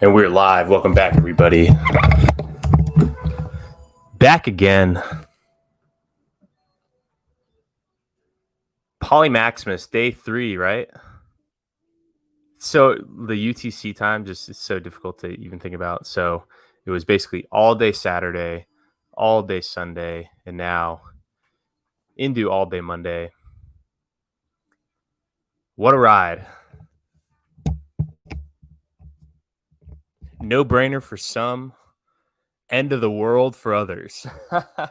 And we're live. Welcome back, everybody. Back again. Poly.maximus, day 3, right? So the UTC time just is so difficult to even think about. So it was basically all day Saturday, all day Sunday, and now into all day Monday. What a ride. No brainer for some, end of the world for others. It's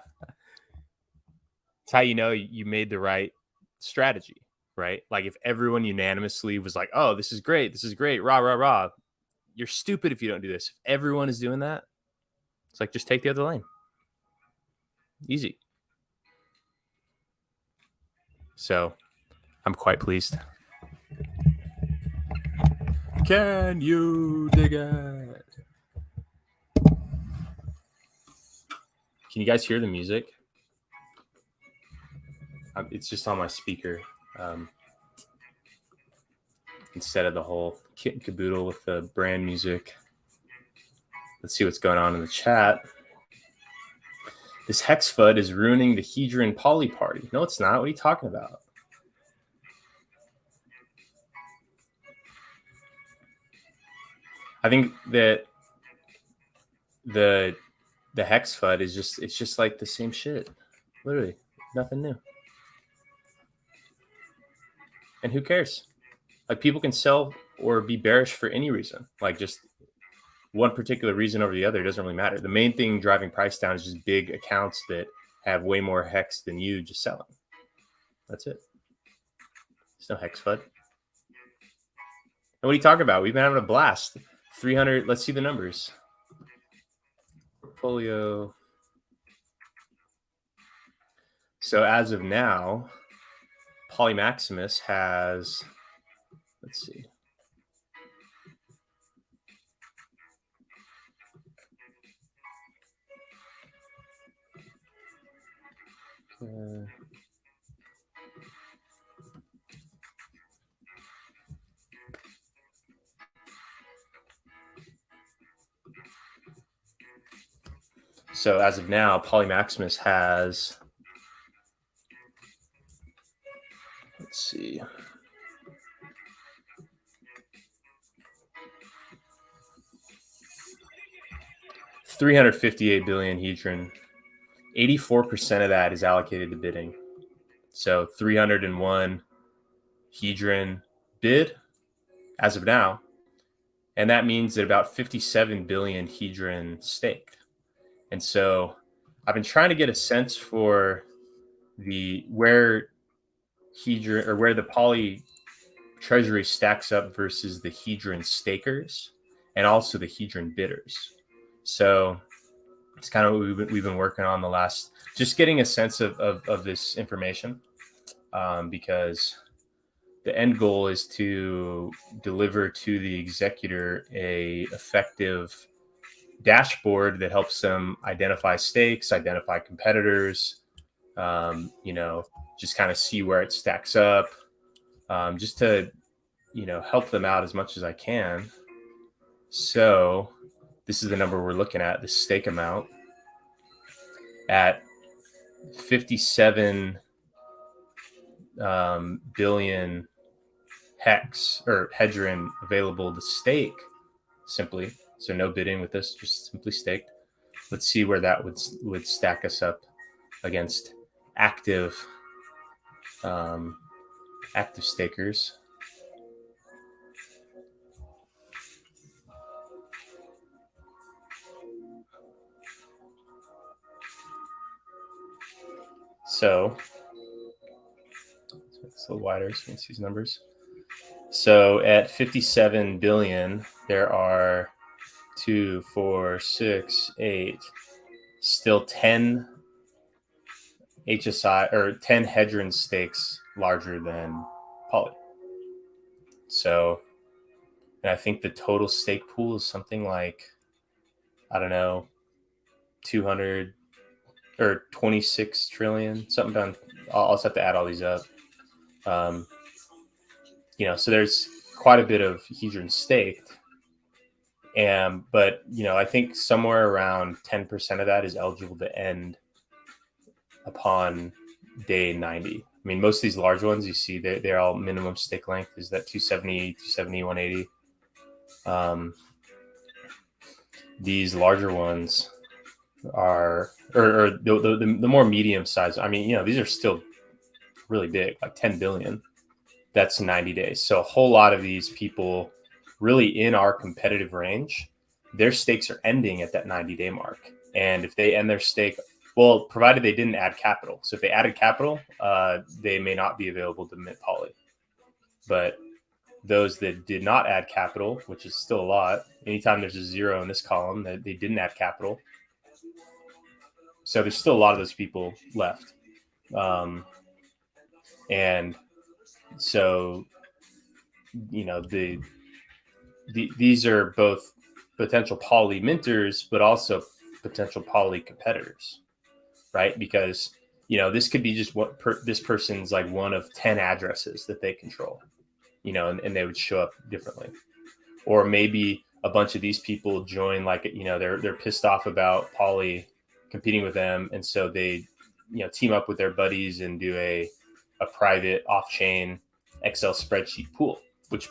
how you know you made the right strategy, right? Like if everyone unanimously was like, oh, this is great, rah, rah, rah. You're stupid if you don't do this. If everyone is doing that, it's like just take the other lane. Easy. So I'm quite pleased. Can you dig it? Can you guys hear the music? It's just on my speaker instead of the whole kit and caboodle with the brand music. Let's see what's going on in the chat. This hex FUD is ruining the Hedron poly party. No, it's not. What are you talking about? I think that the hex FUD is just like the same shit. Literally, nothing new. And who cares? Like people can sell or be bearish for any reason. Like just one particular reason over the other, it doesn't really matter. The main thing driving price down is just big accounts that have way more hex than you just selling. That's it. There's no hex FUD. And what are you talking about? We've been having a blast. 300. Let's see the numbers. Portfolio. So as of now, Poly.maximus has, let's see. So as of now, Poly.maximus has, let's see. $358 billion Hedron. 84% of that is allocated to bidding. So 301 Hedron bid as of now. And that means that about 57 billion Hedron staked. And so I've been trying to get a sense for where Hedron or where the poly treasury stacks up versus the Hedron stakers and also the Hedron bidders. So it's kind of what we've been working on the last, just getting a sense of this information because the end goal is to deliver to the executor a effective dashboard that helps them identify stakes, identify competitors, just kind of see where it stacks up, just to, help them out as much as I can. So this is the number we're looking at, the stake amount at 57 billion hex or hedron available to stake simply. So no bidding with this, just simply staked. Let's see where that would stack us up against active stakers. So it's a little wider so you can see these numbers. So at 57 billion, there are 2, 4, 6, 8, still 10 HSI or 10 hedron stakes larger than poly. So, and I think the total stake pool is something like, I don't know, 200 or 26 trillion, something done. I'll just have to add all these up. So there's quite a bit of hedron staked. But I think somewhere around 10% of that is eligible to end upon day 90. I mean, most of these large ones you see, they're all minimum stake length is that 270, 180. These larger ones are, or the more medium size. I mean, these are still really big, like 10 billion. That's 90 days. So a whole lot of these people really in our competitive range, their stakes are ending at that 90-day mark. And if they end their stake, well, provided they didn't add capital. So if they added capital, they may not be available to mint poly. But those that did not add capital, which is still a lot, anytime there's a zero in this column that they didn't add capital. So there's still a lot of those people left. And so, these are both potential poly minters, but also potential poly competitors, right? Because, this could be just what this person's like one of 10 addresses that they control, and they would show up differently. Or maybe a bunch of these people join, like, they're pissed off about poly competing with them. And so they, team up with their buddies and do a private off-chain Excel spreadsheet pool, which,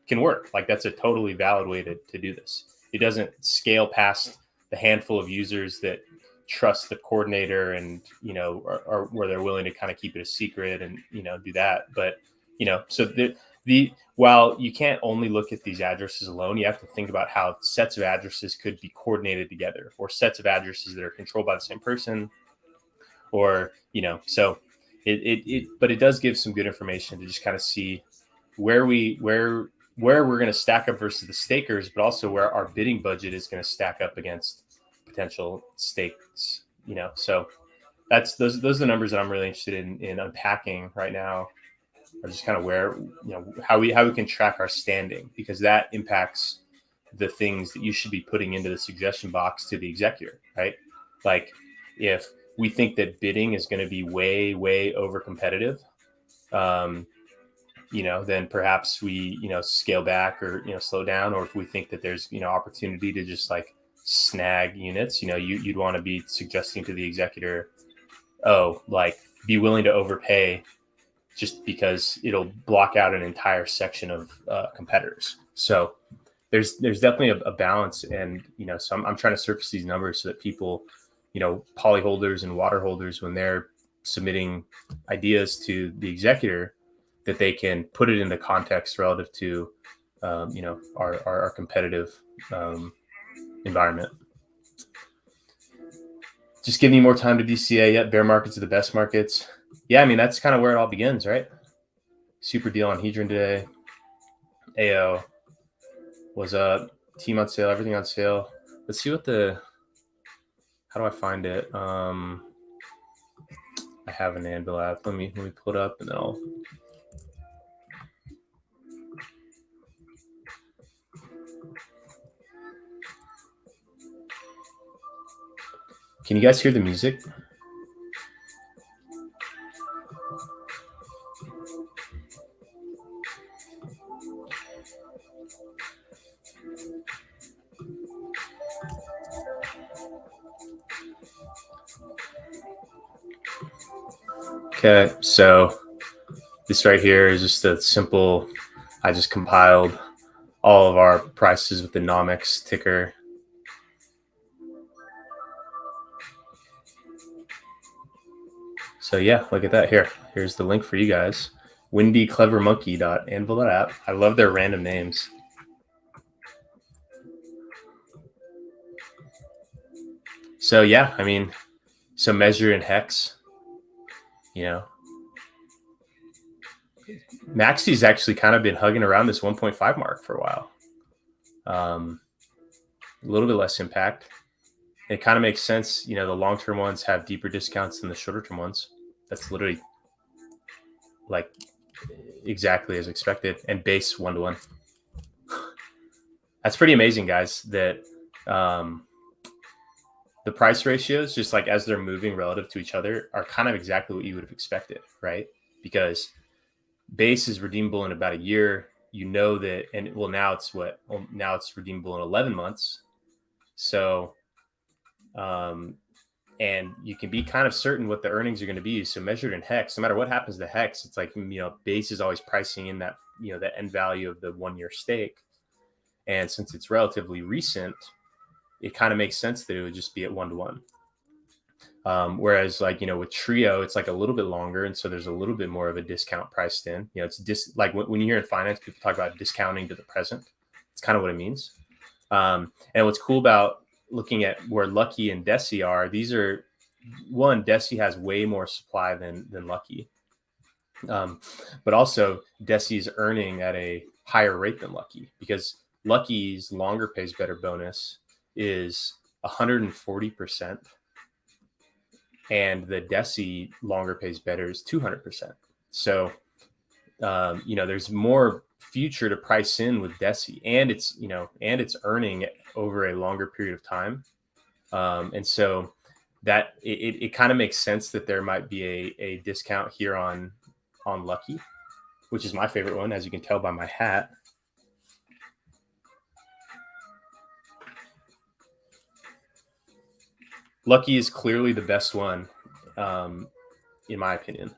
can work. Like, that's a totally valid way to do this. It doesn't scale past the handful of users that trust the coordinator and, are where they're willing to kind of keep it a secret and, do that. But, so while you can't only look at these addresses alone, you have to think about how sets of addresses could be coordinated together, or sets of addresses that are controlled by the same person, or, so but it does give some good information to just kind of see where we're going to stack up versus the stakers, but also where our bidding budget is going to stack up against potential stakes, so those are the numbers that I'm really interested in unpacking right now, or just kind of where, how we can track our standing, because that impacts the things that you should be putting into the suggestion box to the executor, right? Like, if we think that bidding is going to be way, way over competitive, then perhaps we, scale back or, slow down. Or if we think that there's, opportunity to just like snag units, you'd want to be suggesting to the executor, like, be willing to overpay just because it'll block out an entire section of competitors. So there's definitely a balance. And, so I'm trying to surface these numbers so that people, poly holders and water holders, when they're submitting ideas to the executor, that they can put it into context relative to, our competitive environment. Just give me more time to DCA. Yep, bear markets are the best markets. Yeah, I mean, that's kind of where it all begins, right? Super deal on hedron today. AO was up. Team on sale, everything on sale. Let's see how do I find it? I have an Anvil app. Let me pull it up and then I'll. Can you guys hear the music? Okay, so this right here is just a simple, I just compiled all of our prices with the Nomics ticker. So yeah, look at that here. Here's the link for you guys. windyclevermonkey.anvil.app. I love their random names. So yeah, I mean, so measure in hex, Maxi's actually kind of been hugging around this 1.5 mark for a while. A little bit less impact. It kind of makes sense. The long-term ones have deeper discounts than the shorter-term ones. That's literally like exactly as expected, and base 1-to-1. That's pretty amazing, guys, that the price ratios, just like as they're moving relative to each other, are kind of exactly what you would have expected, right? Because base is redeemable in about a year. you know that, and well, now it's what? Well, now it's redeemable in 11 months. So, and you can be kind of certain what the earnings are going to be. So measured in hex, no matter what happens to hex, it's like, base is always pricing in that, the end value of the 1 year stake. And since it's relatively recent, it kind of makes sense that it would just be at 1-to-1. Whereas like, with Trio, it's like a little bit longer. And so there's a little bit more of a discount priced in, it's like when you hear in finance, people talk about discounting to the present. It's kind of what it means. And what's cool about looking at where Lucky and Deci are, these are Deci has way more supply than Lucky. But also Deci's earning at a higher rate than Lucky, because Lucky's longer pays better bonus is 140%. And the Deci longer pays better is 200%. So, there's more future to price in with Deci, and it's earning over a longer period of time. And so that it kind of makes sense that there might be a discount here on Lucky, which is my favorite one, as you can tell by my hat. Lucky is clearly the best one, in my opinion.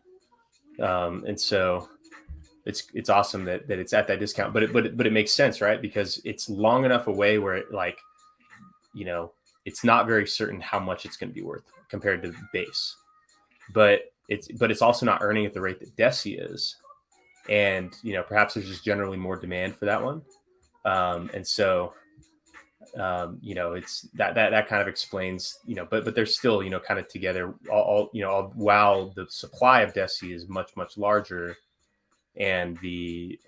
And so it's awesome that it's at that discount, but it makes sense, right? Because it's long enough away where it, like, it's not very certain how much it's going to be worth compared to base, but it's also not earning at the rate that Deci is. And, perhaps there's just generally more demand for that one. And so, it's that kind of explains, but they're still, kind of together all while the supply of Deci is much, much larger, and the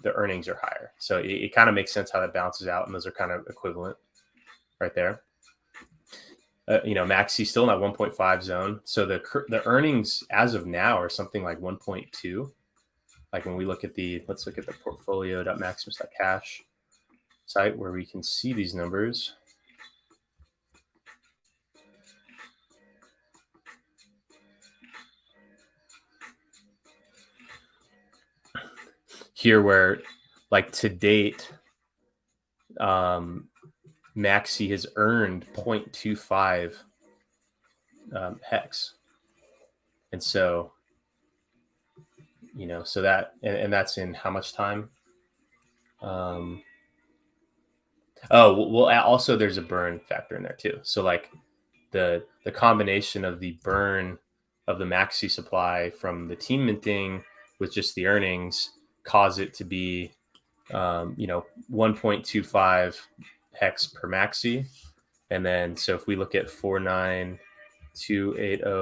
earnings are higher. So it kind of makes sense how that balances out, and those are kind of equivalent right there. Maxi still in that 1.5 zone. So the earnings as of now are something like 1.2. Like when we let's look at the portfolio.maximus.cash site, where we can see these numbers. Here, where like to date, Maxi has earned 0.25 hex. And so, so that, and that's in how much time? Also there's a burn factor in there too. So like the combination of the burn of the Maxi supply from the team minting with just the earnings cause it to be, 1.25 hex per Maxi. And then, so if we look at 49280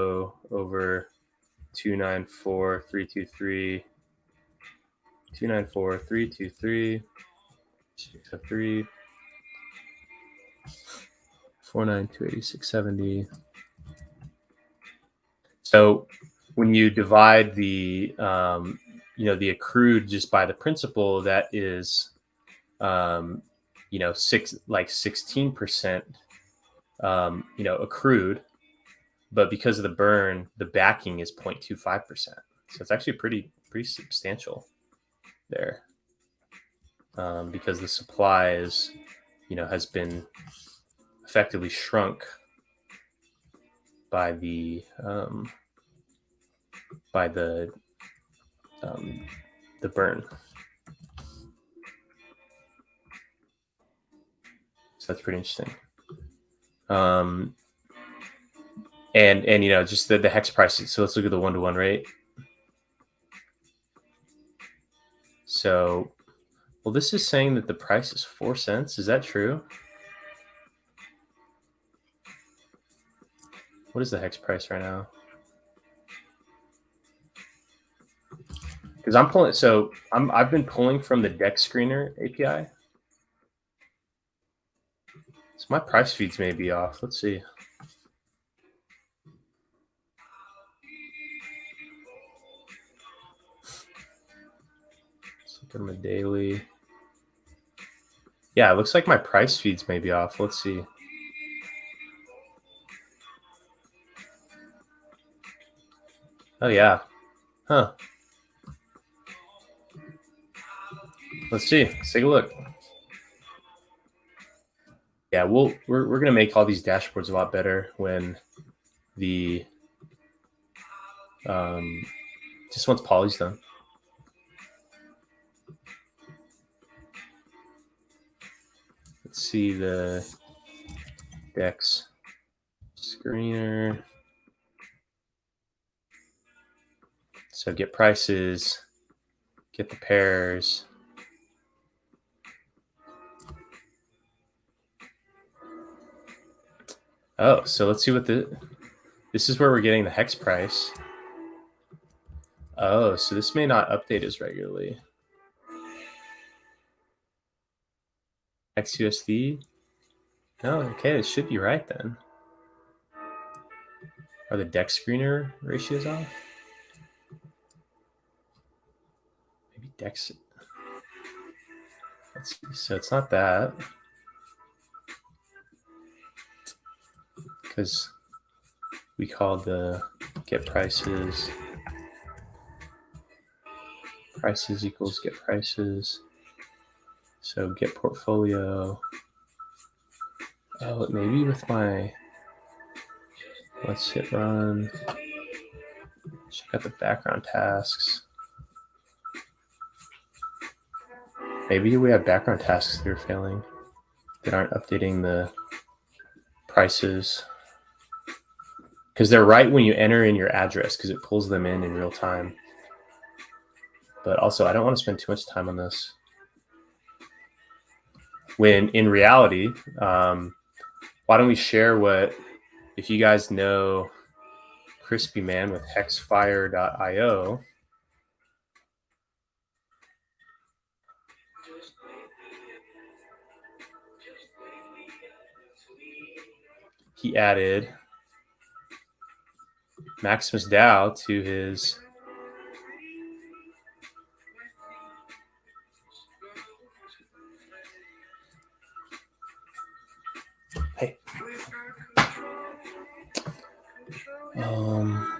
over 294323, 294323, 603, 4928670. So when you divide the, the accrued just by the principal, that is, 16%, accrued, but because of the burn, the backing is 0.25%. So it's actually pretty substantial there, because the supply is, has been effectively shrunk by the burn. So that's pretty interesting. And just the hex prices. So let's look at the 1-to-1 rate. So, well, this is saying that the price is 4 cents. Is that true? What is the hex price right now? Because I'm pulling, so I've been pulling from the Dex Screener API. So my price feeds may be off. Let's see. Let's look at my daily. Yeah, it looks like my price feeds may be off. Let's see. Oh yeah. Huh. Let's see. Let's take a look. Yeah, we're gonna make all these dashboards a lot better when the just once poly's done. Let's see the DEX screener. So get prices, get the pairs. Oh, so let's see what this is where we're getting the hex price. Oh, so this may not update as regularly. XUSD? No, okay, it should be right then. Are the DEX screener ratios off? Maybe DEX. Let's see. So it's not that. Because we called the get prices equals get prices. So get portfolio. Oh, maybe with my, let's hit run. Check out the background tasks. Maybe we have background tasks that are failing, that aren't updating the prices. Because they're right when you enter in your address, because it pulls them in real time. But also, I don't want to spend too much time on this. When in reality, why don't we share what, if you guys know Crispy Man with hexfire.io, he added Maximus DAO to his hey.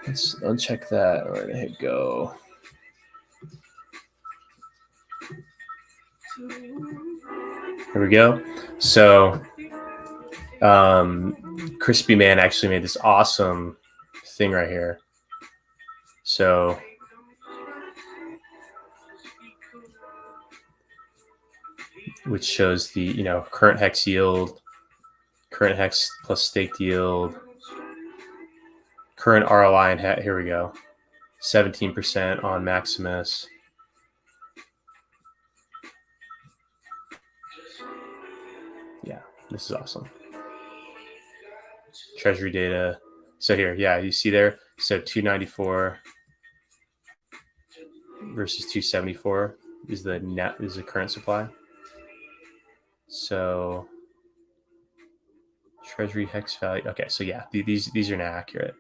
Let's uncheck that. Where did it go? Here we go. So Crispy Man actually made this awesome thing right here. So which shows the current hex yield, current hex plus staked yield, current ROI, and here we go, 17% on Maximus. Yeah, this is awesome. Treasury data. So here, yeah, you see there. So 294 versus 274 is the net, is the current supply. So Treasury hex value. Okay, so yeah, these are now accurate.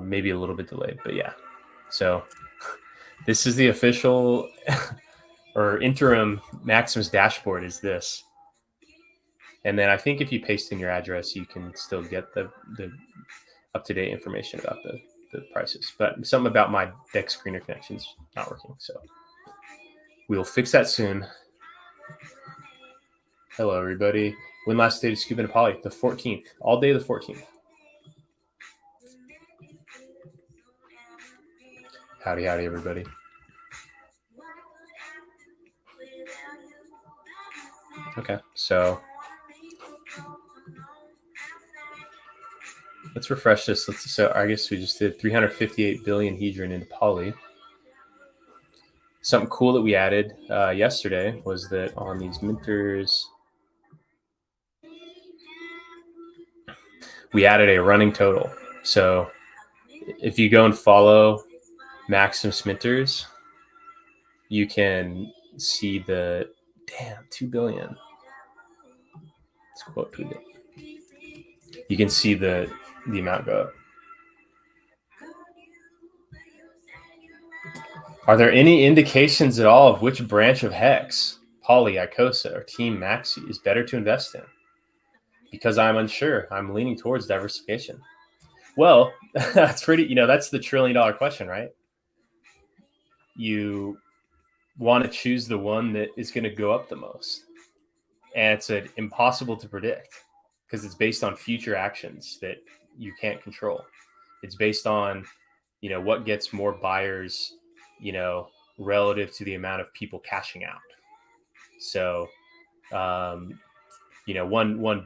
Maybe a little bit delayed, but yeah. So this is the official or interim Maximus dashboard is this. And then I think if you paste in your address, you can still get the up-to-date information about the prices. But something about my DEX screener connection's not working. So we'll fix that soon. Hello, everybody. When last day to scoop into poly? The 14th. All day the 14th. Howdy, howdy, everybody. Okay, so let's refresh this. So I guess we just did 358 billion hedron into poly. Something cool that we added yesterday was that on these minters, we added a running total. So if you go and follow Maximus Minters, you can see the 2 billion. Let's quote tweet it. You can see the amount go up. Are there any indications at all of which branch of Hex, Poly, Icosa, or Team Maxi is better to invest in? Because I'm unsure. I'm leaning towards diversification. Well, that's pretty, that's the $1 trillion question, right? You want to choose the one that is going to go up the most. And it's impossible to predict because it's based on future actions that you can't control. It's based on, what gets more buyers, relative to the amount of people cashing out. So, one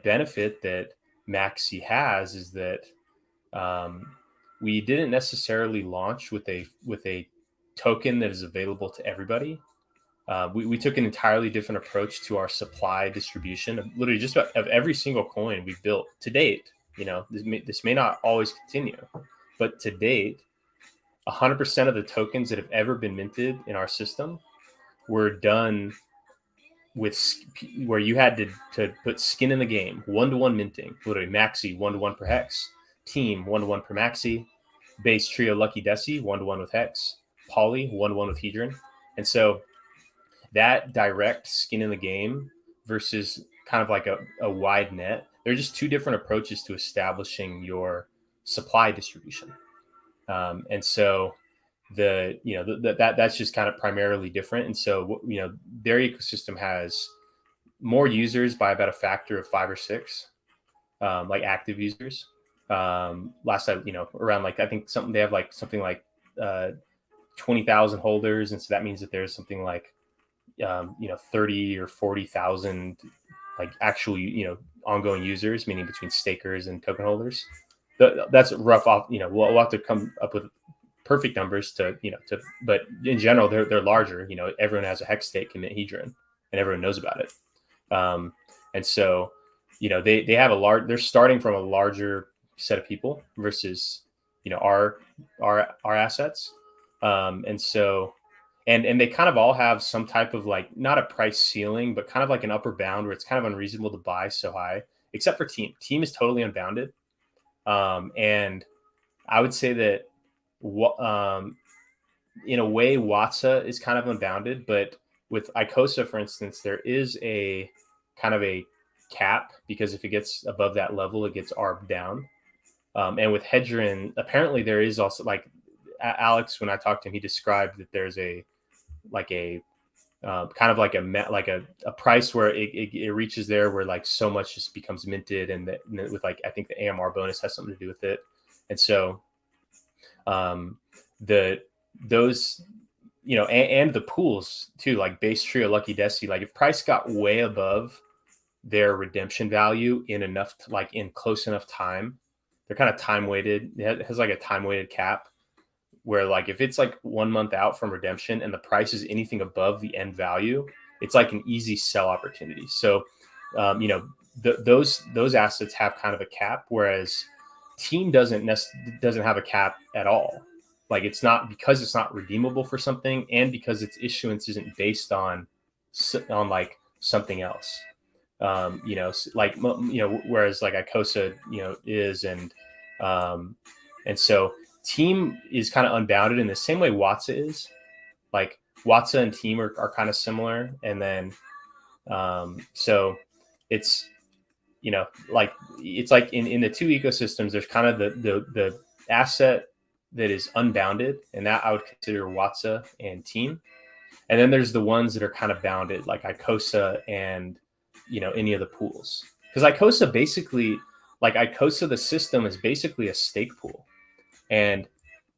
benefit that Maxi has is that we didn't necessarily launch with a token that is available to everybody. We took an entirely different approach to our supply distribution of literally just about of every single coin we've built to date. This may not always continue, but to date, 100% of the tokens that have ever been minted in our system were done with where you had to put skin in the game, 1-to-1 minting, literally maxi 1-to-1 per hex, team 1-to-1 per maxi, base trio lucky deci 1-to-1 with hex, poly 1-to-1 with hedron. And so that direct skin in the game versus kind of like a wide net, they're just two different approaches to establishing your supply distribution. And so that's just kind of primarily different. And so, their ecosystem has more users by about a factor of 5 or 6, like active users. Last time, around like, I think they have like something like 20,000 holders. And so that means that there's something like, 30 or 40,000 like actual, ongoing users, meaning between stakers and token holders. That's rough off, we'll have to come up with perfect numbers but in general, they're larger. Everyone has a hex stake commit hedron and everyone knows about it. And so, they have they're starting from a larger set of people versus, our assets. And so, and they kind of all have some type of like, not a price ceiling, but kind of like an upper bound where it's kind of unreasonable to buy so high, except for team. Team is totally unbounded. And I would say that in a way, Watsa is kind of unbounded, but with Icosa, for instance, there is a kind of a cap because if it gets above that level, it gets ARB down. And with Hedron, apparently there is also like Alex, when I talked to him, he described that there's a kind of like a price where it reaches there where like so much just becomes minted, and that with like I think the AMR bonus has something to do with it. And so those and the pools too, like base trio lucky deci, like if price got way above their redemption value in enough like in close enough time, they're kind of time weighted. It has like a time weighted cap where like if it's like 1 month out from redemption and the price is anything above the end value, it's like an easy sell opportunity. So those assets have kind of a cap, whereas team doesn't have a cap at all. Like it's not, because it's not redeemable for something, and because its issuance isn't based on like something else. Whereas like Icosa, is, and so team is kind of unbounded in the same way Watsa is. Like Watsa and team are kind of similar. And then, so it's, like it's like in the two ecosystems, there's kind of the asset that is unbounded, and that I would consider Watsa and team. And then there's the ones that are kind of bounded, like Icosa and, any of the pools. Because Icosa basically, like Icosa, the system is basically a stake pool. And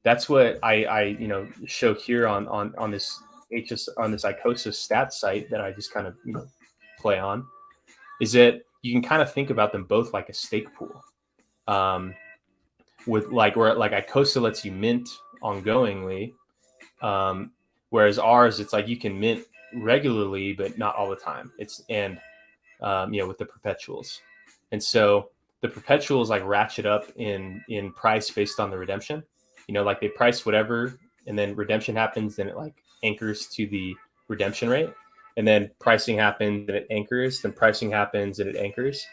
that's what I show here on this Icosa stat site that I just kind of, play on, is that you can kind of think about them both like a stake pool. With like, where like Icosa lets you mint ongoingly, whereas ours, it's like you can mint regularly, but not all the time. With the perpetuals. And so the perpetuals like ratchet up in price based on the redemption. Like they price whatever, and then redemption happens, then it like anchors to the redemption rate. And then pricing happens and it anchors, then pricing happens and it anchors.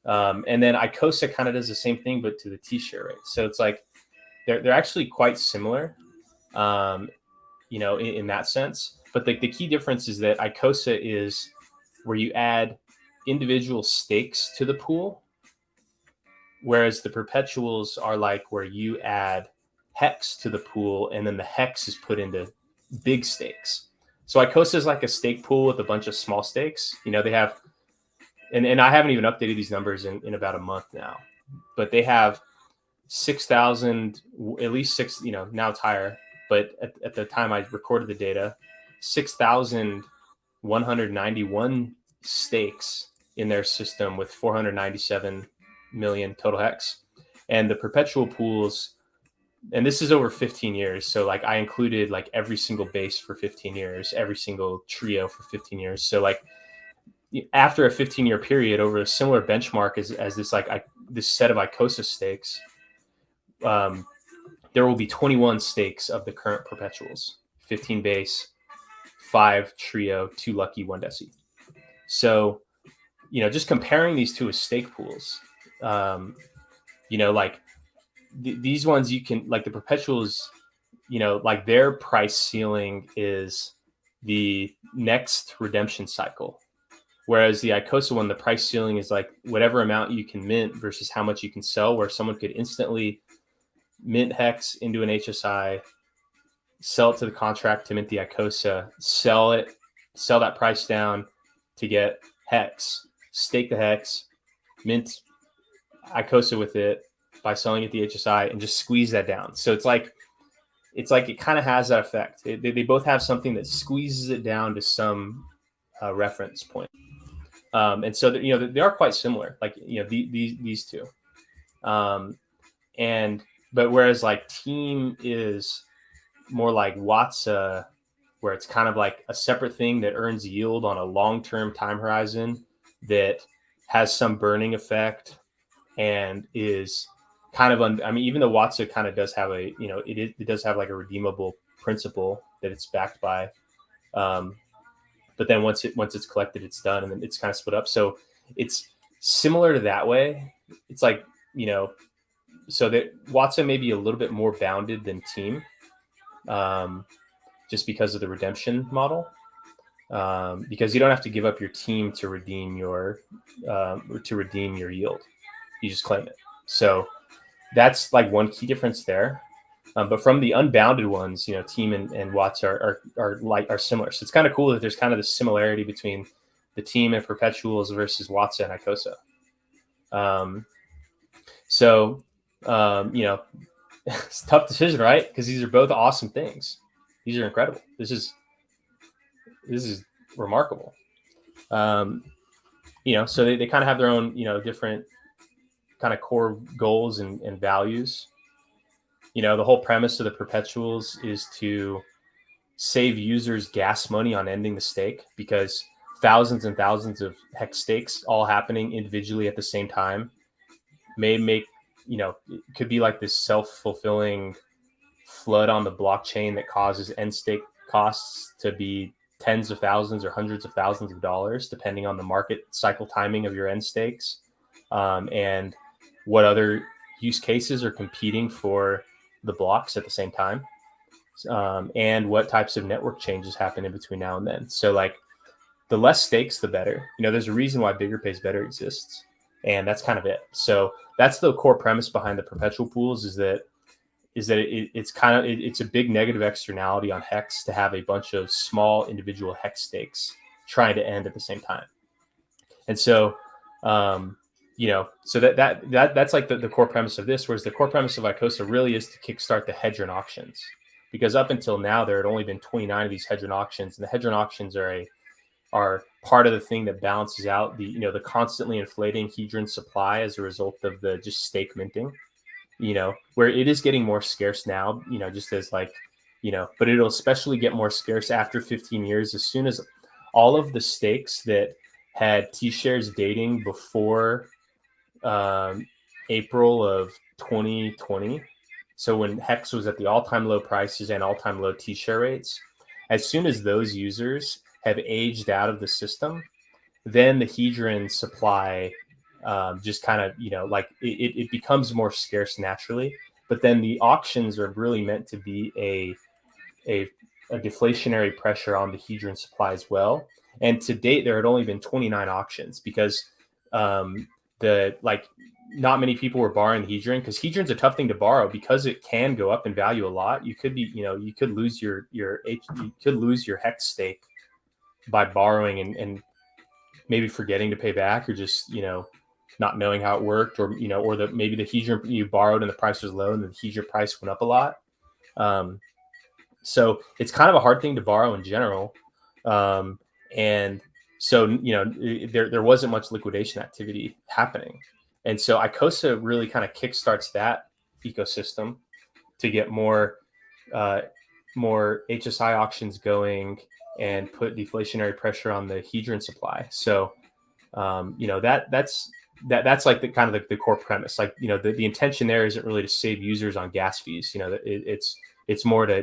And then Icosa kind of does the same thing, but to the T-share rate. So it's like they're actually quite similar, in that sense. But the key difference is that Icosa is where you add individual stakes to the pool, whereas the perpetuals are like where you add hex to the pool, and then the hex is put into big stakes. So Icosa is like a stake pool with a bunch of small stakes. They have, and I haven't even updated these numbers in about a month now, but they have 6,000, at least six, now it's higher, but at the time I recorded the data, 6,191 stakes in their system with 497 million total hex. And the perpetual pools, and this is over 15 years. So like I included like every single base for 15 years, every single trio for 15 years. So like after a 15-year period over a similar benchmark as this, like this set of Icosa stakes, there will be 21 stakes of the current perpetuals, 15 base, 5 trio, 2 lucky, 1 deci. So, just comparing these two as stake pools, like these ones you can, like the perpetuals, like their price ceiling is the next redemption cycle. Whereas the Icosa one, the price ceiling is like whatever amount you can mint versus how much you can sell, where someone could instantly mint hex into an HSI, sell it to the contract to mint the Icosa, sell that price down to get hex, stake the hex, mint Icosa with it by selling it the HSI, and just squeeze that down. So it's like it kind of has that effect. They both have something that squeezes it down to some reference point. And so they are quite similar, like these two. But whereas like Team is more like Watsa, where it's kind of like a separate thing that earns yield on a long-term time horizon that has some burning effect and is kind of even though Watsa kind of does have a it does have like a redeemable principle that it's backed by, but then once it's collected, it's done, and then it's kind of split up. So it's similar to that way. It's like so that Watsa may be a little bit more bounded than Team, just because of the redemption model. Because you don't have to give up your team to redeem your yield. You just claim it. So that's like one key difference there. But from the unbounded ones, Team and Watts are similar. So it's kind of cool that there's kind of this similarity between the Team and perpetuals versus Watts and Icosa. It's a tough decision, right? Because these are both awesome things. These are incredible. This is remarkable. So they kind of have their own, different kind of core goals and values. The whole premise of the perpetuals is to save users gas money on ending the stake, because thousands and thousands of hex stakes all happening individually at the same time may make, it could be like this self-fulfilling flood on the blockchain that causes end stake costs to be tens of thousands or hundreds of thousands of dollars, depending on the market cycle timing of your end stakes, and what other use cases are competing for the blocks at the same time, and what types of network changes happen in between now and then. So like the less stakes, the better. There's a reason why bigger pays better exists, and that's kind of it. So that's the core premise behind the perpetual pools, is that it's a big negative externality on hex to have a bunch of small individual hex stakes trying to end at the same time. And so so that's like the core premise of this, whereas the core premise of Icosa really is to kickstart the Hedron auctions, because up until now there had only been 29 of these Hedron auctions, and the Hedron auctions are part of the thing that balances out the the constantly inflating Hedron supply as a result of the just stake minting, where it is getting more scarce now, just as like, but it'll especially get more scarce after 15 years, as soon as all of the stakes that had T-shares dating before April of 2020. So when Hex was at the all-time low prices and all-time low T-share rates, as soon as those users have aged out of the system, then the Hedron supply just kind of, like it becomes more scarce naturally. But then the auctions are really meant to be a deflationary pressure on the Hedron supply as well. And to date, there had only been 29 auctions, because not many people were borrowing the hedron, because hedron's a tough thing to borrow because it can go up in value a lot. You could lose your hex stake by borrowing and maybe forgetting to pay back, or just not knowing how it worked, or maybe the hedron you borrowed and the price was low and the hedron price went up a lot. So it's kind of a hard thing to borrow in general, and so there wasn't much liquidation activity happening. And so ICOSA really kind of kickstarts that ecosystem to get more HSI auctions going and put deflationary pressure on the hedron supply. So that's like the kind of the core premise. Like the intention there isn't really to save users on gas fees. It's more to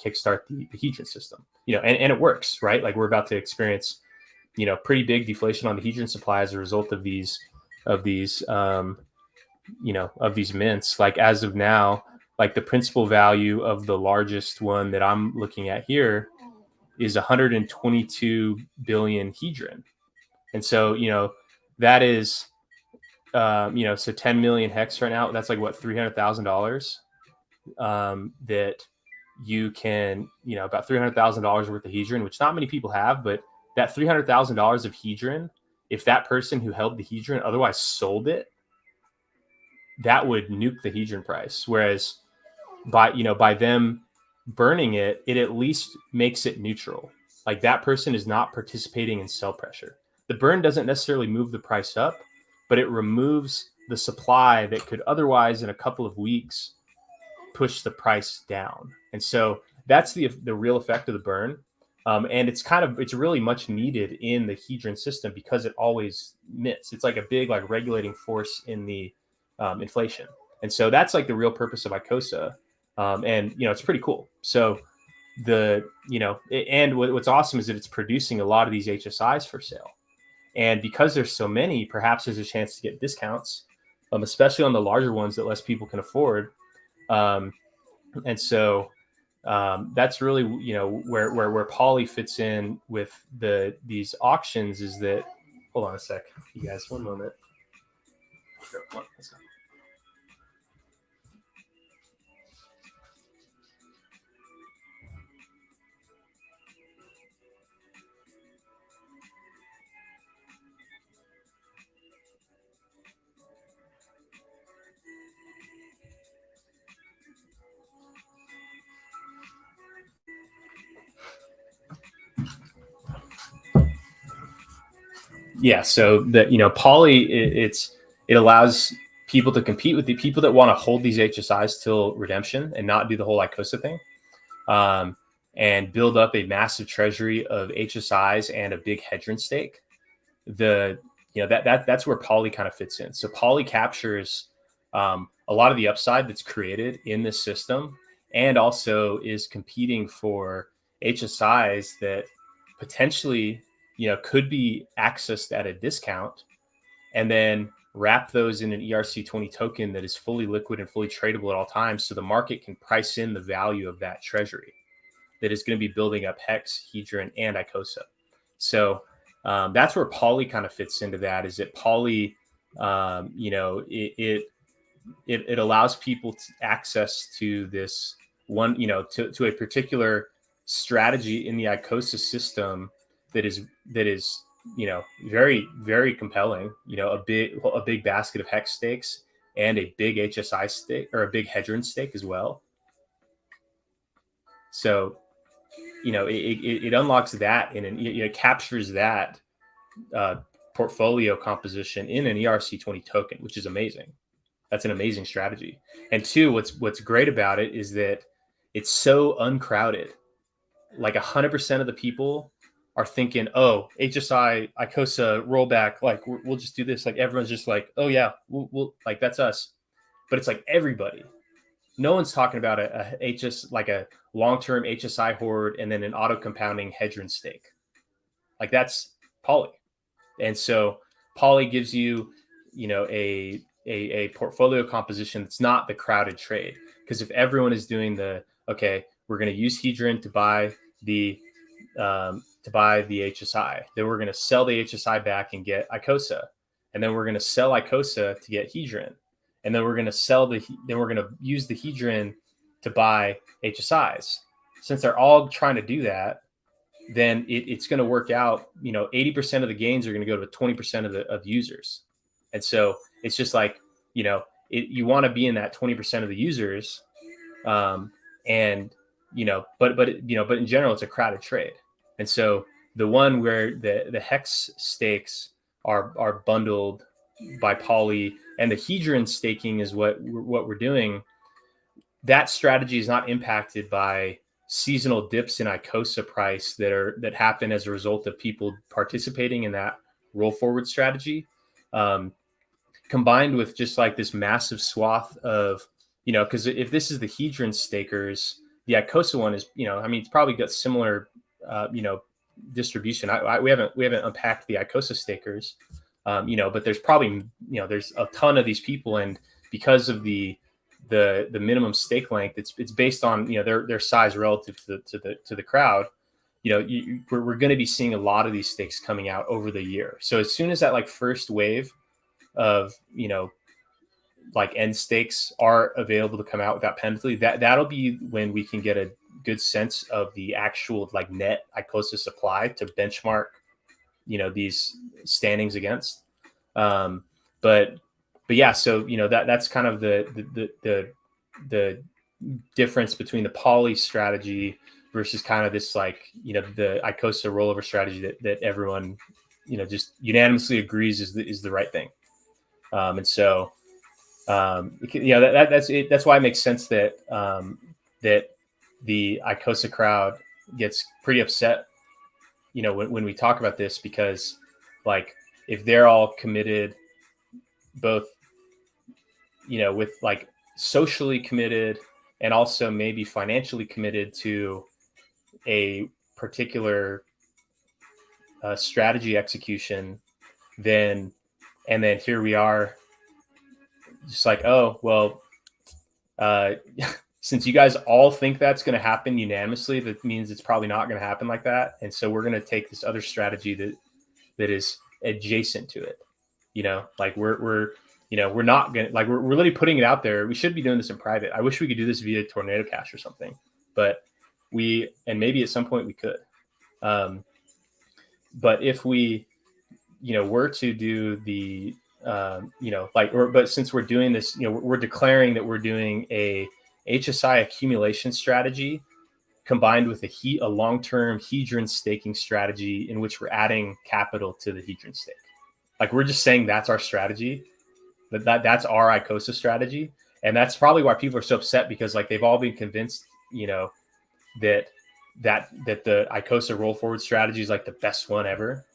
kickstart the hedron system. And it works, right? Like we're about to experience pretty big deflation on the hedron supply as a result of these mints. Like as of now, like the principal value of the largest one that I'm looking at here is 122 billion hedron. And so that is so 10 million hex right now. That's like what, $300,000 that you can about $300,000 worth of hedron, which not many people have. But that $300,000 of hedron, if that person who held the hedron otherwise sold it, that would nuke the hedron price. Whereas by them burning it, it at least makes it neutral. Like that person is not participating in sell pressure. The burn doesn't necessarily move the price up, but it removes the supply that could otherwise in a couple of weeks push the price down. And so that's the real effect of the burn. And it's really much needed in the hedron system because it always mints. It's like a big regulating force in the inflation. And so that's like the real purpose of ICOSA. And it's pretty cool. So and what's awesome is that it's producing a lot of these HSIs for sale. And because there's so many, perhaps there's a chance to get discounts, especially on the larger ones that less people can afford. And so that's really where poly fits in with these auctions. Is that, hold on a sec, you guys, one moment. Sure, come on, let's go. Yeah, so that poly, it allows people to compete with the people that want to hold these HSIs till redemption and not do the whole ICOSA thing, and build up a massive treasury of HSIs and a big hedron stake. That's where poly kind of fits in. So poly captures a lot of the upside that's created in this system, and also is competing for HSIs that potentially could be accessed at a discount, and then wrap those in an ERC20 token that is fully liquid and fully tradable at all times, so the market can price in the value of that treasury that is going to be building up hex, hedron, and ICOSA. So that's where poly kind of fits into that. Is that poly, it allows people access to this one, to a particular strategy in the ICOSA system that is very, very compelling. A big basket of hex stakes and a big HSI stake, or a big hedron stake as well. So it unlocks that it captures that portfolio composition in an ERC20 token, which is amazing. That's an amazing strategy. And two, what's great about it is that it's so uncrowded. Like 100% of the people are thinking, oh, HSI, ICOSA, rollback, like we'll just do this. Like everyone's just like, oh yeah, we'll like, that's us. But it's like everybody. No one's talking about a long-term HSI hoard and then an auto compounding hedron stake. Like that's poly. And so poly gives you, a portfolio composition that's not the crowded trade. Because if everyone is doing we're going to use hedron to buy the HSI, then we're going to sell the HSI back and get ICOSA. and then we're going to sell Icosa to get hedron, and then we're going to use the hedron to buy HSIs. Since they're all trying to do that, then it's going to work out. 80% of the gains are going to go to 20% of users, and so it's just like you want to be in that 20% of the users, and but in general, it's a crowded trade, and so the one where the hex stakes are bundled by poly, and the hedron staking is what we're doing. That strategy is not impacted by seasonal dips in Icosa price that happen as a result of people participating in that roll forward strategy, combined with just like this massive swath of, because if this is the hedron stakers, the Icosa one is, it's probably got similar, distribution. We haven't unpacked the Icosa stakers, but there's probably, there's a ton of these people, and because of the minimum stake length, it's based on their size relative to the crowd. We're going to be seeing a lot of these stakes coming out over the year. So as soon as that like first wave of like end stakes are available to come out without penalty, that'll be when we can get a good sense of the actual like net Icosa supply to benchmark these standings against. But yeah, so that's kind of the difference between the poly strategy versus kind of this like the Icosa rollover strategy that everyone just unanimously agrees is the right thing. And so that's it. That's why it makes sense that that the Icosa crowd gets pretty upset when we talk about this, because like if they're all committed, both with like socially committed and also maybe financially committed to a particular strategy execution, then here we are just like, oh well, since you guys all think that's going to happen unanimously, that means it's probably not going to happen like that, and so we're going to take this other strategy that is adjacent to it. Like we're not gonna, like we're really putting it out there. We should be doing this in private. I wish we could do this via Tornado Cash or something, but and maybe at some point we could. But if we were to do the but since we're doing this, we're declaring that we're doing a HSI accumulation strategy combined with a long-term hedron staking strategy in which we're adding capital to the hedron stake. Like we're just saying that's our strategy, that's our Icosa strategy, and that's probably why people are so upset, because like they've all been convinced, that the Icosa roll forward strategy is like the best one ever.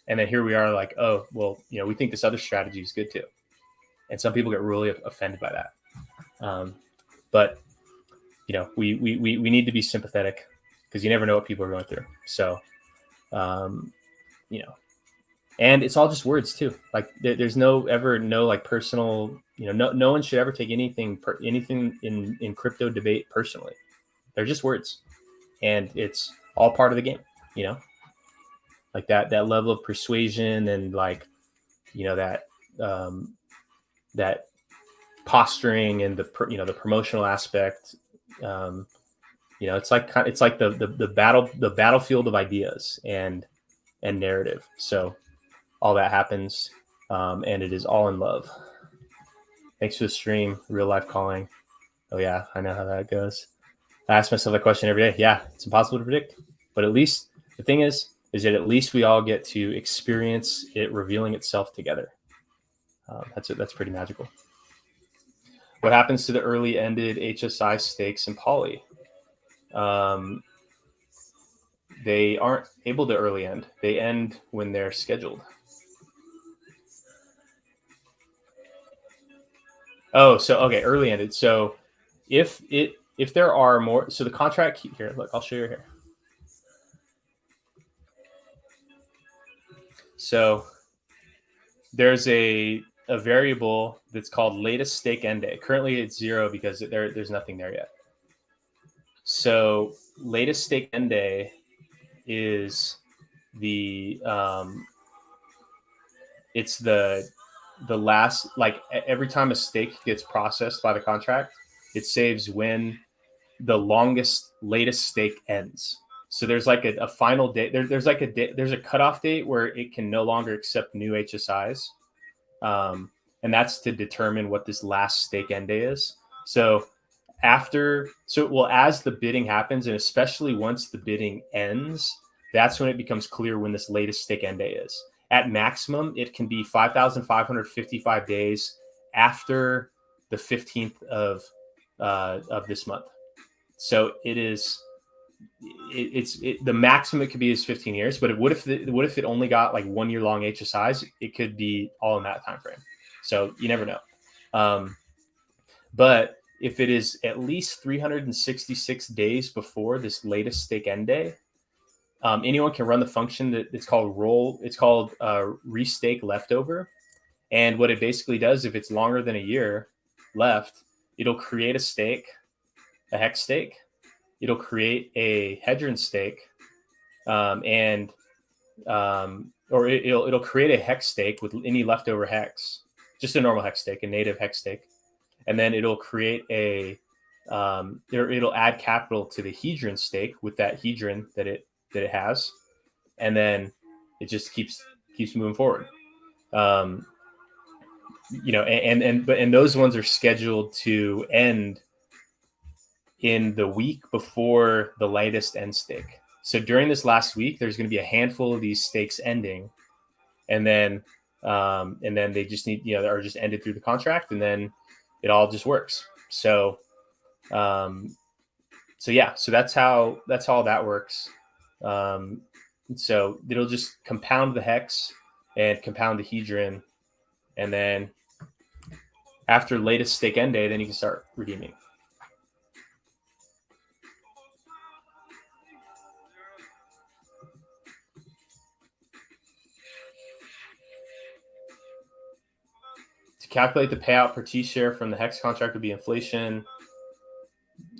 And then here we are like, oh, well, we think this other strategy is good too. And some people get really offended by that. But, we need to be sympathetic, because you never know what people are going through. So, and it's all just words too. Like there's no like personal, no one should ever take anything in crypto debate personally. They're just words, and it's all part of the game, like that level of persuasion and like that that posturing and the promotional aspect. It's like the battlefield of ideas and narrative. So all that happens, and it is all in love. Thanks for the stream. Real life calling. Oh yeah, I know how that goes. I ask myself that question every day. Yeah, it's impossible to predict, but at least the thing is that at least we all get to experience it revealing itself together. That's pretty magical. What happens to the early ended HSI stakes in poly? They aren't able to early end. They end when they're scheduled. Oh, so okay, early ended. So if there are more, so the contract here, look, I'll show you here. So there's a variable that's called latest stake end day. Currently it's 0 because there's nothing there yet. So latest stake end day is the it's the the last, like every time a stake gets processed by the contract, it saves when the latest stake ends. So there's like a final date. There's like there's a cutoff date where it can no longer accept new HSIs, and that's to determine what this last stake end day is. So as the bidding happens, and especially once the bidding ends, that's when it becomes clear when this latest stake end day is. At maximum, it can be 5,555 days after the 15th of this month. So the maximum it could be is 15 years. But what if it only got like 1 year long HSIs? It could be all in that time frame. So you never know. But if it is at least 366 days before this latest stake end day, anyone can run the function that it's called restake leftover. And what it basically does, if it's longer than a year left, it'll create a stake, a hex stake. It'll create a hedron stake, or it'll create a hex stake with any leftover hex, just a normal hex stake, a native hex stake, and then it'll create it'll add capital to the hedron stake with that hedron that it has, and then it just keeps moving forward. And those ones are scheduled to end in the week before the latest end stake. So during this last week, there's going to be a handful of these stakes ending, and then they just need, are just ended through the contract, and then it all just works. So that's how that works. So it'll just compound the hex and compound the hedron, and then after latest stake end day, then you can start redeeming. To calculate the payout per T share from the hex contract would be inflation,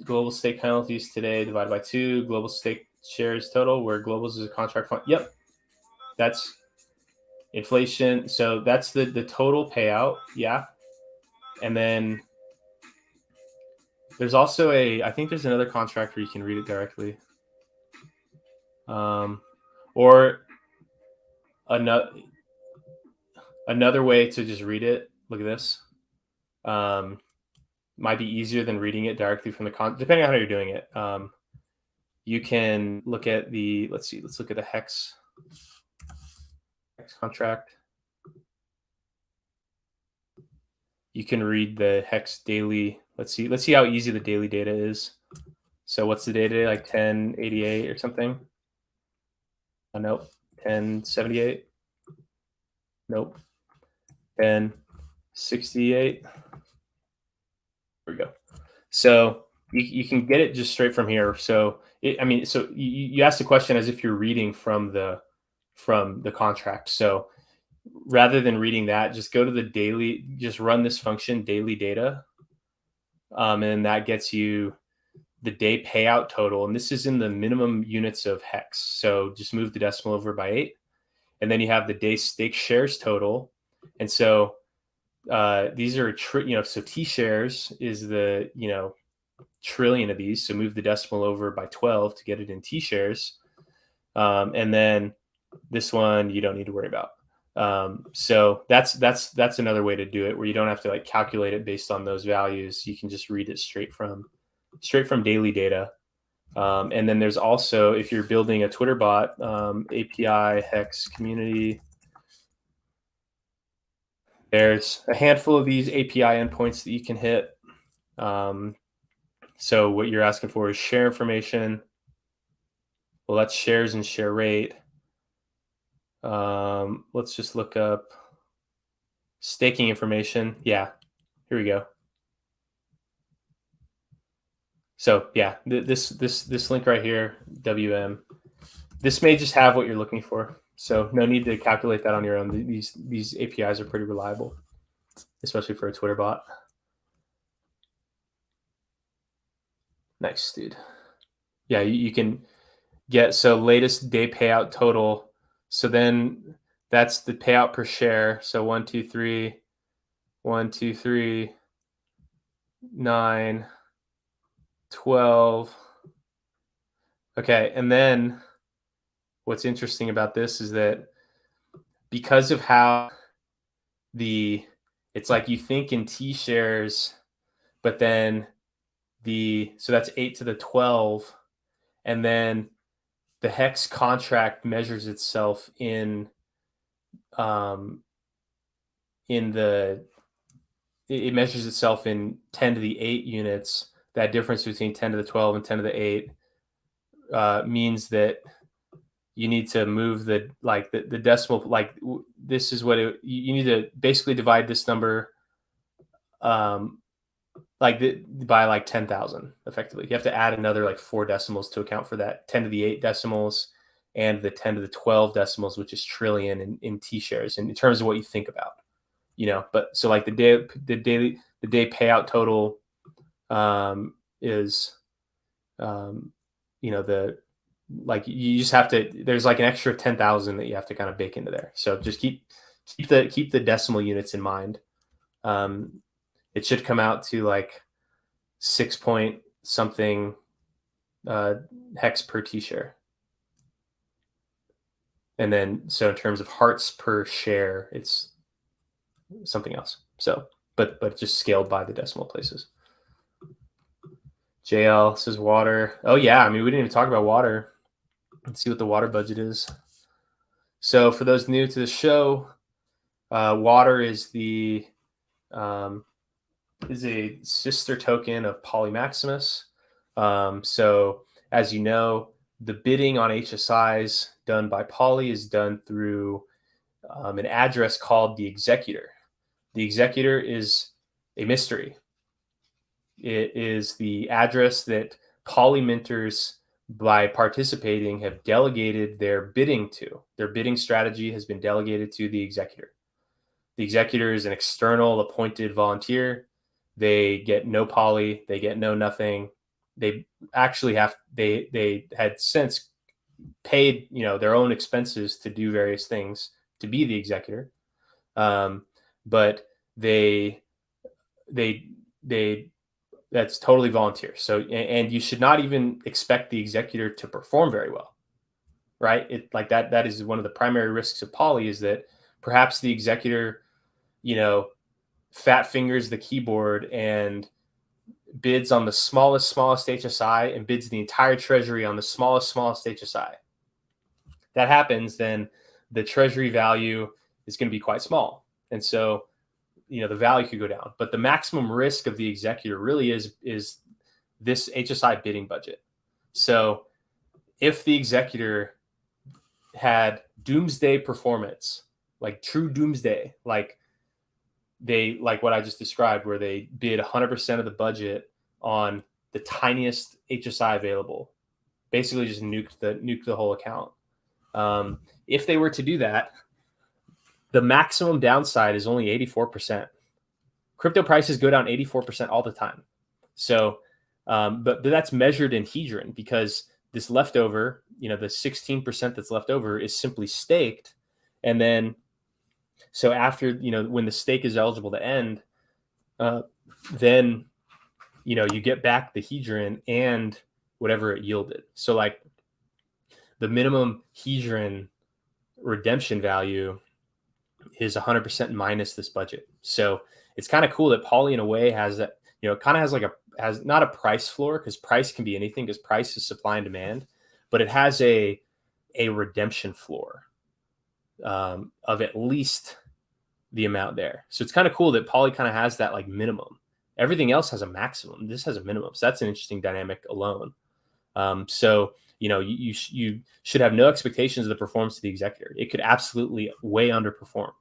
global stake penalties today divided by 2, global stake shares total, where globals is a contract fund. Yep, that's inflation. So that's the total payout. Yeah. And then there's also I think there's another contract where you can read it directly. Or another way to just read it. Look at this. Might be easier than reading it directly from the depending on how you're doing it. You can look at let's look at the hex contract. You can read the hex daily. Let's see how easy the daily data is. So what's the data, like 1088 or something? Nope. 1078. Nope. 1068. There we go. So you can get it just straight from here. So you asked the question as if you're reading from the contract. So rather than reading that, just go to the daily, just run this function, daily data. And that gets you the day payout total. And this is in the minimum units of hex. So just move the decimal over by 8. And then you have the day stake shares total. And so these are, so T shares is the, trillion of these. So move the decimal over by 12 to get it in T shares. And then this one you don't need to worry about. So that's another way to do it, where you don't have to calculate it based on those values. You can just read it straight from daily data. And then there's also, if you're building a Twitter bot, API hex community, there's a handful of these API endpoints that you can hit. So what you're asking for is share information. Well, that's shares and share rate. Let's just look up staking information. Yeah, here we go. So yeah, this link right here, WM, this may just have what you're looking for. So no need to calculate that on your own. These APIs are pretty reliable, especially for a Twitter bot. Nice, dude. Yeah, you can get, so latest day payout total. So then that's the payout per share. So 1, 2, 3, 1, 2, 3, 9, 12. Okay, and then what's interesting about this is that because of how it's like you think in T shares, but then so that's 8 to the 12, and then the hex contract measures itself um, in the it measures itself in 10 to the 8 units. That difference between 10 to the 12 and 10 to the 8 means that you need to move the decimal. This is what you need to basically divide this number by like 10,000 effectively. You have to add another like 4 decimals to account for that 10 to the 8 decimals and the 10 to the 12 decimals, which is trillion in T shares, in terms of what you think about, but so like the day payout total is you just have to, there's like an extra 10,000 that you have to kind of bake into there. So just keep the decimal units in mind. It should come out to like 6 point something hex per T share. And then, so in terms of hearts per share, it's something else. So, but just scaled by the decimal places. JL says water. Oh yeah, I mean, we didn't even talk about water. Let's see what the water budget is. So for those new to the show, water is a sister token of poly.maximus. So as you know, the bidding on HSIs done by Poly is done through an address called the executor. The executor is a mystery. It is the address that Poly minters, by participating, have delegated their bidding to. Their bidding strategy has been delegated to the executor. The executor is an external appointed volunteer. They get no Poly. They get no nothing. They actually they had since paid, their own expenses to do various things to be the executor. But they that's totally volunteer. So, and you should not even expect the executor to perform very well, right? That is one of the primary risks of Poly, is that perhaps the executor, fat fingers the keyboard and bids on the smallest HSI and bids the entire treasury on the smallest HSI. That happens, then the treasury value is going to be quite small. And so, the value could go down. But the maximum risk of the executor really is this HSI bidding budget. So if the executor had doomsday performance, like true doomsday, like what I just described, where they bid 100% of the budget on the tiniest HSI available, basically just nuke the whole account. If they were to do that, the maximum downside is only 84%. Crypto prices go down 84% all the time. So, but that's measured in hedron, because this leftover, the 16% that's left over is simply staked. And then, so after, when the stake is eligible to end, then, you get back the hedron and whatever it yielded. So like the minimum hedron redemption value is 100% minus this budget. So it's kind of cool that Poly, in a way, has that, kind of has not a price floor, because price can be anything, because price is supply and demand, but it has a redemption floor of at least the amount there. So it's kind of cool that Poly kind of has that like minimum. Everything else has a maximum. This has a minimum. So that's an interesting dynamic alone. So, you should have no expectations of the performance of the executor. It could absolutely way underperform,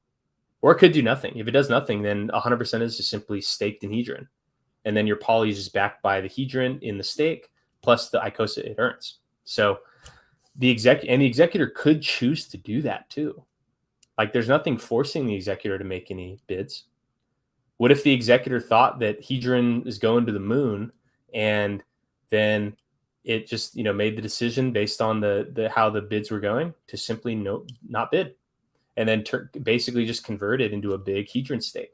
or it could do nothing. If it does nothing, then 100% is just simply staked in hedron. And then your Poly is just backed by the hedron in the stake plus the ICOSA it earns. So the executor could choose to do that too. Like there's nothing forcing the executor to make any bids. What if the executor thought that hedron is going to the moon, and then it just, made the decision based on the how the bids were going to simply not bid, and then basically just convert it into a big hedron stake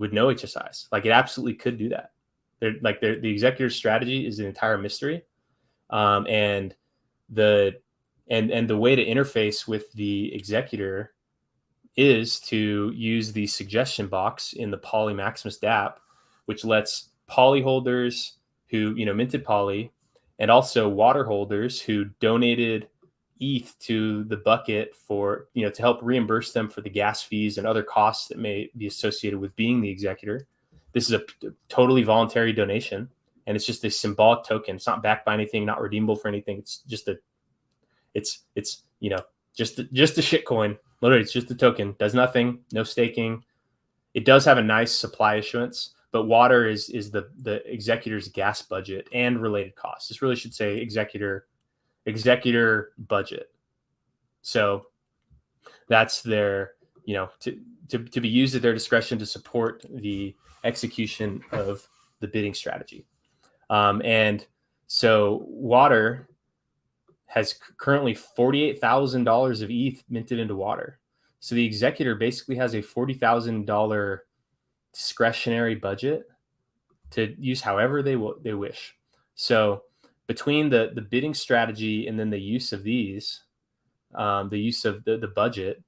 with no HSIs. Like, it absolutely could do that. The executor's strategy is an entire mystery, and the way to interface with the executor is to use the suggestion box in the poly.maximus dApp, which lets poly holders who minted poly, and also water holders who donated ETH to the bucket for to help reimburse them for the gas fees and other costs that may be associated with being the executor. This is a totally voluntary donation, and it's just a symbolic token. It's not backed by anything, not redeemable for anything. It's just just a shit coin. Literally, it's just a token. Does nothing. No staking. It does have a nice supply issuance, but water is the executor's gas budget and related costs. This really should say executor budget. So that's their to be used at their discretion to support the execution of the bidding strategy. And so water has currently $48,000 of ETH minted into water. So the executor basically has a $40,000 discretionary budget to use however they wish. So between the bidding strategy and then the use of these, the use of the budget,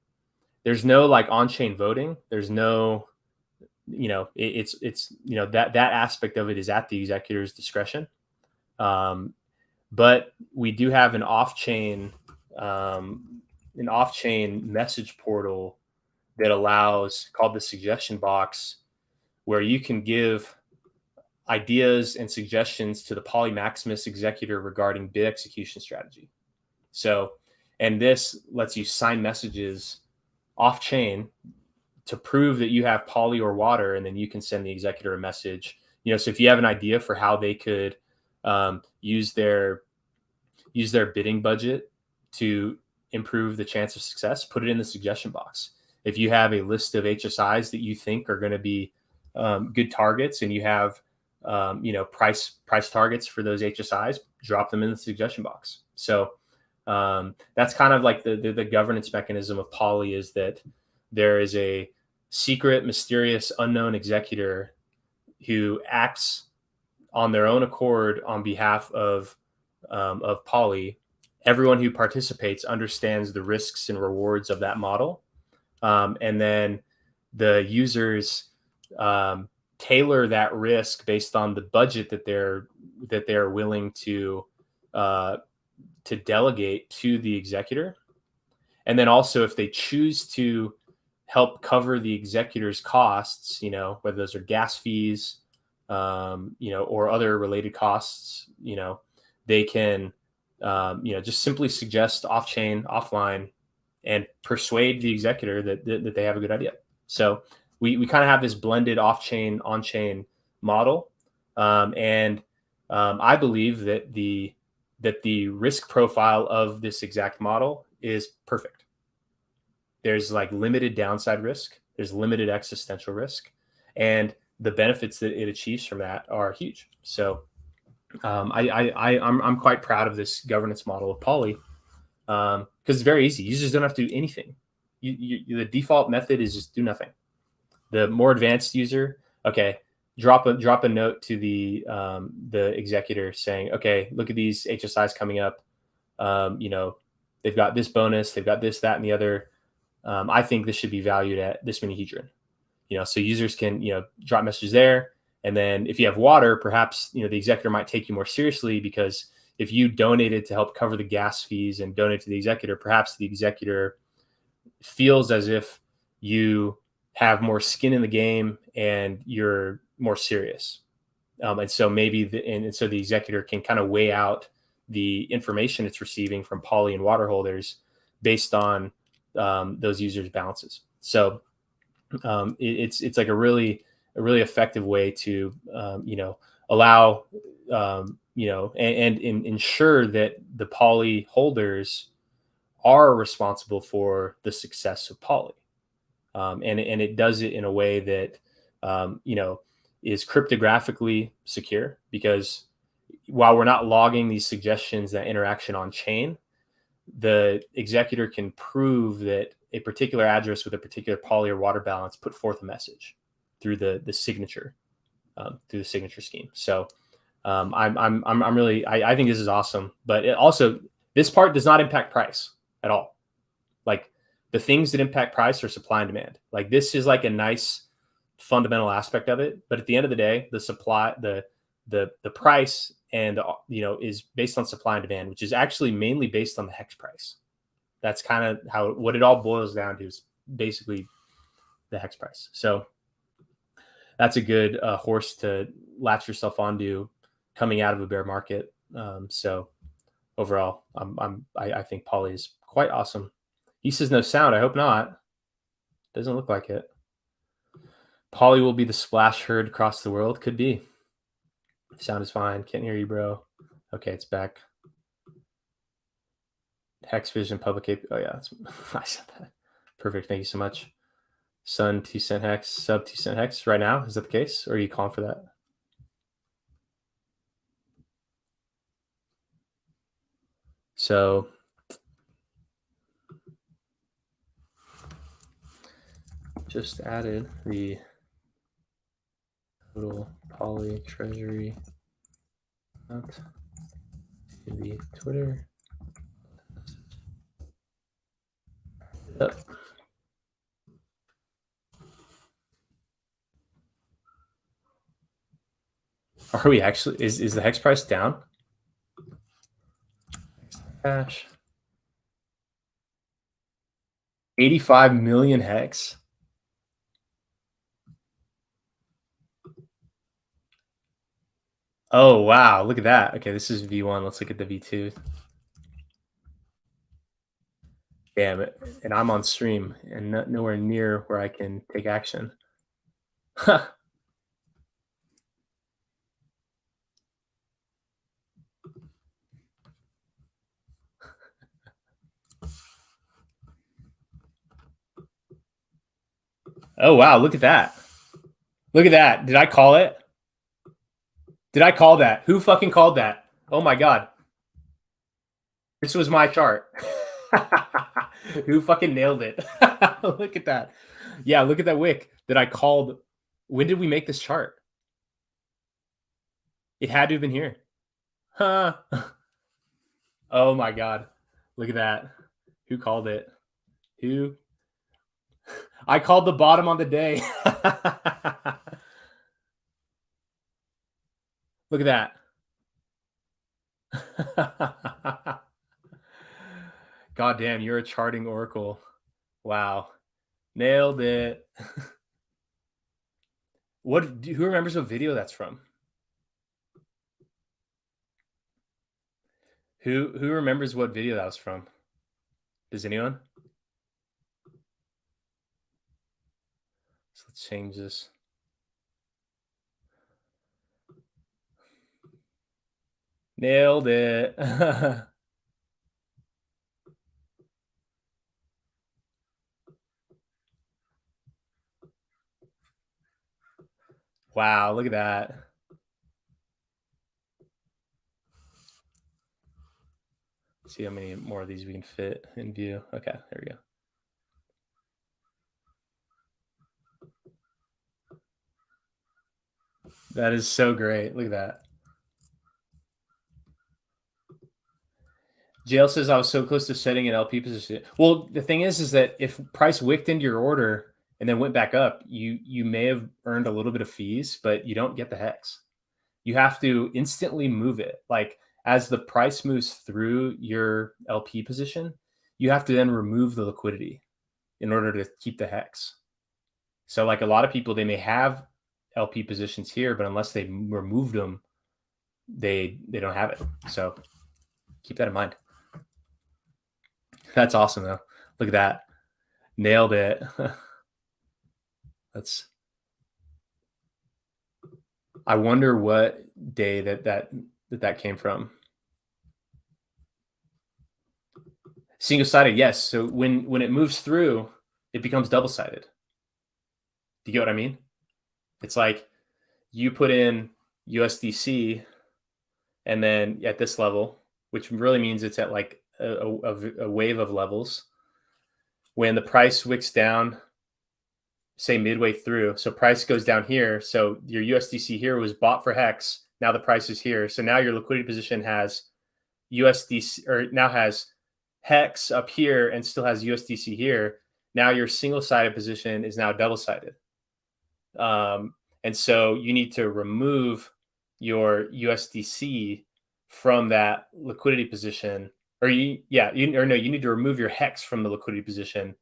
there's no like on-chain voting. There's no, it's that aspect of it is at the executor's discretion. But we do have an off-chain message portal that allows, called the suggestion box, where you can give ideas and suggestions to the poly.maximus executor regarding bid execution strategy. So, and this lets you sign messages off-chain to prove that you have poly or water, and then you can send the executor a message. So if you have an idea for how they could use their bidding budget to improve the chance of success, put it in the suggestion box. If you have a list of HSIs that you think are going to be good targets, and you have price targets for those HSIs, drop them in the suggestion box. So that's kind of like the governance mechanism of poly, is that there is a secret, mysterious, unknown executor who acts on their own accord on behalf of poly. Everyone who participates understands the risks and rewards of that model, and then the users tailor that risk based on the budget that they're willing to delegate to the executor. And then also, if they choose to help cover the executor's costs, whether those are gas fees, or other related costs, they can, just simply suggest off-chain, offline, and persuade the executor that they have a good idea. So we kind of have this blended off-chain, on-chain model. And I believe that the risk profile of this exact model is perfect. There's like limited downside risk. There's limited existential risk. And the benefits that it achieves from that are huge. So I'm quite proud of this governance model of poly, because it's very easy. Users don't have to do anything. The default method is just do nothing. The more advanced user, okay, drop a note to the executor saying, okay, look at these HSIs coming up. They've got this bonus, they've got this, that, and the other. I think this should be valued at this many hedron. So users can drop messages there. And then if you have water, perhaps the executor might take you more seriously, because if you donated to help cover the gas fees and donate to the executor, perhaps the executor feels as if you have more skin in the game and you're more serious. And so maybe so the executor can kind of weigh out the information it's receiving from poly and water holders based on those users' balances. So it's like a really effective way to allow and ensure that the poly holders are responsible for the success of poly, and it does it in a way that is cryptographically secure, because while we're not logging these suggestions, that interaction on chain, the executor can prove that a particular address with a particular poly or water balance put forth a message. through the signature scheme. So I'm really I think this is awesome, but it also this part does not impact price at all. Like the things that impact price are supply and demand. Like this is like a nice fundamental aspect of it, but at the end of the day, the supply, the price, and is based on supply and demand, which is actually mainly based on the hex price. That's kind of how what it all boils down to is basically the hex price. So that's a good horse to latch yourself onto coming out of a bear market. So overall, I think Poly is quite awesome. He says no sound. I hope not. Doesn't look like it. Poly will be the splash heard across the world. Could be. Sound is fine. Can't hear you, bro. Okay, it's back. Hex Vision Public AP. Oh, yeah. I said that. Perfect. Thank you so much. Sun 2 cent hex, sub 2 cent hex right now. Is that the case? Or are you calling for that? So just added the total Poly treasury amount to the Twitter. Yep. Are we actually? Is the hex price down? Cash. 85 million hex. Oh wow! Look at that. Okay, this is V1. Let's look at the V2. Damn it! And I'm on stream and nowhere near where I can take action. Oh wow! Look at that! Look at that! Did I call it? Did I call that? Who fucking called that? Oh my god! This was my chart. Who fucking nailed it? Look at that. Yeah, look at that wick that I called. When did we make this chart? It had to have been here. Huh. Oh my god. Look at that. Who called it? Who? I called the bottom on the day. Look at that. God damn, you're a charting oracle. Wow. Nailed it. Who remembers what video that's from? Who remembers what video that was from? Does anyone? So let's change this. Nailed it. Wow, look at that. Let's see how many more of these we can fit in view. Okay, there we go. That is so great. Look at that. Jail says I was so close to setting an LP position. Well, the thing is that if price wicked into your order and then went back up, you may have earned a little bit of fees, but you don't get the hex. You have to instantly move it. Like as the price moves through your LP position, you have to then remove the liquidity in order to keep the hex. So like a lot of people, they may have LP positions here, but unless they removed them, they don't have it. So keep that in mind. That's awesome though. Look at that. Nailed it. That's I wonder what day that came from. Single-sided, yes. So when it moves through, it becomes double-sided. Do you get what I mean? It's like you put in USDC and then at this level, which really means it's at like a wave of levels. When the price wicks down say midway through. So price goes down here. So your USDC here was bought for hex. Now the price is here. So now your liquidity position has USDC, or now has hex up here and still has USDC here. Now your single sided position is now double sided. And so you need to remove your USDC from that liquidity position, or you need to remove your hex from the liquidity position,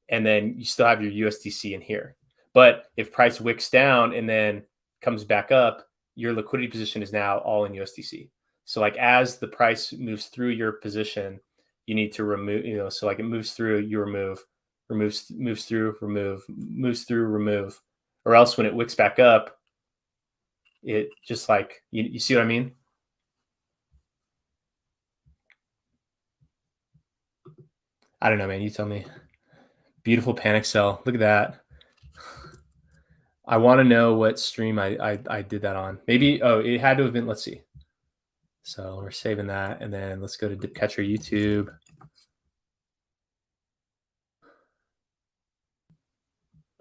and then you still have your USDC in here. But if price wicks down and then comes back up, your liquidity position is now all in USDC. So like as the price moves through your position, you need to remove, so like it moves through, you remove, moves through, remove, moves through, remove, or else when it wicks back up, it just like, you see what I mean? I don't know, man. You tell me. Beautiful panic sell. Look at that. I want to know what stream I did that on. Maybe, it had to have been, let's see. So we're saving that. And then let's go to Dipcatcher YouTube.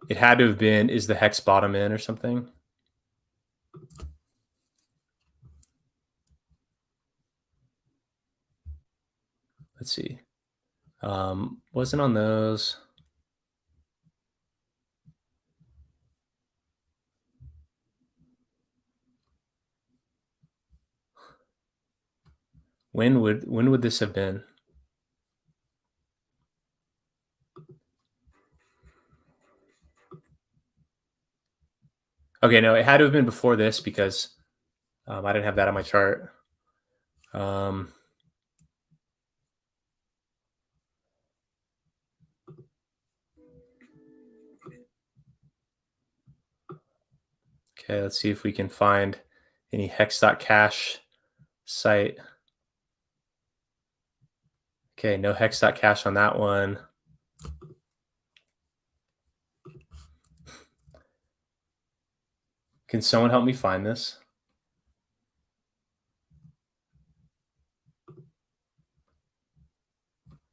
It had to have been, is the hex bottom in or something? Let's see. Wasn't on those. When would this have been? Okay, no, it had to have been before this because I didn't have that on my chart. Okay, let's see if we can find any hex.cash site. Okay, no hex.cash on that one. Can someone help me find this?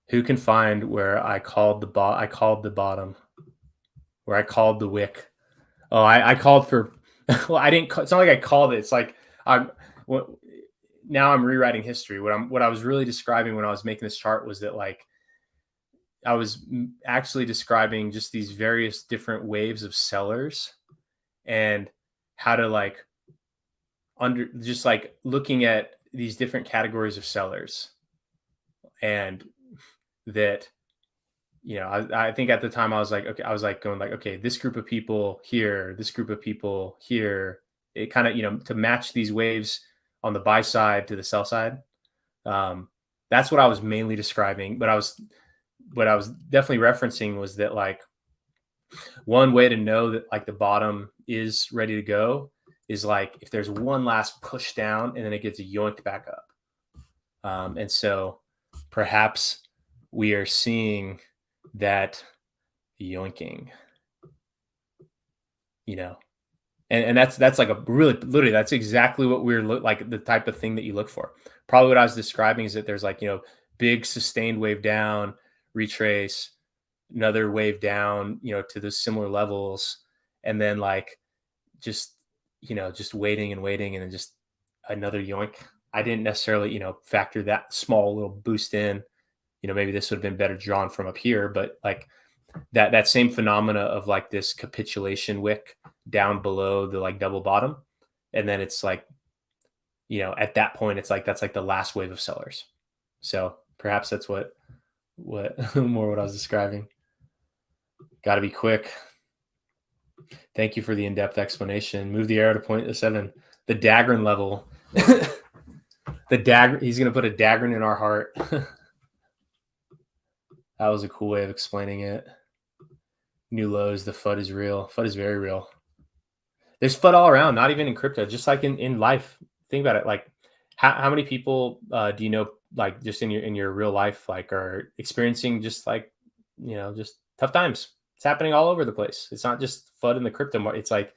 Who can find where I called the bottom, where I called the wick? Oh, I called for. Well, I didn't. It's not like I called it. It's like now I'm rewriting history. What I was really describing when I was making this chart was that like I was actually describing just these various different waves of sellers and how to like just like looking at these different categories of sellers, and that I think at the time I was like, okay, I was like going like, okay, this group of people here, this group of people here, it kind of, to match these waves on the buy side to the sell side. That's what I was mainly describing, but what I was definitely referencing was that like one way to know that like the bottom is ready to go is like if there's one last push down and then it gets yoinked back up. And so perhaps we are seeing that yoinking, and that's like a really literally that's exactly what we're like the type of thing that you look for. Probably what I was describing is that there's like big sustained wave down, retrace, another wave down, to those similar levels, and then like just just waiting and waiting, and then just another yoink. I didn't necessarily factor that small little boost in. Maybe this would have been better drawn from up here, but like that same phenomena of like this capitulation wick down below the like double bottom, and then it's like at that point it's like that's like the last wave of sellers. So perhaps that's what more what I was describing. Got to be quick. Thank you for the in-depth explanation. Move the arrow to 0.7. The Dagrin level. The dagger. He's gonna put a Dagrin in our heart. That was a cool way of explaining it. New lows. The FUD is real. FUD is very real. There's FUD all around, not even in crypto, just like in life. Think about it. Like how many people do you know, like just in your real life, like are experiencing just like, just tough times. It's happening all over the place. It's not just FUD in the crypto market. It's like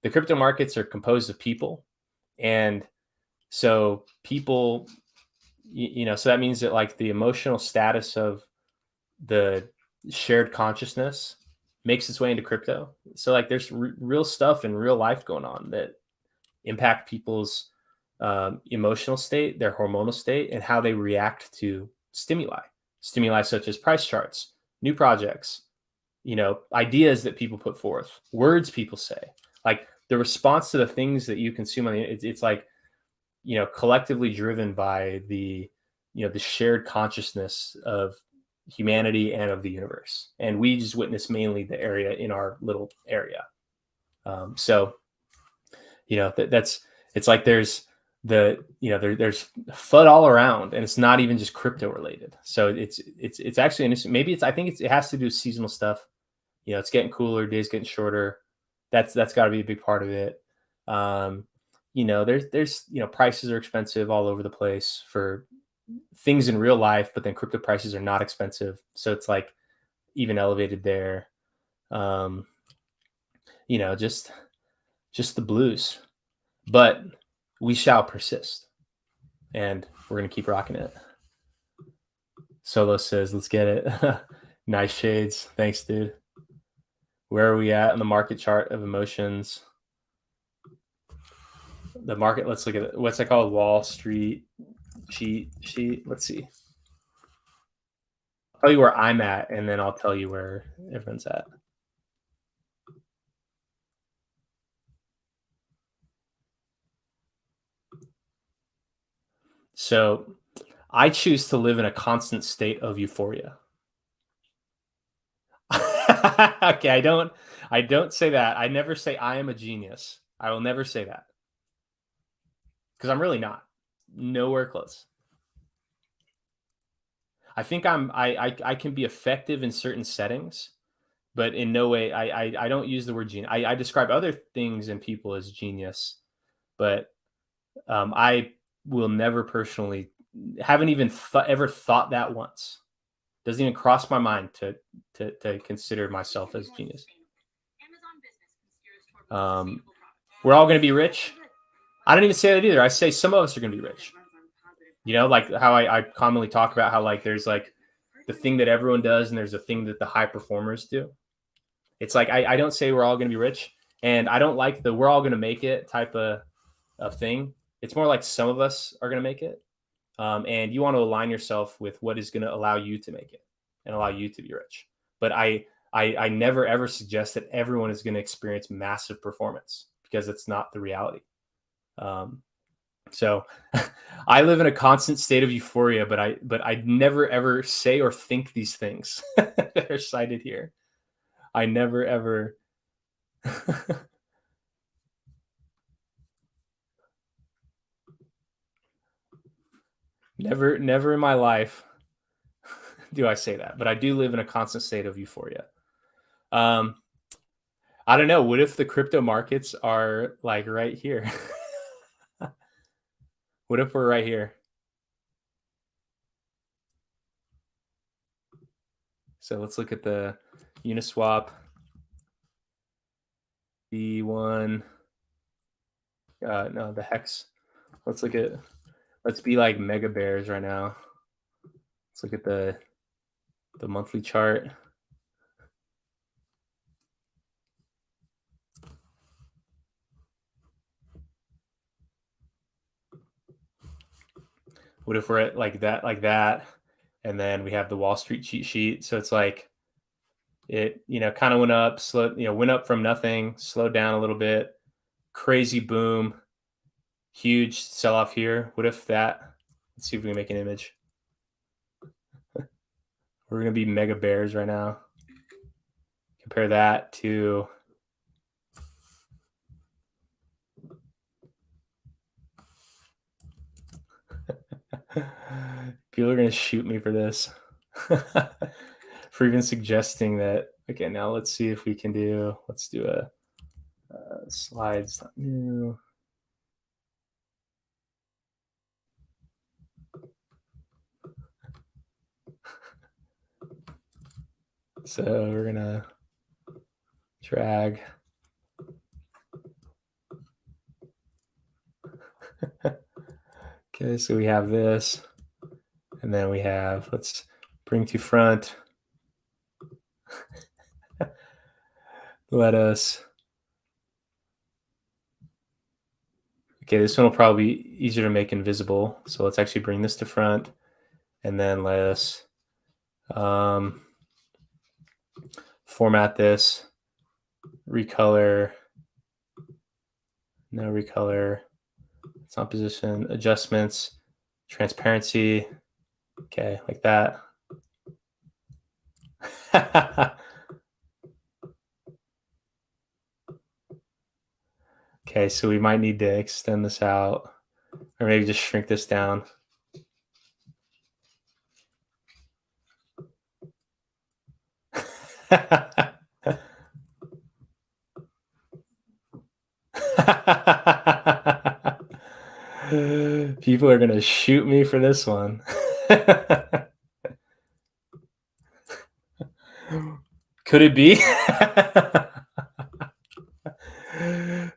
the crypto markets are composed of people. And so people, so that means that like the emotional status of the shared consciousness makes its way into crypto. So like there's real stuff in real life going on that impact people's emotional state, their hormonal state, and how they react to stimuli such as price charts, new projects, ideas that people put forth, words people say, like the response to the things that you consume on it's like, collectively driven by the shared consciousness of humanity and of the universe. And we just witness mainly the area in our little area. So, that's, it's like there's there's FUD all around, and it's not even just crypto related. So it's actually interesting. Maybe I think it has to do with seasonal stuff. It's getting cooler, days getting shorter. That's got to be a big part of it. There's prices are expensive all over the place for things in real life, but then crypto prices are not expensive, so it's like even elevated there. um just the blues, but we shall persist, and we're gonna keep rocking it. Solo says, let's get it. Nice shades, thanks dude. Where are we at on the market chart of emotions? The market, let's look at it. What's that called? Wall Street cheat sheet. Let's see. I'll tell you where I'm at, and then I'll tell you where everyone's at. So I choose to live in a constant state of euphoria. Okay, I don't say that. I never say I am a genius. I will never say that, because I'm really not. Nowhere close. I think I can be effective in certain settings, but in no way I don't use the word genius. I describe other things and people as genius, but I will never personally, haven't even ever thought that once. Doesn't even cross my mind to consider myself as genius. We're all going to be rich. I don't even say that either. I say some of us are going to be rich. Like how I commonly talk about how like there's like the thing that everyone does, and there's a thing that the high performers do. It's like I don't say we're all going to be rich, and I don't like the we're all going to make it type of thing. It's more like some of us are going to make it, and you want to align yourself with what is going to allow you to make it and allow you to be rich. But I never ever suggest that everyone is going to experience massive performance, because it's not the reality. So I live in a constant state of euphoria, but I never ever say or think these things that are cited here. I never ever. Never in my life do I say that, but I do live in a constant state of euphoria. I don't know. What if the crypto markets are like right here? What if we're right here? So let's look at the Uniswap B1. No, the Hex. Let's be like mega bears right now. Let's look at the monthly chart. What if we're at like that, and then we have the Wall Street cheat sheet? So it's like it, kind of went up, went up from nothing, slowed down a little bit, crazy boom, huge sell off here. What if that? Let's see if we can make an image. We're gonna be mega bears right now. Compare that to people are gonna shoot me for this. For even suggesting that. Okay, now let's see if we can do. Let's do a slides. New. So we're gonna drag. Okay, so we have this, and then we have, let's bring to front. Let us. Okay, this one will probably be easier to make invisible. So let's actually bring this to front, and then let us format this, recolor, no recolor, it's not position, adjustments, transparency. Okay, like that. Okay, so we might need to extend this out, or maybe just shrink this down. People are gonna shoot me for this one. Could it be?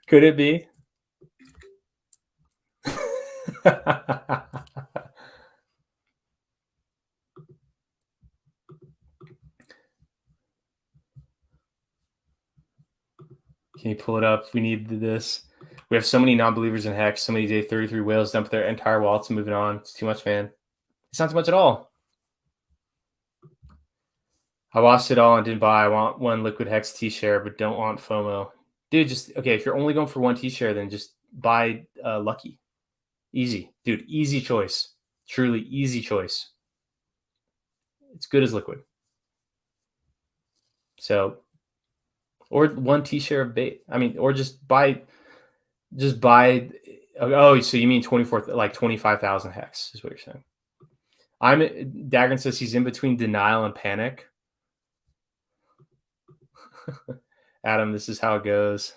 Could it be? Can you pull it up? We need this. We have so many non-believers in Hex. So many day 33 whales dump their entire wallets and moving on. It's too much, man. It's not too much at all. I lost it all and didn't buy. I want one liquid Hex T-share, but don't want FOMO. Dude, just okay. If you're only going for one T-share, then just buy Lucky. Easy, dude. Easy choice. Truly easy choice. It's good as liquid. So, or one T-share of bait. I mean, or just buy. Oh, so you mean 25,000 Hex is what you're saying? Daggern says he's in between denial and panic. Adam, this is how it goes.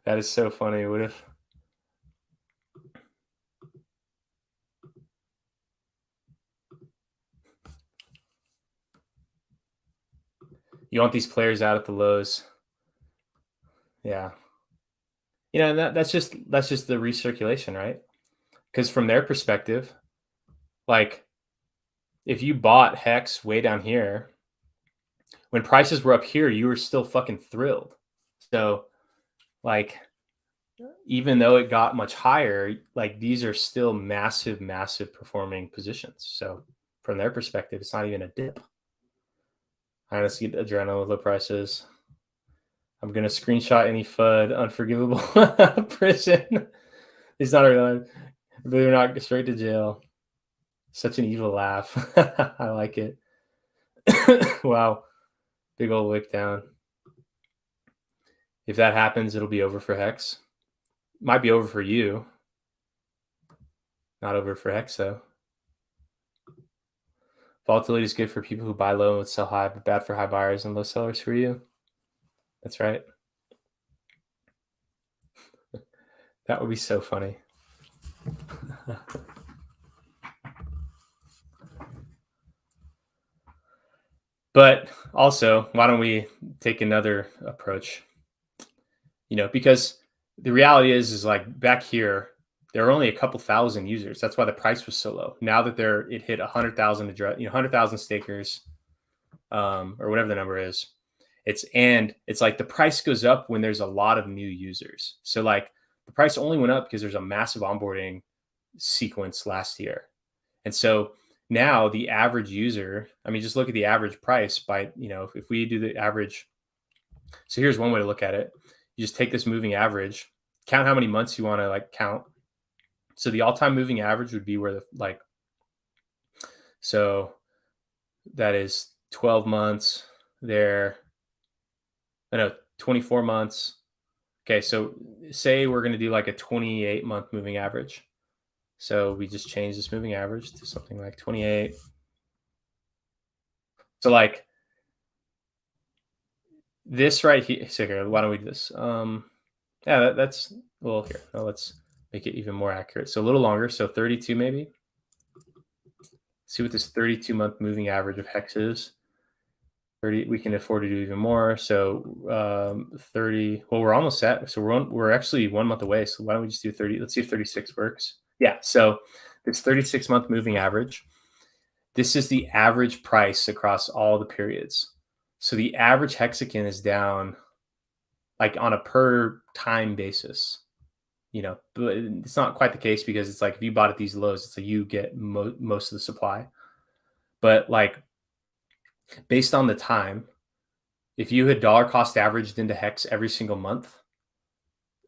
That is so funny. What if you want these players out at the lows? Yeah. You know, that's just the recirculation, right? Because from their perspective, like if you bought Hex way down here, when prices were up here, you were still fucking thrilled. So, like, even though it got much higher, like these are still massive, massive performing positions. So, from their perspective, it's not even a dip. I honestly get adrenaline with low prices. I'm gonna screenshot any FUD unforgivable prison. It's not a believe it or not, straight to jail. Such an evil laugh. I like it. Wow. Big old wick down. If that happens, it'll be over for Hex. Might be over for you. Not over for Hex, though. Volatility is good for people who buy low and would sell high, but bad for high buyers and low sellers for you. That's right. That would be so funny. But also, why don't we take another approach? You know, because the reality is like back here, there are only a couple thousand users. That's why the price was so low. Now that it hit 100,000 address, 100,000 stakers, or whatever the number is. It's like the price goes up when there's a lot of new users. So like the price only went up because there's a massive onboarding sequence last year. And so now the average user, I mean, just look at the average price by, if we do the average. So here's one way to look at it. You just take this moving average, count how many months you want to like count. So the all-time moving average would be where so that is 12 months there. I know 24 months. Okay, so say we're going to do like a 28-month moving average. So we just change this moving average to something like 28. So like this right here. So here, why don't we do this? Yeah, that's well here. Now let's make it even more accurate. So a little longer. So 32 maybe. See what this 32-month moving average of Hex is. 30. We can afford to do even more. So 30. Well, we're almost set. So we're actually 1 month away. So why don't we just do 30? Let's see if 36 works. Yeah. So it's 36-month moving average. This is the average price across all the periods. So the average hexagon is down like on a per time basis. But it's not quite the case because it's like if you bought at these lows, it's like you get most of the supply. But like based on the time, if you had dollar cost averaged into hex every single month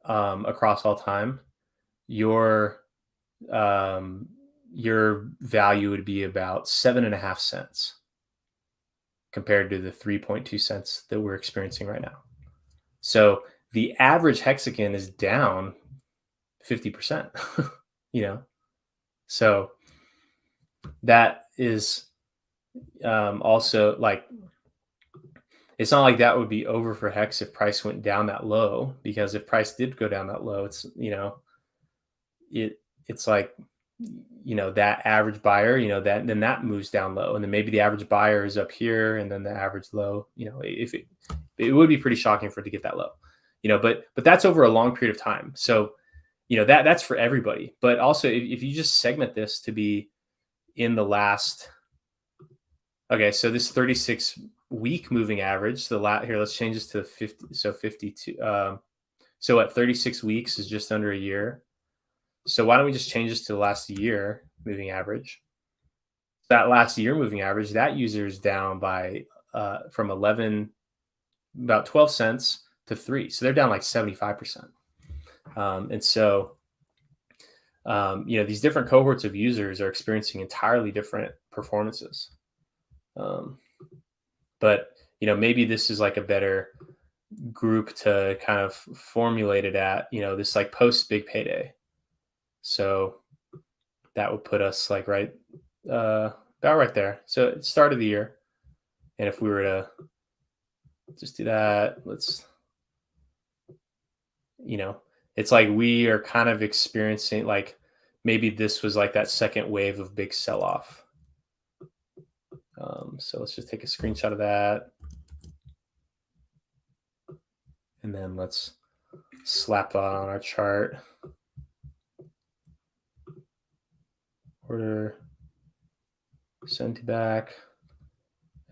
across all time, your um, your value would be about 7.5 cents compared to the 3.2 cents that we're experiencing right now. So the average hexagon is down 50%. So that is also like, it's not like that would be over for hex if price went down that low, because if price did go down that low, it's it's like that average buyer, that moves down low, and then maybe the average buyer is up here, and then the average low, if it would be pretty shocking for it to get that low, but that's over a long period of time. So that's for everybody. But also if you just segment this to be in the last, okay, so this 36 week moving average, here, let's change this to 50. So 52. So at 36 weeks is just under a year. So why don't we just change this to the last year moving average? That last year moving average, that user is down by from about 12 cents to 3. So they're down like 75%. And so, these different cohorts of users are experiencing entirely different performances. But maybe this is like a better group to kind of formulate it at, this like post big payday. So that would put us like about right there. So it's start of the year. And if we were to just do that, it's like we are kind of experiencing, like maybe this was like that second wave of big sell-off. So let's just take a screenshot of that. And then let's slap that on our chart. Order, send to back.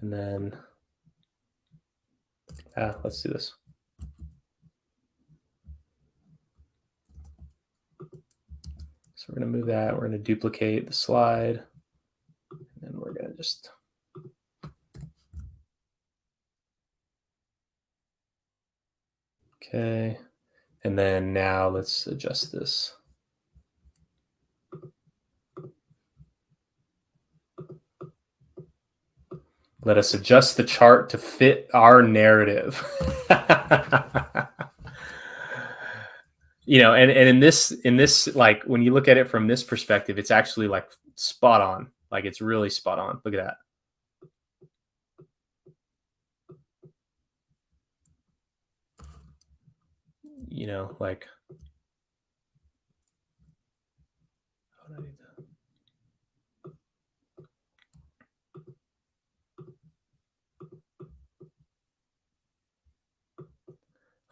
And then, let's do this. So we're going to move that. We're going to duplicate the slide. And then we're going to just... Okay. And then now let's adjust this. Let us adjust the chart to fit our narrative. And in this, like when you look at it from this perspective, it's actually like spot on. Like it's really spot on. Look at that. Like,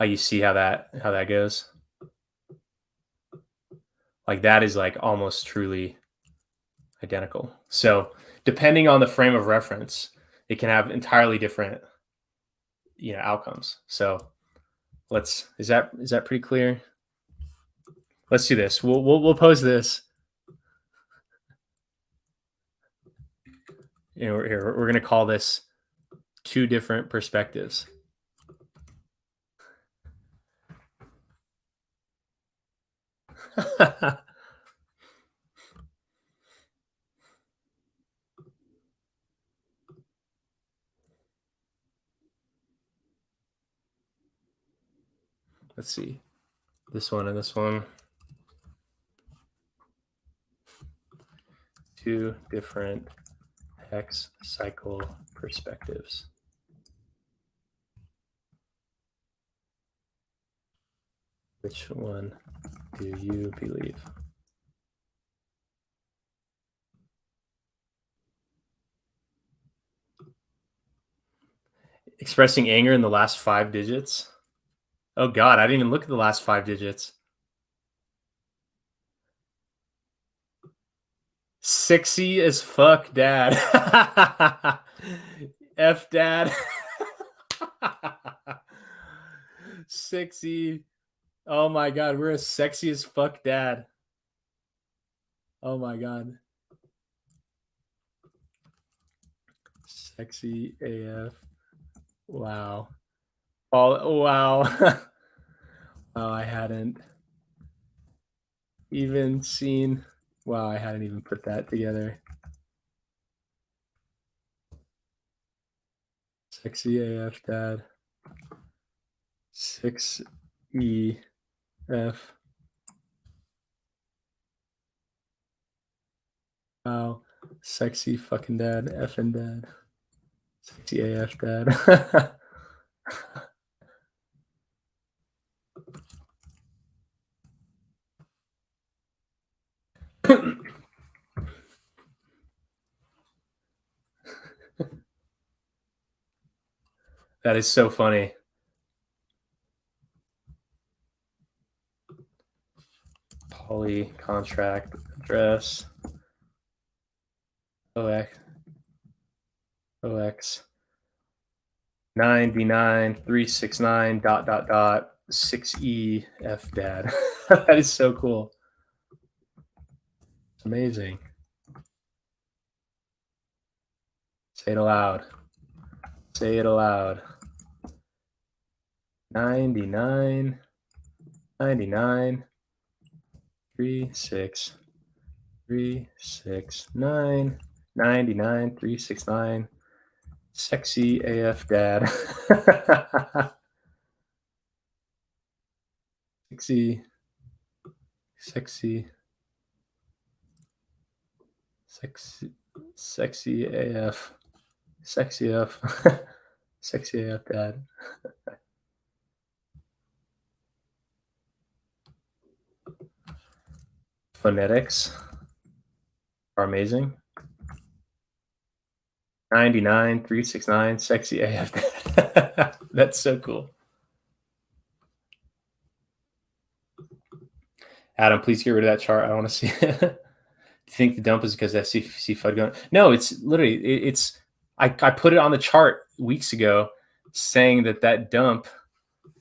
you see how that goes. Like that is like almost truly identical. So depending on the frame of reference, it can have entirely different, outcomes. So is that pretty clear? Let's do this. We'll pose this. We're going to call this two different perspectives. Let's see. This one and this one. Two different hex cycle perspectives. Which one do you believe? Expressing anger in the last 5 digits. Oh God, I didn't even look at the last 5 digits. Sexy as fuck, dad. F dad. Sexy. Oh my god, we're a sexy as fuck dad. Oh my god. Sexy AF. Wow. Oh wow. Wow, I hadn't even seen. Wow, I hadn't even put that together. Sexy AF dad. 6EF. Wow. Sexy fucking dad. Effing dad. Sexy AF dad. That is so funny. Poly contract address. OX 9D9369 dot 6EF dad. That is so cool. It's amazing. Say it aloud. Say it aloud. 99 369 369 sexy AF dad. sexy AF. Sexy AF. Sexy AF dad. Phonetics are amazing. 99369 sexy AF dad. That's so cool. Adam, please get rid of that chart. I don't want to see it. Do you think the dump is because SEC FUD going? No, it's literally it's. I put it on the chart weeks ago, saying that dump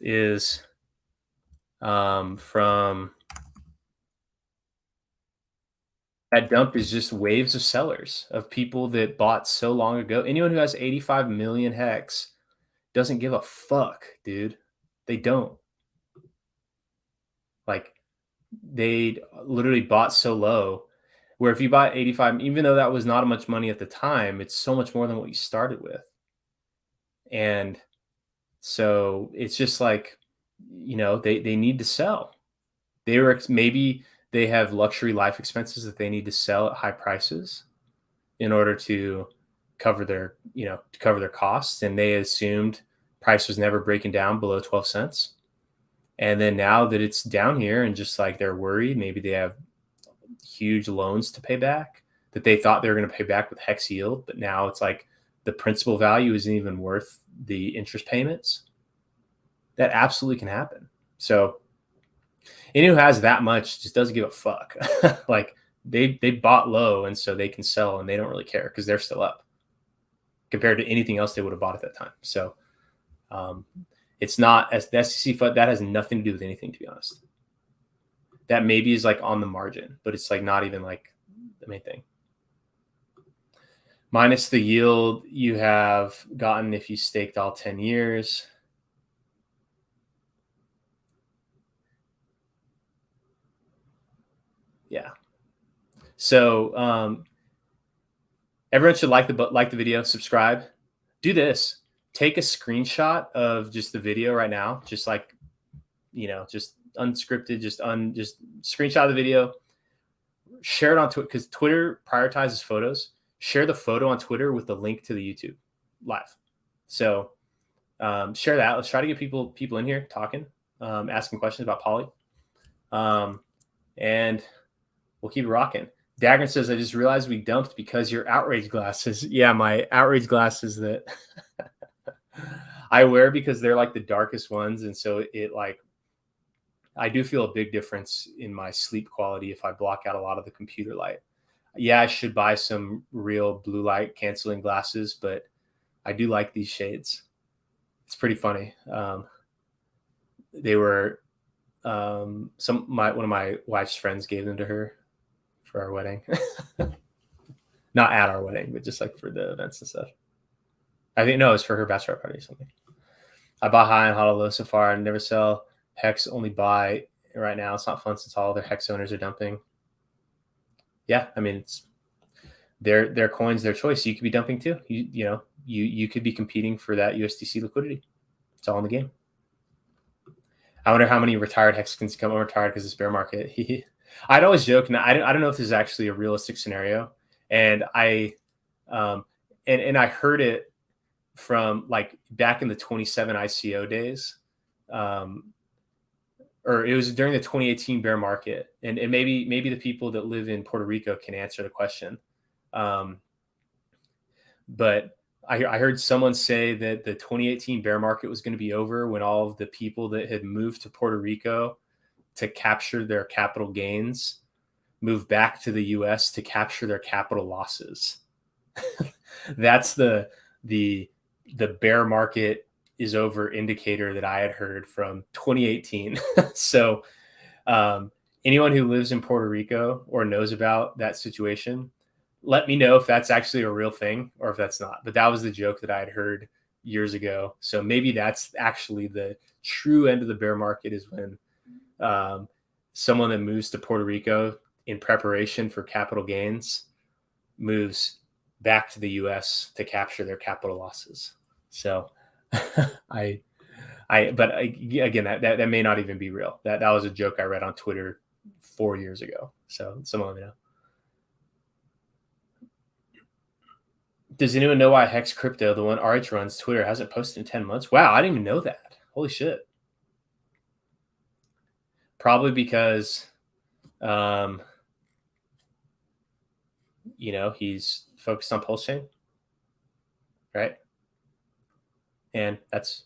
is from that dump is just waves of sellers of people that bought so long ago. Anyone who has 85 million hex doesn't give a fuck, dude. They don't. Like they literally bought so low. Where if you bought 85, even though that was not much money at the time, it's so much more than what you started with. And so it's just like, they need to sell. Maybe they have luxury life expenses that they need to sell at high prices in order to cover their costs. And they assumed price was never breaking down below 12 cents. And then now that it's down here and just like they're worried, maybe they have huge loans to pay back that they thought they were going to pay back with hex yield, but now it's like the principal value isn't even worth the interest payments. That absolutely can happen. So anyone who has that much just doesn't give a fuck. Like they bought low, and so they can sell, and they don't really care because they're still up compared to anything else they would have bought at that time. So it's not as the SEC FUD, that has nothing to do with anything, to be honest. That maybe is like on the margin, but it's like not even like the main thing. Minus the yield you have gotten if you staked all 10 years. Yeah. So everyone should like the video, subscribe. Do this. Take a screenshot of just the video right now, just like, just unscripted, just screenshot the video. Share it on Twitter because Twitter prioritizes photos. Share the photo on Twitter with the link to the YouTube live. So share that. Let's try to get people in here talking, asking questions about poly. And we'll keep rocking. Dagger says, I just realized we dumped because your outrage glasses. Yeah, my outrage glasses that I wear because they're like the darkest ones. And so I do feel a big difference in my sleep quality if I block out a lot of the computer light. Yeah, I should buy some real blue light canceling glasses, but I do like these shades. It's pretty funny. They were one of my wife's friends gave them to her for our wedding. Not at our wedding, but just like for the events and stuff. I think no, it was for her bachelor party or something. I bought high and hollow low so far and never sell. Hex only buy right now. It's not fun since all their Hex owners are dumping. Yeah, I mean it's their coins, their choice. You could be dumping too. You could be competing for that USDC liquidity. It's all in the game. I wonder how many retired Hexicans come retired because it's bear market. I'd always joke, and I don't know if this is actually a realistic scenario. And I heard it from like back in the 27 ICO days, or it was during the 2018 bear market. And maybe the people that live in Puerto Rico can answer the question. But I heard someone say that the 2018 bear market was going to be over when all of the people that had moved to Puerto Rico to capture their capital gains moved back to the US to capture their capital losses. That's the bear market is over indicator that I had heard from 2018. So anyone who lives in Puerto Rico or knows about that situation, let me know if that's actually a real thing or if that's not. But that was the joke that I had heard years ago. So maybe that's actually the true end of the bear market, is when someone that moves to Puerto Rico in preparation for capital gains moves back to the US to capture their capital losses. So again, that may not even be real. That was a joke I read on Twitter 4 years ago. So someone let me know. Does anyone know why Hex Crypto, the one RH runs Twitter, hasn't posted in 10 months? Wow, I didn't even know that. Holy shit. Probably because, he's focused on Pulse Chain, right? And that's,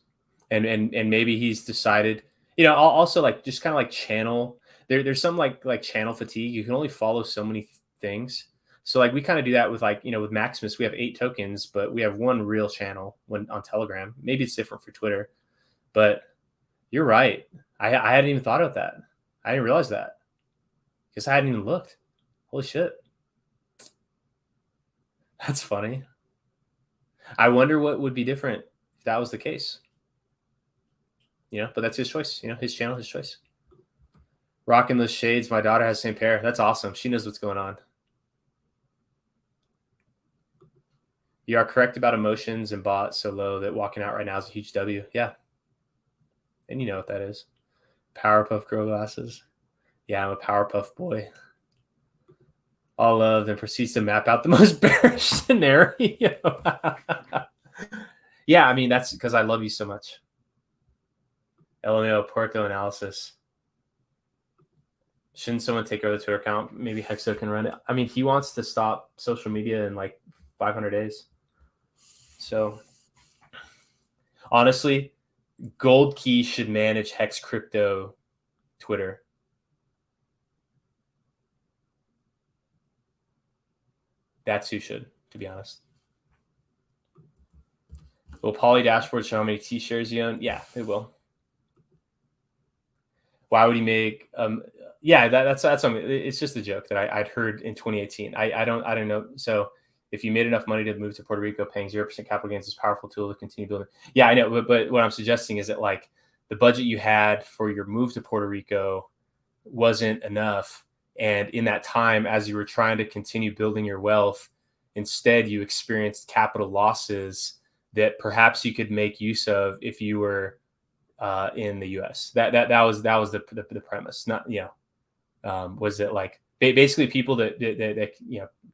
and maybe he's decided, also like just kind of like channel. There's some like channel fatigue. You can only follow so many things. So like we kind of do that with with Maximus, we have 8 tokens, but we have one real channel on Telegram. Maybe it's different for Twitter, but you're right. I hadn't even thought of that. I didn't realize that because I hadn't even looked. Holy shit. That's funny. I wonder what would be different if that was the case. But that's his choice. His channel, his choice. Rocking those shades. My daughter has the same pair. That's awesome. She knows what's going on. You are correct about emotions and bought so low that walking out right now is a huge W. Yeah. And you know what that is. Powerpuff Girl glasses. Yeah, I'm a Powerpuff boy. All love, then proceeds to map out the most bearish scenario. Yeah, I mean, that's because I love you so much. LMAO Porto analysis. Shouldn't someone take over the Twitter account? Maybe Hexo can run it. I mean, he wants to stop social media in like 500 days. So honestly, Gold Key should manage Hex Crypto Twitter. That's who should, to be honest. Will Poly dashboard show how many T shares you own? Yeah, it will. Why would he make? Yeah, that's something. It's just a joke that I'd heard in 2018. I don't know. So if you made enough money to move to Puerto Rico, paying 0% capital gains is a powerful tool to continue building. Yeah, I know, but what I'm suggesting is that like the budget you had for your move to Puerto Rico wasn't enough, and in that time, as you were trying to continue building your wealth, instead you experienced capital losses that perhaps you could make use of if you were in the U.S. That was the premise. Not was it like basically people that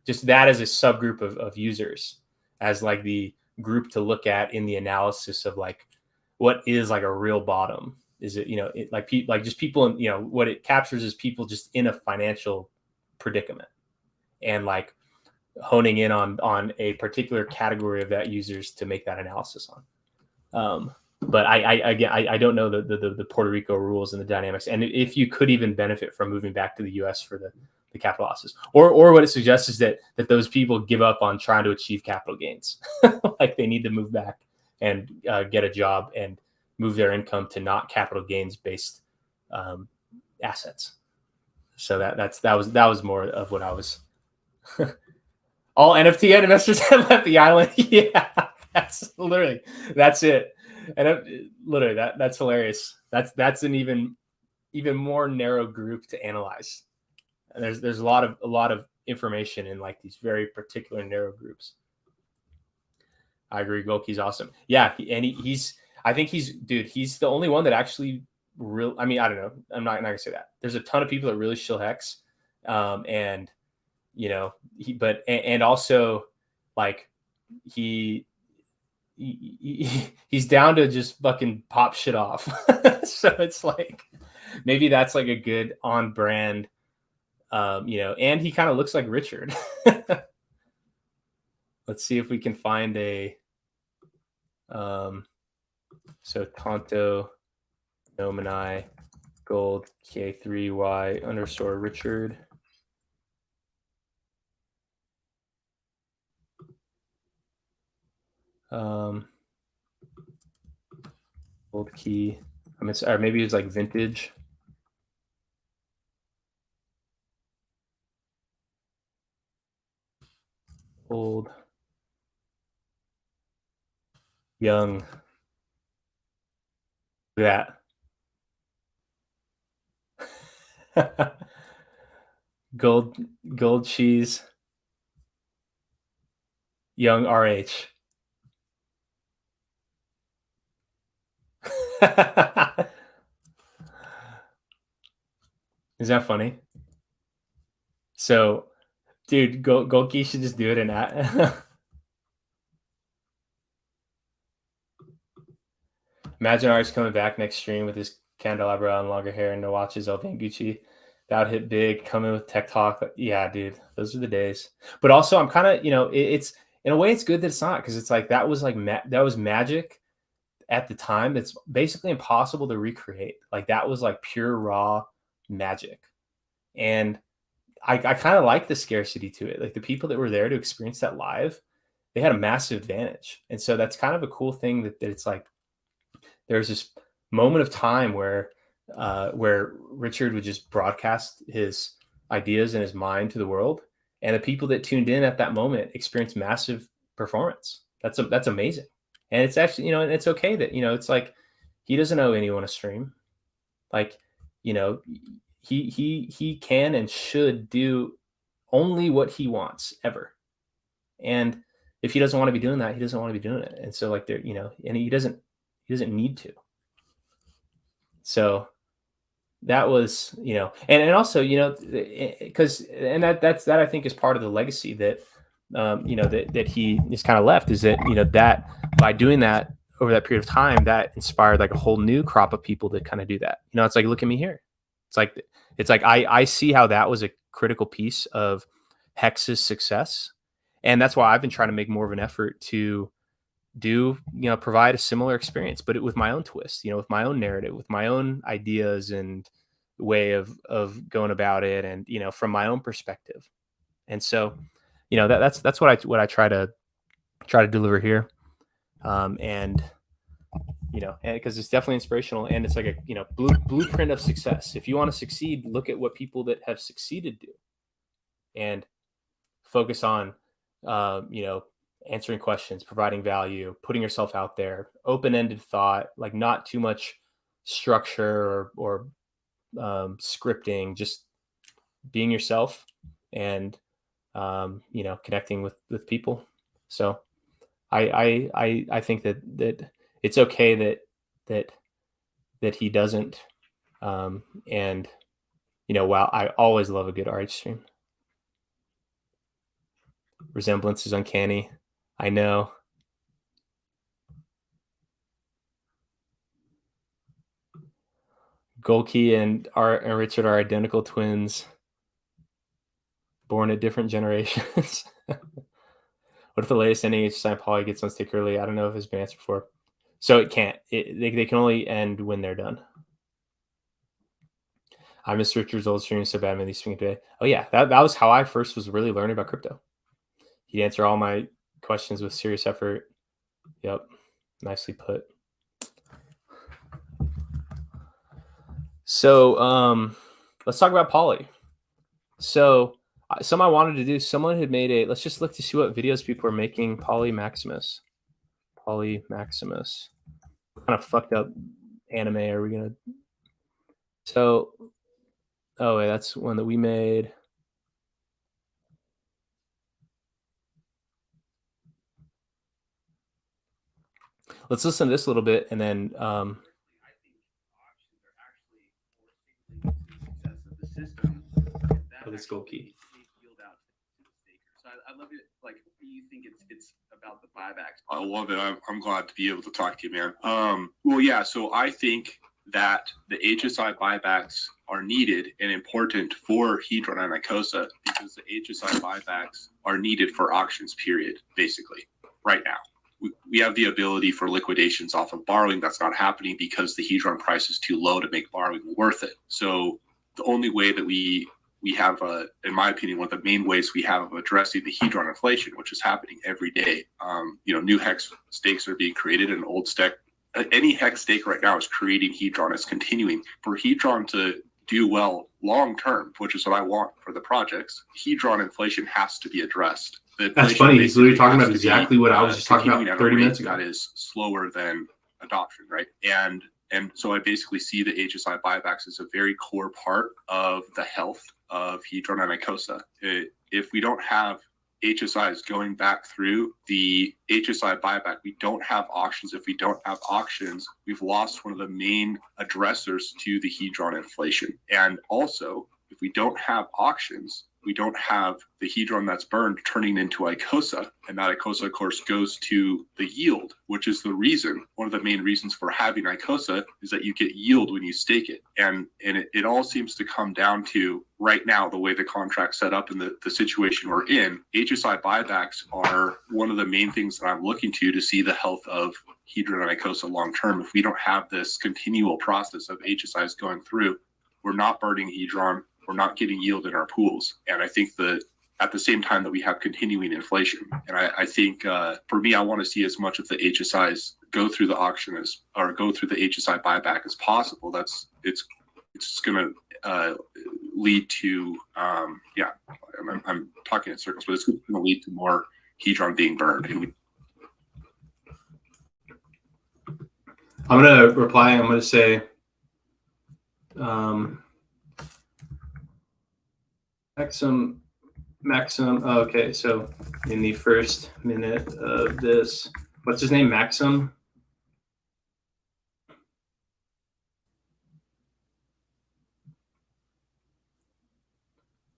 just that as a subgroup of users as like the group to look at in the analysis of like what is like a real bottom. Is it just people in what it captures is people just in a financial predicament and like honing in on a particular category of that users to make that analysis on. But I don't know the Puerto Rico rules and the dynamics, and if you could even benefit from moving back to the U.S. for the capital losses. Or what it suggests is that those people give up on trying to achieve capital gains. Like they need to move back and get a job and move their income to not capital gains based assets. So that was more of what I was. All NFT investors have left the island. Yeah, that's it. And literally that's hilarious. That's an even more narrow group to analyze. And there's a lot of information in like these very particular narrow groups. I agree. Golki's awesome. Yeah, he's I think he's the only one that actually real. I mean, I don't know. I'm not gonna say that. There's a ton of people that really shill hex, and you know and also like he he's down to just fucking pop shit off. So it's like maybe that's like a good on brand, and he kind of looks like Richard. Let's see if we can find a so Tonto Nomini Gold K3Y _ Richard. Gold key. I mean, or maybe it's like vintage. Old. Young. Look at that. gold cheese. Young RH. Is that funny? So, dude, Golki should just do it in that. Imagine RH coming back next stream with his candelabra and longer hair and no watches, LV and Gucci. That would hit big. Coming with tech talk. Yeah, dude, those are the days. But also, I'm kind of, it's in a way, it's good that it's not because it's like that was magic at the time. It's basically impossible to recreate. Like that was like pure raw magic, and I kind of like the scarcity to it. Like the people that were there to experience that live, they had a massive advantage, and so that's kind of a cool thing that it's like there's this moment of time where Richard would just broadcast his ideas in his mind to the world, and the people that tuned in at that moment experienced massive performance. That's amazing, and it's actually and it's okay that it's like he doesn't owe anyone a stream, like he can and should do only what he wants ever, and if he doesn't want to be doing that, he doesn't want to be doing it, and so like and he doesn't need to. So that was and also because that I think is part of the legacy that that he is kind of left, is that that by doing that over that period of time, that inspired like a whole new crop of people to kind of do that. It's like, look at me here. It's like I see how that was a critical piece of Hex's success, and that's why I've been trying to make more of an effort to do provide a similar experience, but with my own twist, with my own narrative, with my own ideas and way of going about it, and from my own perspective. And so that's what I try to deliver here, and because it's definitely inspirational, and it's like a blueprint of success. If you want to succeed, look at what people that have succeeded do, and focus on answering questions, providing value, putting yourself out there, open-ended thought, like not too much structure or scripting, just being yourself and connecting with people. So I think that it's okay that he doesn't, and while I always love a good art stream. Resemblance is uncanny. I know. Golki and Richard are identical twins, born at different generations. What if the latest NAH sign poly gets on stick early? I don't know if it's been answered before. So it can't. They can only end when they're done. I miss Richard's old stream so bad, man. These speaking today. Oh yeah, that was how I first was really learning about crypto. He'd answer all my questions with serious effort. Yep, nicely put. So let's talk about Poly. So something I wanted to do. Someone had made a. Let's just look to see what videos people are making. Poly.maximus. Poly.maximus. What kind of fucked up anime are we gonna? So, oh wait, that's one that we made. Let's listen to this a little bit, and then this gold key. So I love it. Like, you think it's about the buybacks? I love it. I'm glad to be able to talk to you, man. Well, yeah. So I think that the HSI buybacks are needed and important for Hedron and Icosa because the HSI buybacks are needed for auctions. Period. Basically, right now. We have the ability for liquidations off of borrowing. That's not happening because the Hedron price is too low to make borrowing worth it. So the only way that we have, in my opinion, one of the main ways we have of addressing the Hedron inflation, which is happening every day. New hex stakes are being created, and old stake. Any hex stake right now is creating Hedron. It's continuing for Hedron to do well long term, which is what I want for the projects. Hedron inflation has to be addressed. That's funny. He's literally talking about exactly what I was just talking about 30 minutes ago. That is slower than adoption, right? And so I basically see the HSI buybacks as a very core part of the health of Hedron and Icosa. If we don't have HSIs going back through the HSI buyback, we don't have auctions. If we don't have auctions, we've lost one of the main addressers to the Hedron inflation. And also, if we don't have auctions, we don't have the Hedron that's burned turning into Icosa. And that Icosa, of course, goes to the yield, which is the reason, one of the main reasons for having Icosa is that you get yield when you stake it. And it all seems to come down to right now, the way the contract's set up and the situation we're in. HSI buybacks are one of the main things that I'm looking to see the health of Hedron and Icosa long term. If we don't have this continual process of HSIs going through, we're not burning Hedron. We're not getting yield in our pools. And I think that at the same time that we have continuing inflation. And I think for me, I want to see as much of the HSIs go through the auction or go through the HSI buyback as possible. It's going to lead to, I'm talking in circles, but it's going to lead to more Hedron being burned. And I'm going to reply. I'm going to say, Maxim. Oh, okay, so in the first minute of this, what's his name? Maxim.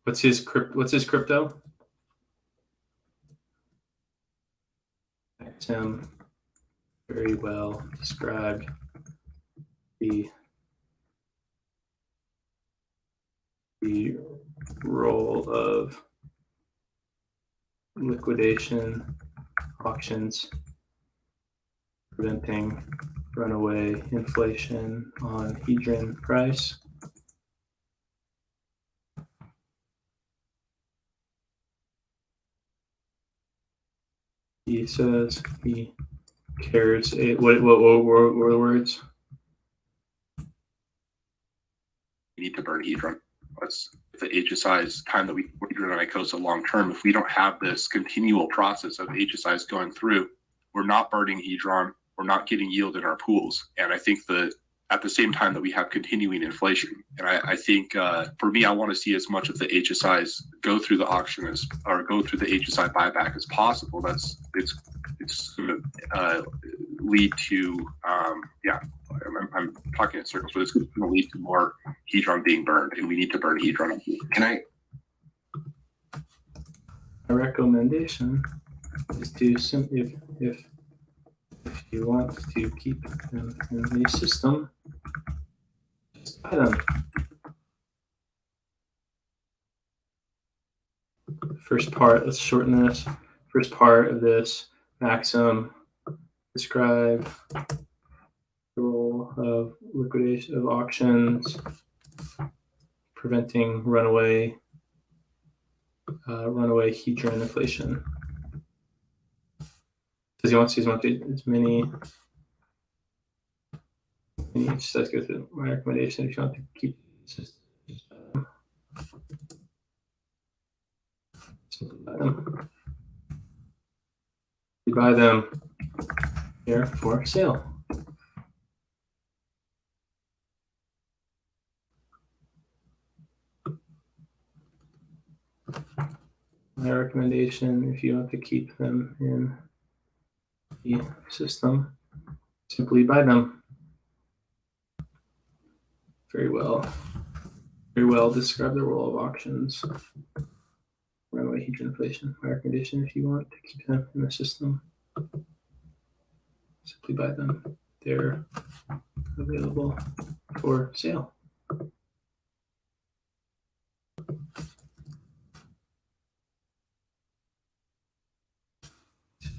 What's his crypto? Maxim. Very well described the role of liquidation auctions preventing runaway inflation on Hedron price. He says he cares. What were the words? We need to burn Hedron. That's the HSI's time that we Hedron and Icosa long term. If we don't have this continual process of HSIs going through, we're not burning Hedron. We're not getting yield in our pools. And I think that at the same time that we have continuing inflation. And I think for me, I want to see as much of the HSIs go through the auction or go through the HSI buyback as possible. It's going to lead to I'm talking in circles, but it's going to lead to more Hedron being burned, and we need to burn Hedron. A recommendation is to if you want to keep them in the system, just buy them. First part, let's shorten this. First part of this, Maxim, describe the role of liquidation of auctions preventing runaway hedron inflation. Because he wants to use as many HSIs go through. My recommendation, if you want to keep them. You buy them here for sale. My recommendation, if you want to keep them in the system, simply buy them. Very well describe the role of auctions. Runaway hedron inflation. My recommendation, if you want to keep them in the system, simply buy them. They're available for sale.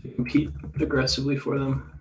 You compete aggressively for them.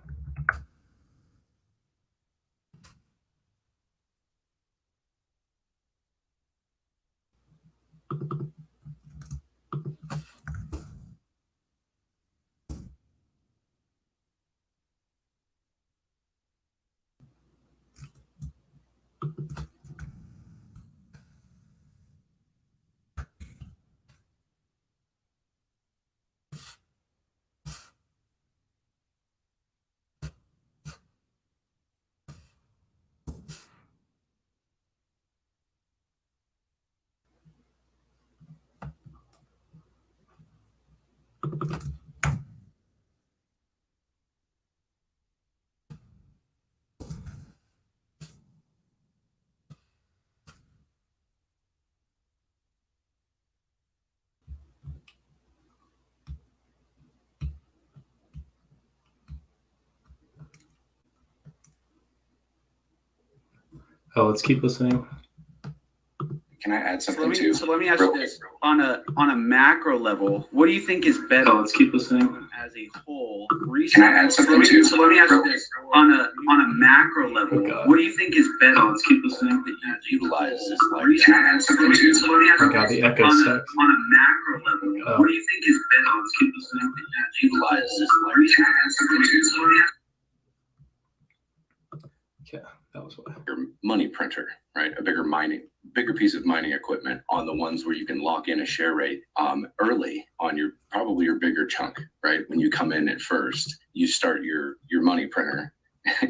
Oh, let's keep listening. Can I add something too? So let me ask you this: on a macro level, what do you think is better? Oh, let's keep listening. As a whole, Can I add something too? So let me ask you this: on a macro level, what do you think is better? Oh, let's keep listening. That you utilize this Can I add something too? So let me ask you God, this: the echo on sucks. a macro level, what do you think is better? Oh, let's keep listening. That you utilize this Can I add something too? So let me ask Yeah, that was what. Your money printer, right? A bigger piece of mining equipment on the ones where you can lock in a share rate early on probably your bigger chunk, right? When you come in at first, you start your money printer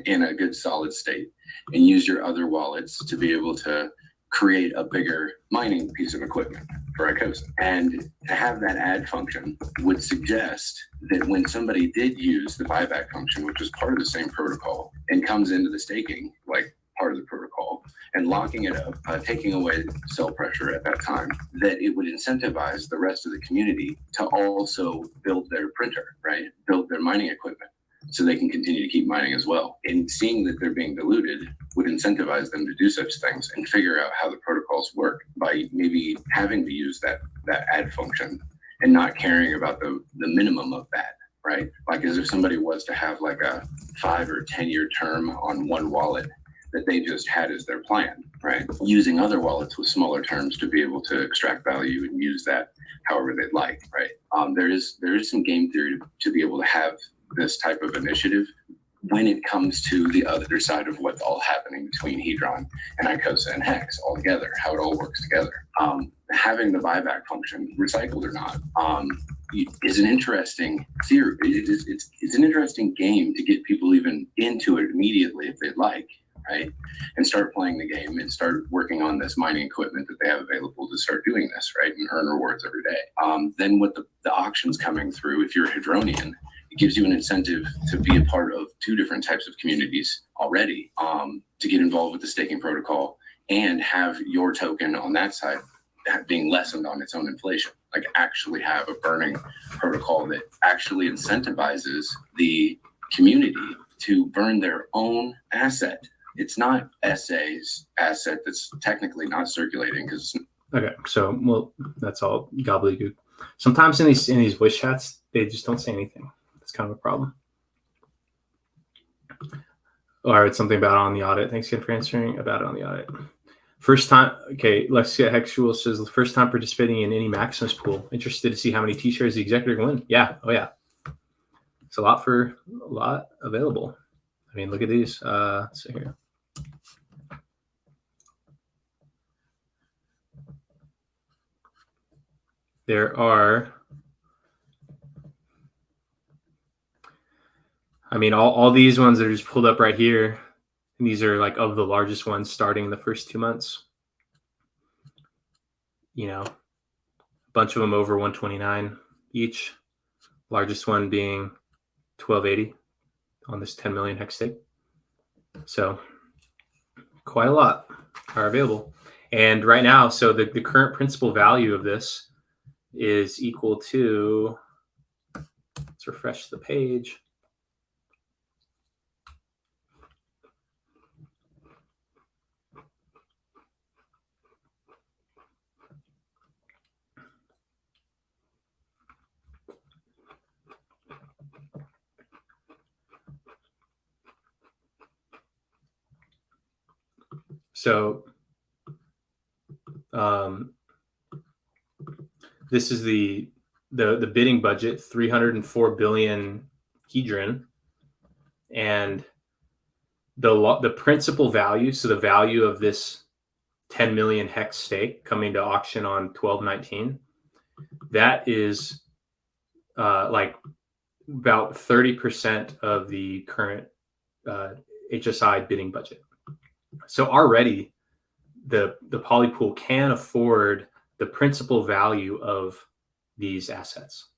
in a good solid state and use your other wallets to be able to create a bigger mining piece of equipment for ICOSA. And to have that add function would suggest that when somebody did use the buyback function, which is part of the same protocol, and comes into the staking, like part of the protocol, and locking it up, taking away sell pressure at that time, that it would incentivize the rest of the community to also build their printer, right? Build their mining equipment so they can continue to keep mining as well. And seeing that they're being diluted would incentivize them to do such things and figure out how the protocols work by maybe having to use that add function and not caring about the minimum of that, right? Like as if somebody was to have like a 5 or 10 year term on one wallet that they just had as their plan, right? Using other wallets with smaller terms to be able to extract value and use that however they'd like, right? There is some game theory to be able to have this type of initiative when it comes to the other side of what's all happening between Hedron and ICOSA and Hex all together, how it all works together. Having the buyback function, recycled or not, is an interesting theory. It's an interesting game to get people even into it immediately if they'd like, right? And start playing the game and start working on this mining equipment that they have available to start doing this, right? And earn rewards every day. Then with the auctions coming through, if you're a Hedronian, it gives you an incentive to be a part of 2 different types of communities already, to get involved with the staking protocol and have your token on that side being lessened on its own inflation. Like actually have a burning protocol that actually incentivizes the community to burn their own asset. It's not SA's asset that's technically not circulating because. Okay, so well, that's all gobbledygook. Sometimes in these voice chats, they just don't say anything. It's kind of a problem. All right, something about on the audit. Thanks again for answering about it on the audit. First time. Okay, let's get Hexual says the first time participating in any Maximus pool. Interested to see how many T-shares the executive can win. Yeah. Oh yeah. It's a lot available. I mean, look at these. Let's see here. There are. I mean, all these ones are just pulled up right here. And these are like of the largest ones starting the first 2 months. You know, a bunch of them over 129 each. Largest one being 1280 on this 10 million hex stake. So quite a lot are available. And right now, so the current principal value of this is equal to, let's refresh the page. So this is the bidding budget, 304 billion hedron, and the principal value. So the value of this 10 million hex stake coming to auction on 12/19, that is like about 30% of the current HSI bidding budget. So already the poly pool can afford the principal value of these assets,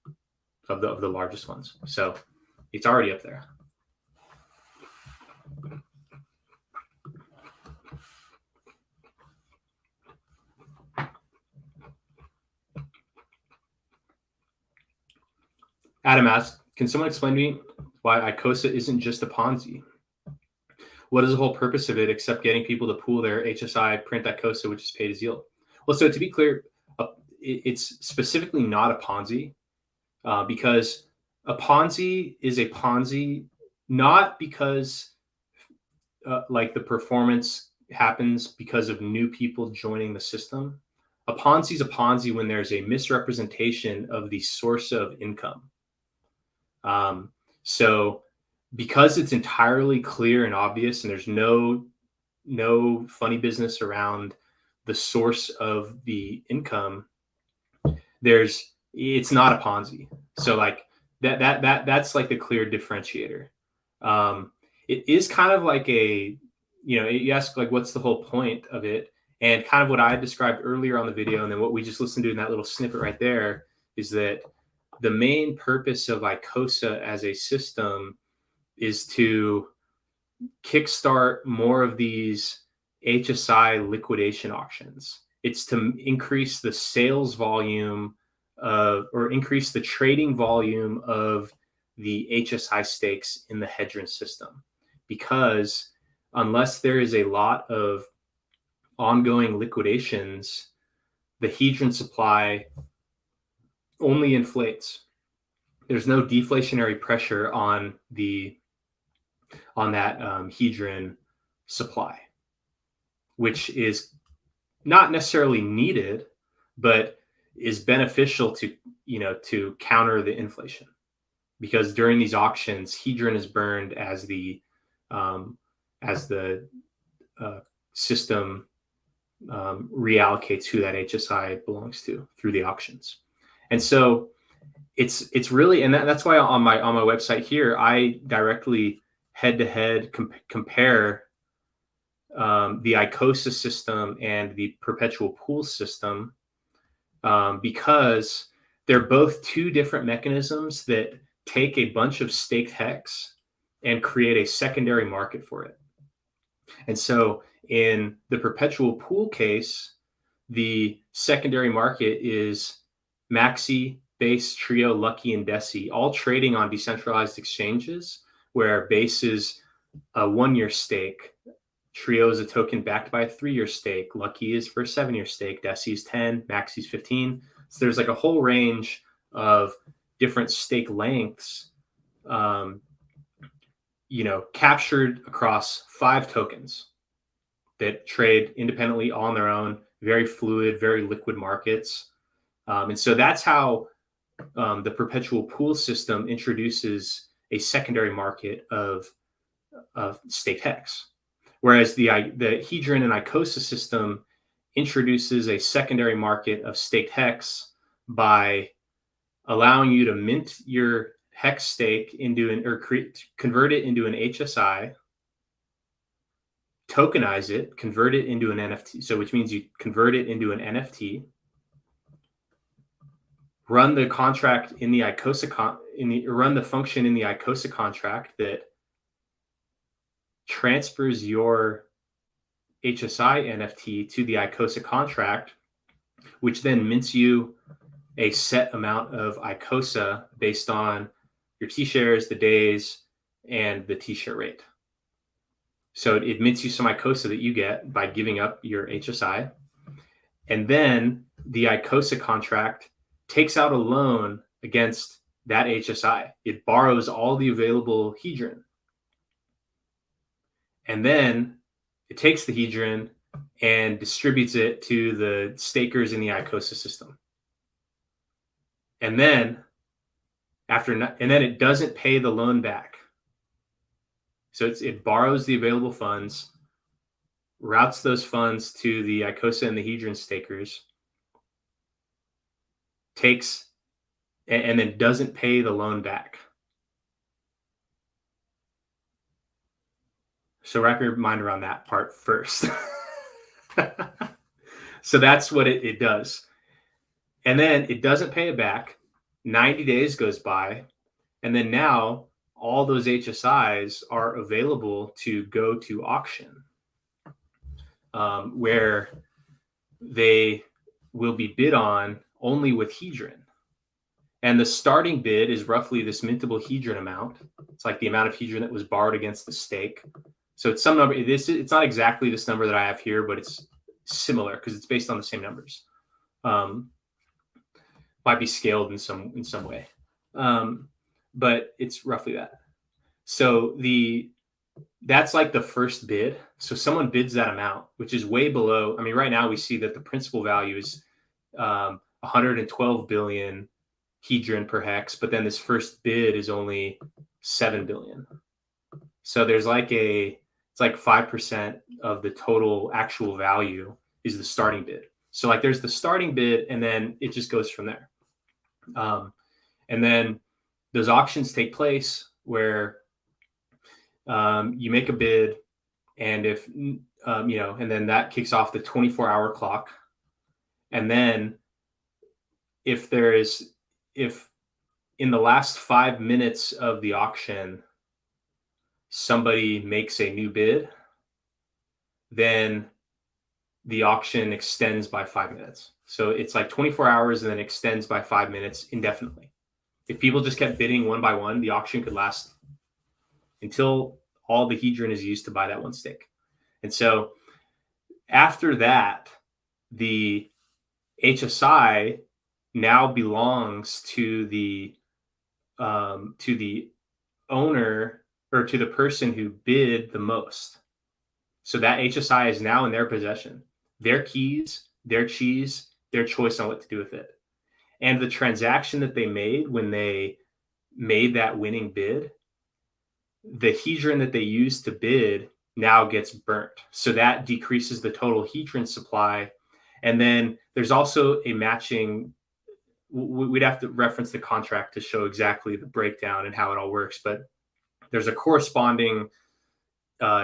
of the largest ones. So it's already up there. Adam asks, can someone explain to me why ICOSA isn't just a Ponzi? What is the whole purpose of it except getting people to pool their HSI, print ICOSA, which is paid as yield? Well, so to be clear, it's specifically not a Ponzi because a Ponzi is a Ponzi not because like the performance happens because of new people joining the system. A Ponzi is a Ponzi when there's a misrepresentation of the source of income. So because it's entirely clear and obvious and there's no funny business around the source of the income, it's not a Ponzi. So like that's like the clear differentiator. It is kind of like you ask like what's the whole point of it, and kind of what I described earlier on the video, and then what we just listened to in that little snippet right there is that the main purpose of ICOSA as a system is to kickstart more of these HSI liquidation auctions. It's to increase the sales volume or increase the trading volume of the HSI stakes in the hedron system. Because unless there is a lot of ongoing liquidations, the hedron supply only inflates. There's no deflationary pressure on that hedron supply, which is not necessarily needed, but is beneficial to counter the inflation, because during these auctions, hedron is burned as the system reallocates who that HSI belongs to through the auctions. And so it's really, and that's why on my website here, I directly head-to-head compare the ICOSA system and the perpetual pool system, because they're both two different mechanisms that take a bunch of staked hex and create a secondary market for it. And so in the perpetual pool case, the secondary market is Maxi, Base, Trio, Lucky, and Deci, all trading on decentralized exchanges where Base is a 1-year stake, Trio is a token backed by a 3-year stake, Lucky is for a 7-year stake, Deci is 10, Maxi is 15. So there's like a whole range of different stake lengths, captured across 5 tokens. that trade independently on their own, very fluid, very liquid markets. And so that's how the perpetual pool system introduces a secondary market of staked hex, whereas the Hedron and Icosa system introduces a secondary market of staked hex by allowing you to mint your hex stake into convert it into an HSI, tokenize it, convert it into an NFT. So which means you convert it into an NFT, run the contract in the Icosa run the function in the Icosa contract that transfers your HSI NFT to the Icosa contract, which then mints you a set amount of Icosa based on your T-shares, the days, and the T-share rate. So it mints you some Icosa that you get by giving up your HSI. And then the Icosa contract takes out a loan against that HSI. It borrows all the available Hedron. And then it takes the Hedron and distributes it to the stakers in the Icosa system. And then it doesn't pay the loan back. So it borrows the available funds, routes those funds to the Icosa and the Hedron stakers, and then doesn't pay the loan back. So wrap your mind around that part first. So that's what it does. And then it doesn't pay it back. 90 days goes by. And then now all those HSIs are available to go to auction, where they will be bid on only with Hedron. And the starting bid is roughly this mintable Hedron amount. It's like the amount of Hedron that was borrowed against the stake. So it's some number. It's not exactly this number that I have here, but it's similar because it's based on the same numbers. Might be scaled in some way, but it's roughly that. So that's like the first bid. So someone bids that amount, which is way below. I mean, right now we see that the principal value is 112 billion Hedron per hex, but then this first bid is only 7 billion. So there's it's like 5% of the total actual value is the starting bid. So like there's the starting bid, and then it just goes from there. And then those auctions take place where you make a bid, and if and then that kicks off the 24-hour clock. And then if in the last 5 minutes of the auction somebody makes a new bid, then the auction extends by 5 minutes. So it's like 24 hours and then extends by 5 minutes indefinitely. If people just kept bidding one by one, the auction could last until all the Hedron is used to buy that one stake. And so after that, the HSI now belongs to the owner, or to the person who bid the most. So that HSI is now in their possession. Their keys, their cheese, their choice on what to do with it. And the transaction that they made when they made that winning bid, the Hedron that they used to bid now gets burnt. So that decreases the total Hedron supply. And then there's also a matching. We'd have to reference the contract to show exactly the breakdown and how it all works. But there's a corresponding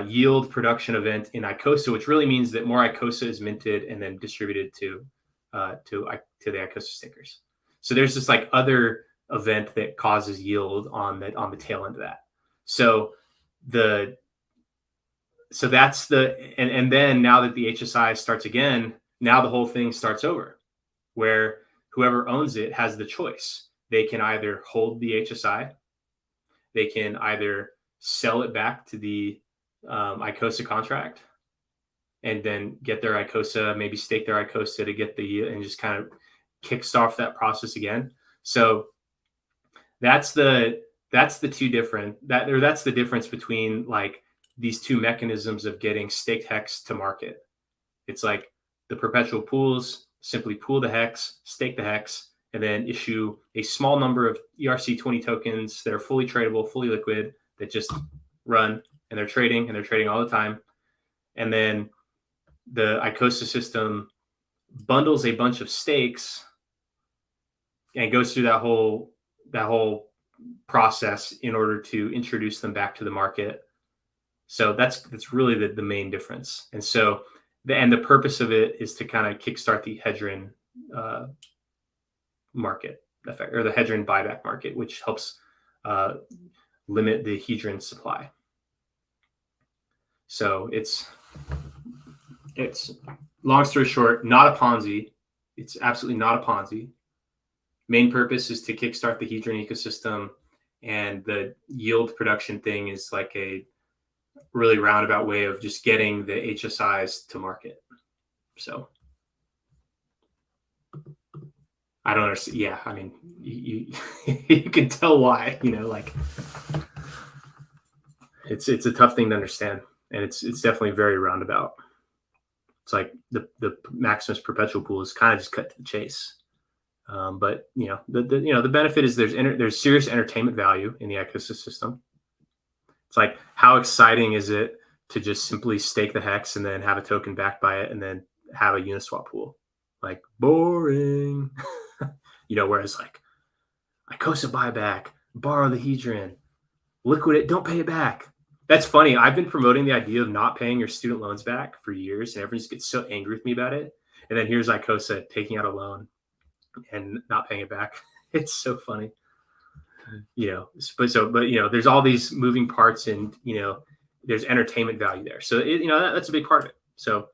yield production event in Icosa, which really means that more Icosa is minted and then distributed to the Icosa stakers. So there's this like other event that causes yield on the tail end of that. So that's and then now that the HSI starts again, now the whole thing starts over, where whoever owns it has the choice. They can either hold the HSI, they can either sell it back to the Icosa contract and then get their Icosa, maybe stake their Icosa to get the yield and just kind of kickstart that process again. So that's the difference between like these two mechanisms of getting staked hex to market. It's like the perpetual pools simply pool the hex, stake the hex, and then issue a small number of ERC20 tokens that are fully tradable, fully liquid, that just run, and they're trading all the time. And then the ICOSA system bundles a bunch of stakes and goes through that whole process in order to introduce them back to the market. So that's really the main difference. And so the purpose of it is to kind of kickstart the hedgerin market effect, or the hedgerin buyback market, which helps limit the hedgerin supply. So it's long story short, not a Ponzi. It's absolutely not a Ponzi. Main purpose is to kickstart the hedgerin ecosystem, and the yield production thing is like a really roundabout way of just getting the HSIs to market. So I don't understand. Yeah, I mean, you you can tell why. Like it's a tough thing to understand, and it's definitely very roundabout. It's like the Maximus perpetual pool is kind of just cut to the chase. But the benefit is there's serious entertainment value in the ecosystem. It's like, how exciting is it to just simply stake the hex and then have a token backed by it and then have a Uniswap pool? Like, boring. Whereas like ICOSA buyback, borrow the hedgerin, liquidate, don't pay it back. That's funny. I've been promoting the idea of not paying your student loans back for years, and everyone just gets so angry with me about it. And then here's ICOSA taking out a loan and not paying it back. It's so funny. But there's all these moving parts, and there's entertainment value there. So that's a big part of it. So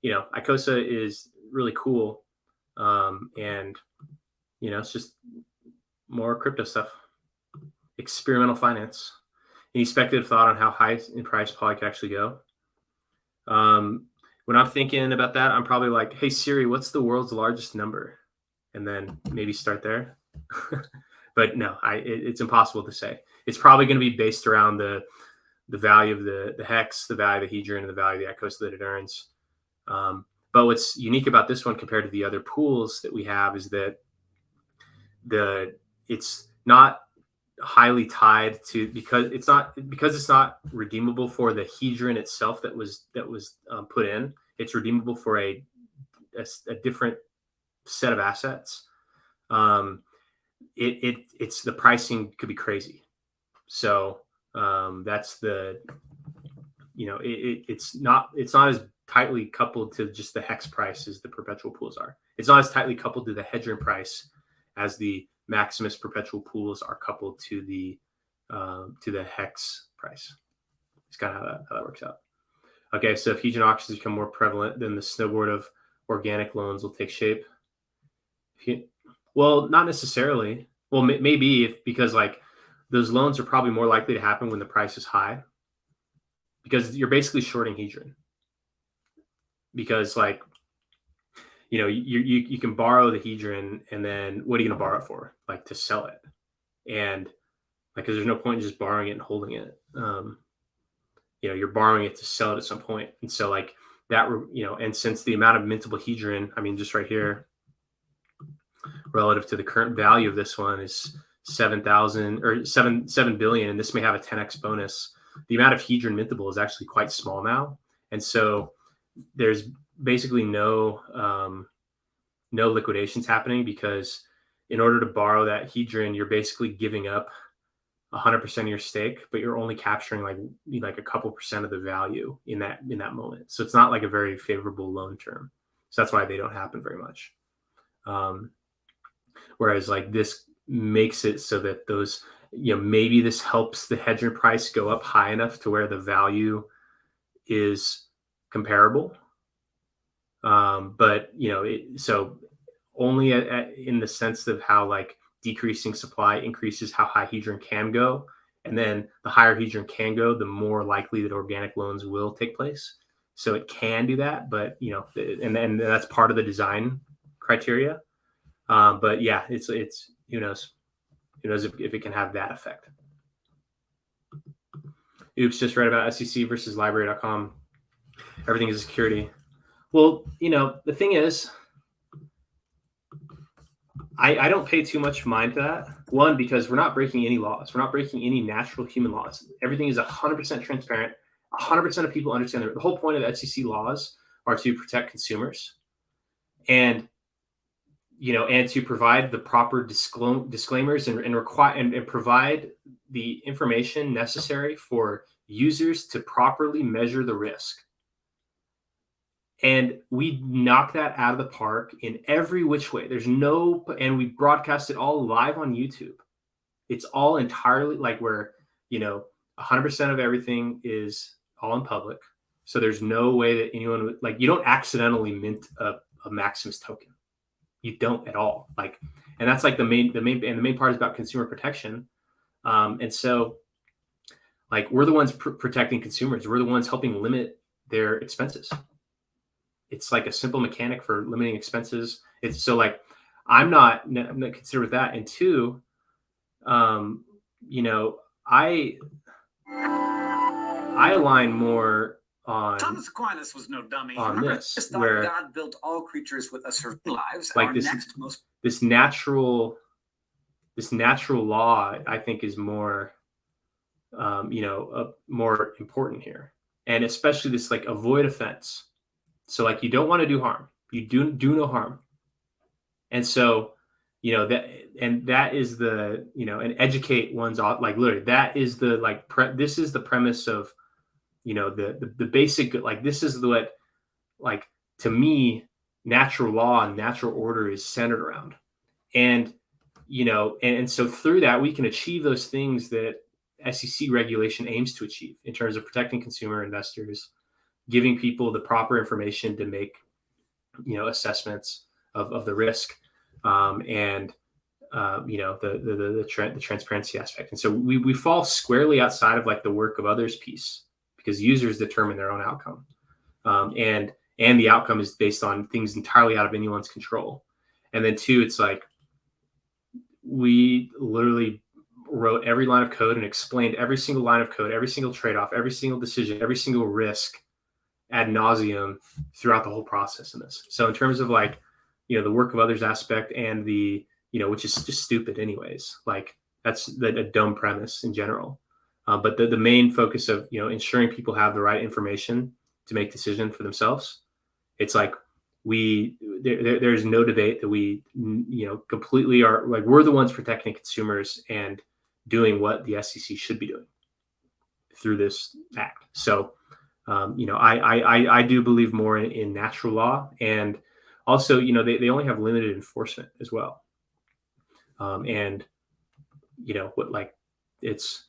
ICOSA is really cool, and it's just more crypto stuff, experimental finance. Any speculative thought on how high in price Poly could actually go? When I'm thinking about that, I'm probably like, hey Siri, what's the world's largest number? And then maybe start there. But no, it's impossible to say. It's probably going to be based around the value of the hex, the value of the hedgerin, and the value of the ICOSA that it earns. But what's unique about this one compared to the other pools that we have is that it's not highly tied to, because it's not redeemable for the hedgerin itself that was put in. It's redeemable for a different set of assets. It's the pricing could be crazy. So that's it's not as tightly coupled to just the hex price as the perpetual pools are. It's not as tightly coupled to the hedgerin price as the Maximus perpetual pools are coupled to the hex price. It's kind of how that works out. Okay, so if hedgerin auctions become more prevalent, then the snowboard of organic loans will take shape. Well, not necessarily. Well, maybe because like those loans are probably more likely to happen when the price is high, because you're basically shorting hedgerin. Because like, you can borrow the hedgerin, and then what are you going to borrow it for? Like to sell it. And like, because there's no point in just borrowing it and holding it. You're borrowing it to sell it at some point. And so like that, and since the amount of mintable hedgerin, I mean, just right here, relative to the current value of this one is 7,000 or 7 billion, and this may have a 10x bonus. The amount of hedgerin mintable is actually quite small now, and so there's basically no liquidations happening, because in order to borrow that hedgerin, you're basically giving up 100% of your stake, but you're only capturing like a couple percent of the value in that moment. So it's not like a very favorable loan term. So that's why they don't happen very much. Whereas like this makes it so that those, maybe this helps the hedgerin price go up high enough to where the value is comparable. But so only in the sense of how like decreasing supply increases how high hedgerin can go, and then the higher hedgerin can go, the more likely that organic loans will take place. So it can do that, but and that's part of the design criteria. But yeah, it's who knows if it can have that effect. Oops, just read about SEC versus library.com. Everything is security. Well, the thing is, I don't pay too much mind to that. One, because we're not breaking any laws. We're not breaking any natural human laws. Everything is 100% transparent. 100% of people understand that the whole point of SEC laws are to protect consumers and to provide the proper disclaimers and provide the information necessary for users to properly measure the risk. And we knock that out of the park in every which way. And we broadcast it all live on YouTube. It's all entirely like where, 100% of everything is all in public. So there's no way that anyone would, like, you don't accidentally mint a Maximus token. You don't at all. Like, and that's like the main part is about consumer protection. And so like, we're the ones protecting consumers. We're the ones helping limit their expenses. It's like a simple mechanic for limiting expenses. It's so like, I'm not considered with that. And two, I align more on Thomas Aquinas was no dummy. on Remember, this, just thought where God built all creatures with us for lives. like Our next most this natural law, I think, is more more important here, and especially this like avoid offense. So like, you don't want to do harm. You do no harm. And so, that is the, and educate one's, like, literally, that is the, like, this is the premise of, the basic, like, this is what, like, to me, natural law and natural order is centered around. And, and so through that, we can achieve those things that SEC regulation aims to achieve in terms of protecting consumer investors, giving people the proper information to make, assessments of the risk, and the transparency aspect. And so we fall squarely outside of like the work of others piece, because users determine their own outcome, and the outcome is based on things entirely out of anyone's control. And then two, it's like, we literally wrote every line of code and explained every single line of code, every single trade-off, every single decision, every single risk ad nauseum throughout the whole process in this. So in terms of like, the work of others aspect and the, which is just stupid anyways, like that's a dumb premise in general. But the main focus of, ensuring people have the right information to make decisions for themselves. It's like there's no debate that we, completely are like, we're the ones protecting consumers and doing what the SEC should be doing through this act. So, I do believe more in natural law, and also, they only have limited enforcement as well. And what, like, it's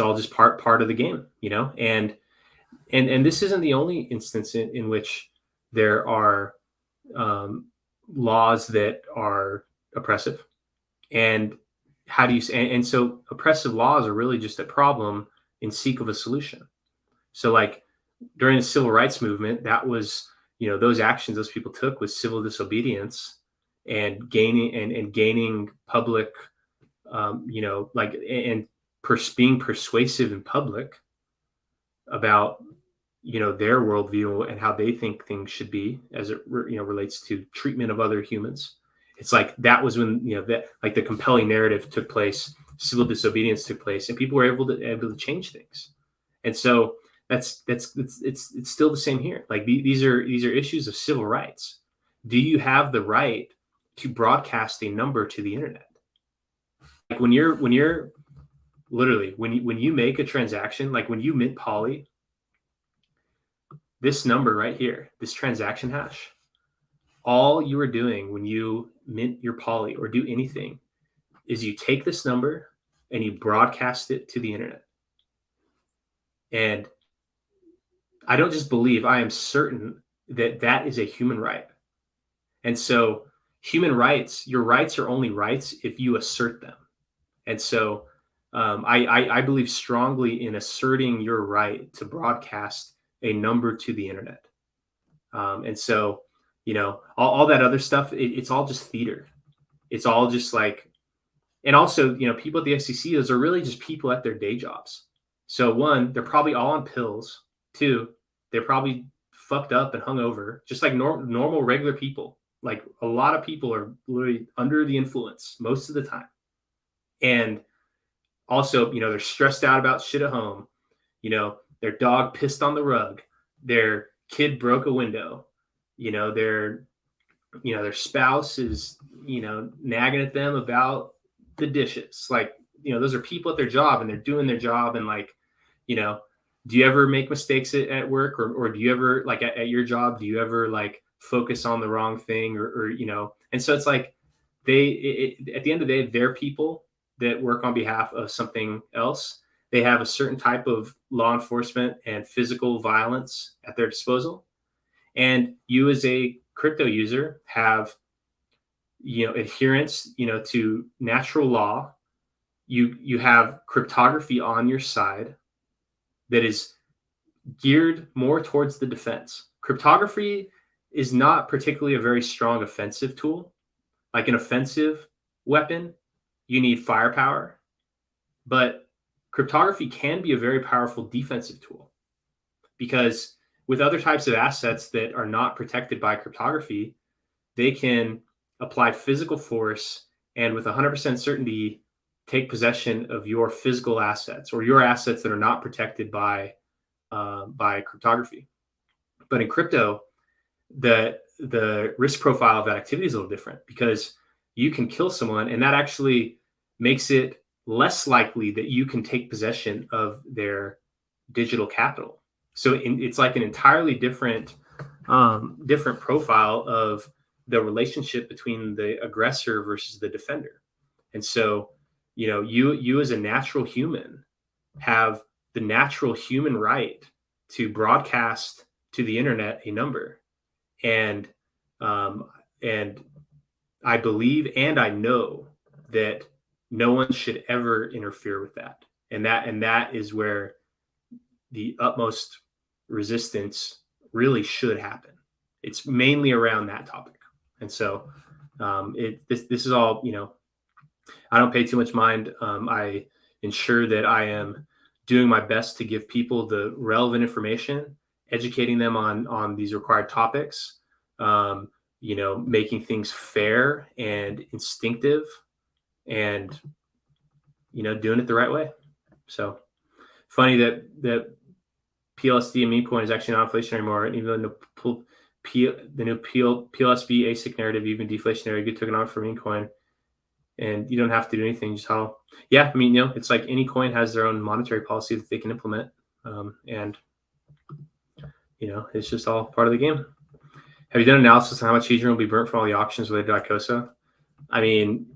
all just part of the game, and this isn't the only instance in which there are laws that are oppressive. And how do you and so oppressive laws are really just a problem in seek of a solution. So like, during the civil rights movement, that was, those actions those people took was civil disobedience and gaining public, being persuasive in public about, their worldview and how they think things should be as it, relates to treatment of other humans. It's like, that was when, that like the compelling narrative took place, civil disobedience took place, and people were able to change things. And so it's still the same here. Like, these are issues of civil rights. Do you have the right to broadcast a number to the internet? Like, when you're literally, when you make a transaction, like when you mint poly, this number right here, this transaction hash, all you are doing when you mint your poly or do anything is you take this number and you broadcast it to the internet. And I don't just believe, I am certain that is a human right. And so human rights, your rights are only rights if you assert them. And so I believe strongly in asserting your right to broadcast a number to the internet. And so, all that other stuff, it's all just theater. It's all just like, and also, people at the SEC, those are really just people at their day jobs. So one, they're probably all on pills. Two, they're probably fucked up and hungover, just like normal regular people. Like a lot of people are literally under the influence most of the time. And also, they're stressed out about shit at home. Their dog pissed on the rug. Their kid broke a window. Their spouse is, nagging at them about the dishes. Like, those are people at their job and they're doing their job. And like, do you ever make mistakes at work or do you ever like at your job, do you ever like focus on the wrong thing or and so it's like at the end of the day, they're people that work on behalf of something else. They have a certain type of law enforcement and physical violence at their disposal. And you as a crypto user have, adherence, to natural law. You have cryptography on your side that is geared more towards the defense. Cryptography is not particularly a very strong offensive tool. Like an offensive weapon, you need firepower, but cryptography can be a very powerful defensive tool because with other types of assets that are not protected by cryptography, they can apply physical force and with 100% certainty take possession of your physical assets or your assets that are not protected by cryptography. But in crypto, the risk profile of that activity is a little different because you can kill someone and that actually makes it less likely that you can take possession of their digital capital. So it's like an entirely different profile of the relationship between the aggressor versus the defender. And so, you as a natural human have the natural human right to broadcast to the internet a number. And I believe and I know that no one should ever interfere with that. And that is where the utmost resistance really should happen. It's mainly around that topic. And so this is all, I don't pay too much mind. I ensure that I am doing my best to give people the relevant information, educating them on these required topics, making things fair and instinctive and, doing it the right way. So funny that PLSD and meme coin is actually not inflationary anymore. And even though the new PLSB ASIC narrative, even deflationary, good tokenomics for meme coin. And you don't have to do anything. Just it's like any coin has their own monetary policy that they can implement. And it's just all part of the game. Have you done analysis on how much Hedron will be burnt from all the auctions related to ICOSA? I mean,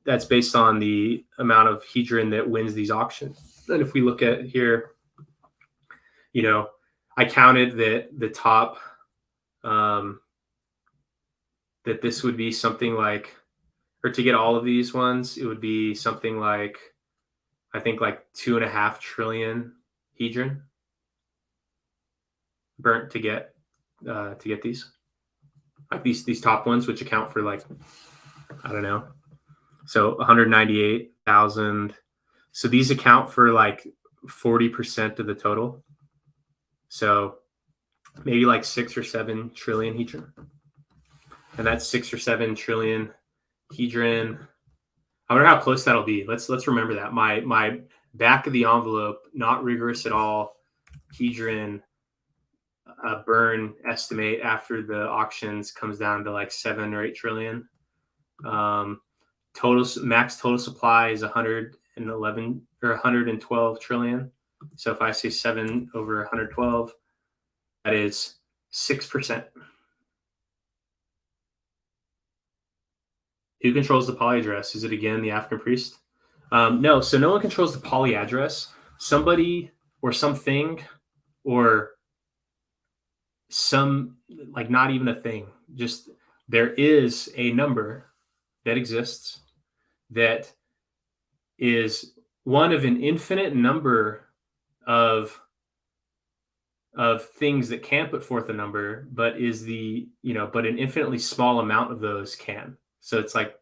that's based on the amount of Hedron that wins these auctions. And if we look at here, I counted that the top, that this would be something like, or to get all of these ones, it would be something like, I think like 2.5 trillion Hedron burnt to get these, like these top ones, which account for like, I don't know. So 198,000. So these account for like 40% of the total. So maybe like 6 or 7 trillion Hedron. And that's 6 or 7 trillion Hedron. I wonder how close that'll be. Let's remember that. My back of the envelope, not rigorous at all, Hedron burn estimate after the auctions comes down to like 7 or 8 trillion. Max total supply is 111 or 112 trillion. So if I say 7 over 112, that is 6%. Who controls the poly address? Is it again the African priest? No, so no one controls the poly address. Somebody or something or some, like not even a thing. Just there is a number that exists that is one of an infinite number of things that can put forth a number, but is but an infinitely small amount of those can. So it's like,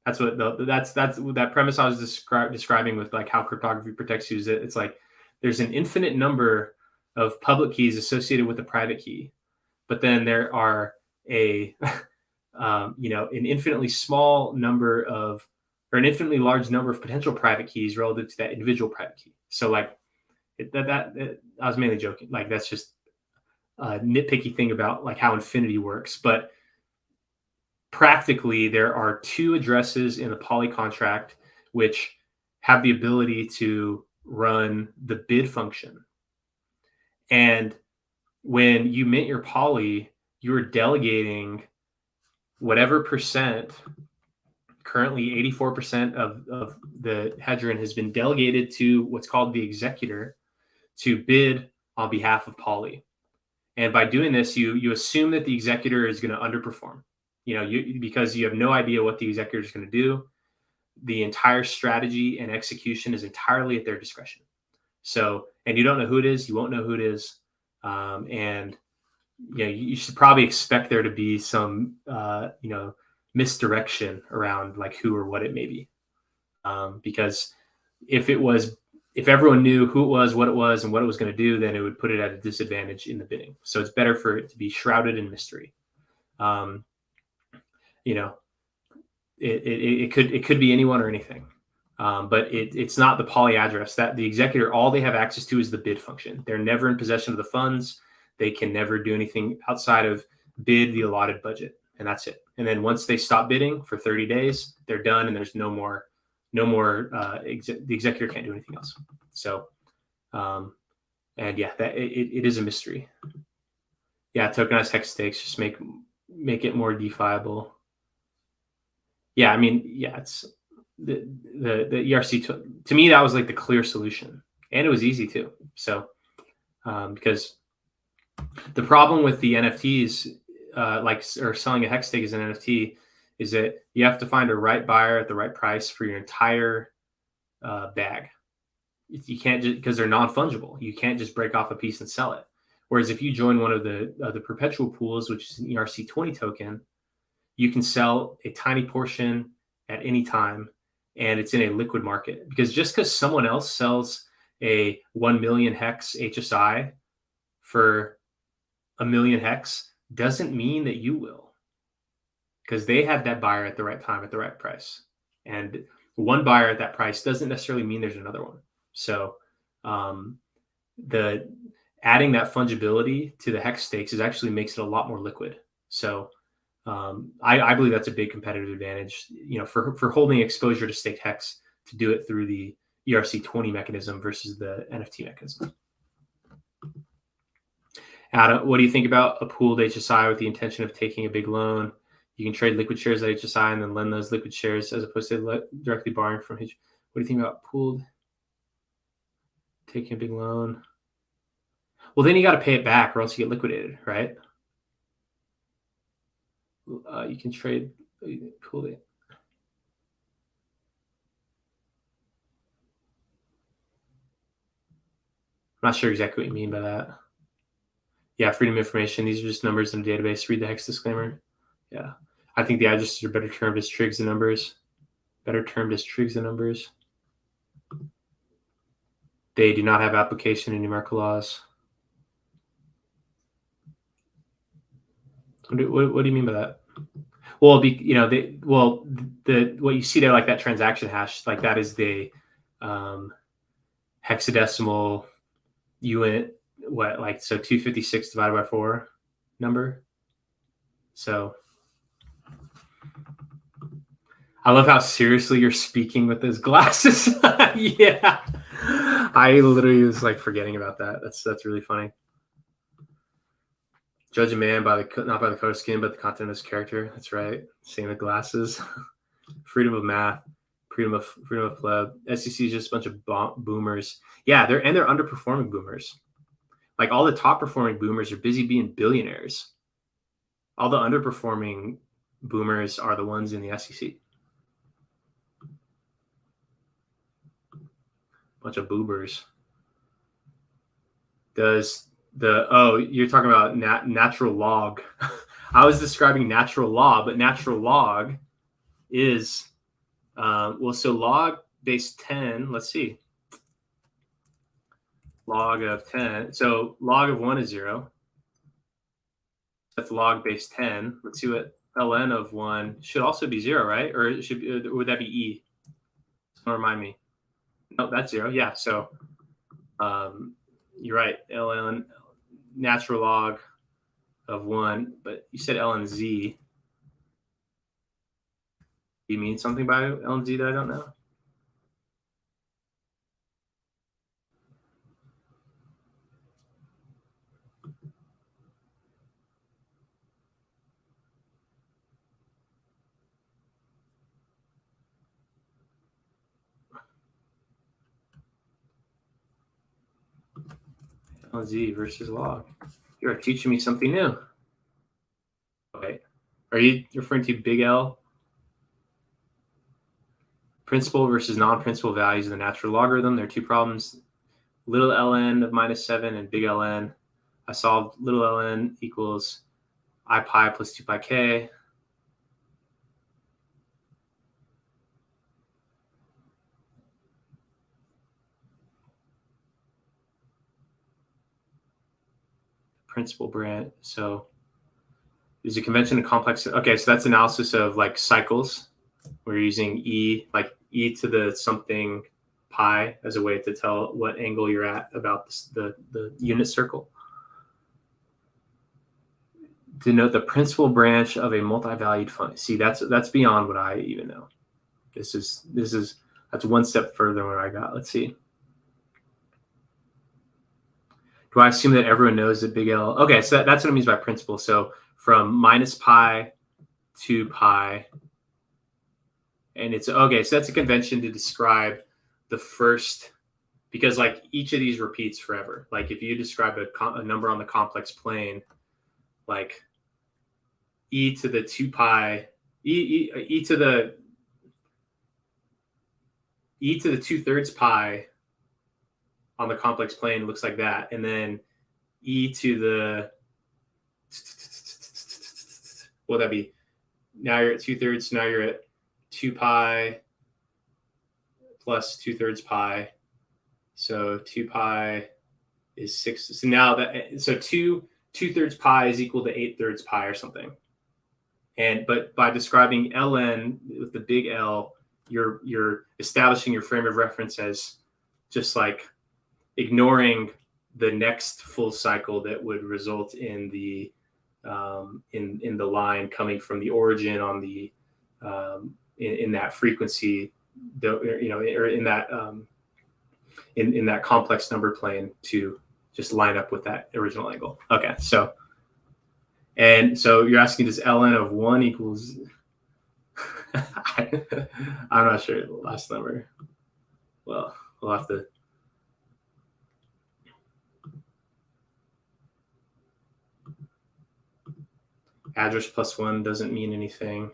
That's what that's that premise I was describing with like how cryptography protects you. Is that it's like there's an infinite number of public keys associated with a private key, but then there are an infinitely small number of, or an infinitely large number of potential private keys relative to that individual private key. So like I was mainly joking. Like that's just a nitpicky thing about like how infinity works, but practically there are two addresses in the poly contract which have the ability to run the bid function. And when you mint your poly, you're delegating whatever percent, currently 84% of the hedgeron has been delegated to what's called the executor to bid on behalf of poly. And by doing this, you assume that the executor is going to underperform. Because you have no idea what the executor is going to do. The entire strategy and execution is entirely at their discretion. So, and you don't know who it is, you won't know who it is. And you should probably expect there to be some, misdirection around like who or what it may be. Because if everyone knew who it was, what it was, and what it was going to do, then it would put it at a disadvantage in the bidding. So it's better for it to be shrouded in mystery. It could be anyone or anything, but it's not the poly address. That the executor, all they have access to is the bid function. They're never in possession of the funds. They can never do anything outside of bid the allotted budget, and that's it. And then once they stop bidding for 30 days, they're done, and there's no more. The executor can't do anything else. So, and yeah, that it is a mystery. Yeah, tokenized hex stakes just make it more DeFiable. Yeah, I mean, yeah, it's the ERC to me that was like the clear solution, and it was easy too. So, because the problem with the NFTs, or selling a hex stake as an NFT, is that you have to find a right buyer at the right price for your entire bag. You can't just, because they're non-fungible. You can't just break off a piece and sell it. Whereas if you join one of the perpetual pools, which is an ERC20 token, you can sell a tiny portion at any time, and it's in a liquid market. Because just because someone else sells a 1 million hex HSI for 1 million hex doesn't mean that you will, because they had that buyer at the right time at the right price. And one buyer at that price doesn't necessarily mean there's another one. So the adding that fungibility to the hex stakes actually makes it a lot more liquid. So I believe that's a big competitive advantage, for holding exposure to staked hex, to do it through the ERC20 mechanism versus the NFT mechanism. Adam, what do you think about a pooled HSI with the intention of taking a big loan? You can trade liquid shares at HSI and then lend those liquid shares as opposed to directly borrowing from H. What do you think about pooled taking a big loan? Well, then you got to pay it back or else you get liquidated, right? You can trade pooled it. I'm not sure exactly what you mean by that. Yeah, freedom of information. These are just numbers in a database. Read the hex disclaimer. Yeah. I think the addresses are better termed as trigs and numbers. Better termed as trigs and numbers. They do not have application in numerical laws. What do you mean by that? Well, what you see there, like that transaction hash, like that is the hexadecimal unit. So 256 divided by 4 number. So I love how seriously you're speaking with those glasses. Yeah, I literally was like forgetting about that. That's really funny. Judge a man not by the color of skin, but the content of his character. That's right. Same with glasses. Freedom of math, freedom of pleb. SEC is just a bunch of boomers. Yeah, they're underperforming boomers. Like all the top performing boomers are busy being billionaires. All the underperforming boomers are the ones in the SEC. Bunch of boobers. You're talking about natural log. I was describing natural law, but natural log is Well, so log base 10, let's see. Log of 10. So log of 1 is 0. That's log base 10. Let's see what ln of 1 should also be 0, right? Or it should be, would that be e? Someone remind me. No, that's 0. Yeah, so you're right. ln natural log of 1, but you said ln z. Do you mean something by ln z that I don't know? ln z versus log. You are teaching me something new. Okay. Are you referring to big L? Principal versus non-principal values of the natural logarithm. There are two problems. Little ln of -7 and big ln. I solved little ln equals I pi plus 2 pi k. Principal branch. So there's a convention of complex. Okay, so that's analysis of like cycles. We're using e, like e to the something pi as a way to tell what angle you're at about the unit circle. Denote the principal branch of a multi-valued function. See, that's beyond what I even know. That's one step further than what I got. Let's see. Do I assume that everyone knows that big L? Okay, so that's what it means by principal. So from minus pi to pi, and it's okay. So that's a convention to describe the first, because like each of these repeats forever. Like if you describe a number on the complex plane, like e to the 2 pi, e to the 2/3 pi on the complex plane looks like that, and then e to the, what would that be? Now you're at 2/3. Now you're at 2 pi plus 2/3 pi. So 2 pi is 6. So now that, so 2/3 pi is equal to 8/3 pi or something. But by describing ln with the big L, you're establishing your frame of reference as just like ignoring the next full cycle that would result in the in the line coming from the origin on the in that frequency, or in that in that complex number plane to just line up with that original angle. Okay, so you're asking, does ln of 1 equals I'm not sure the last number. Well, we'll have to. Address plus 1 doesn't mean anything.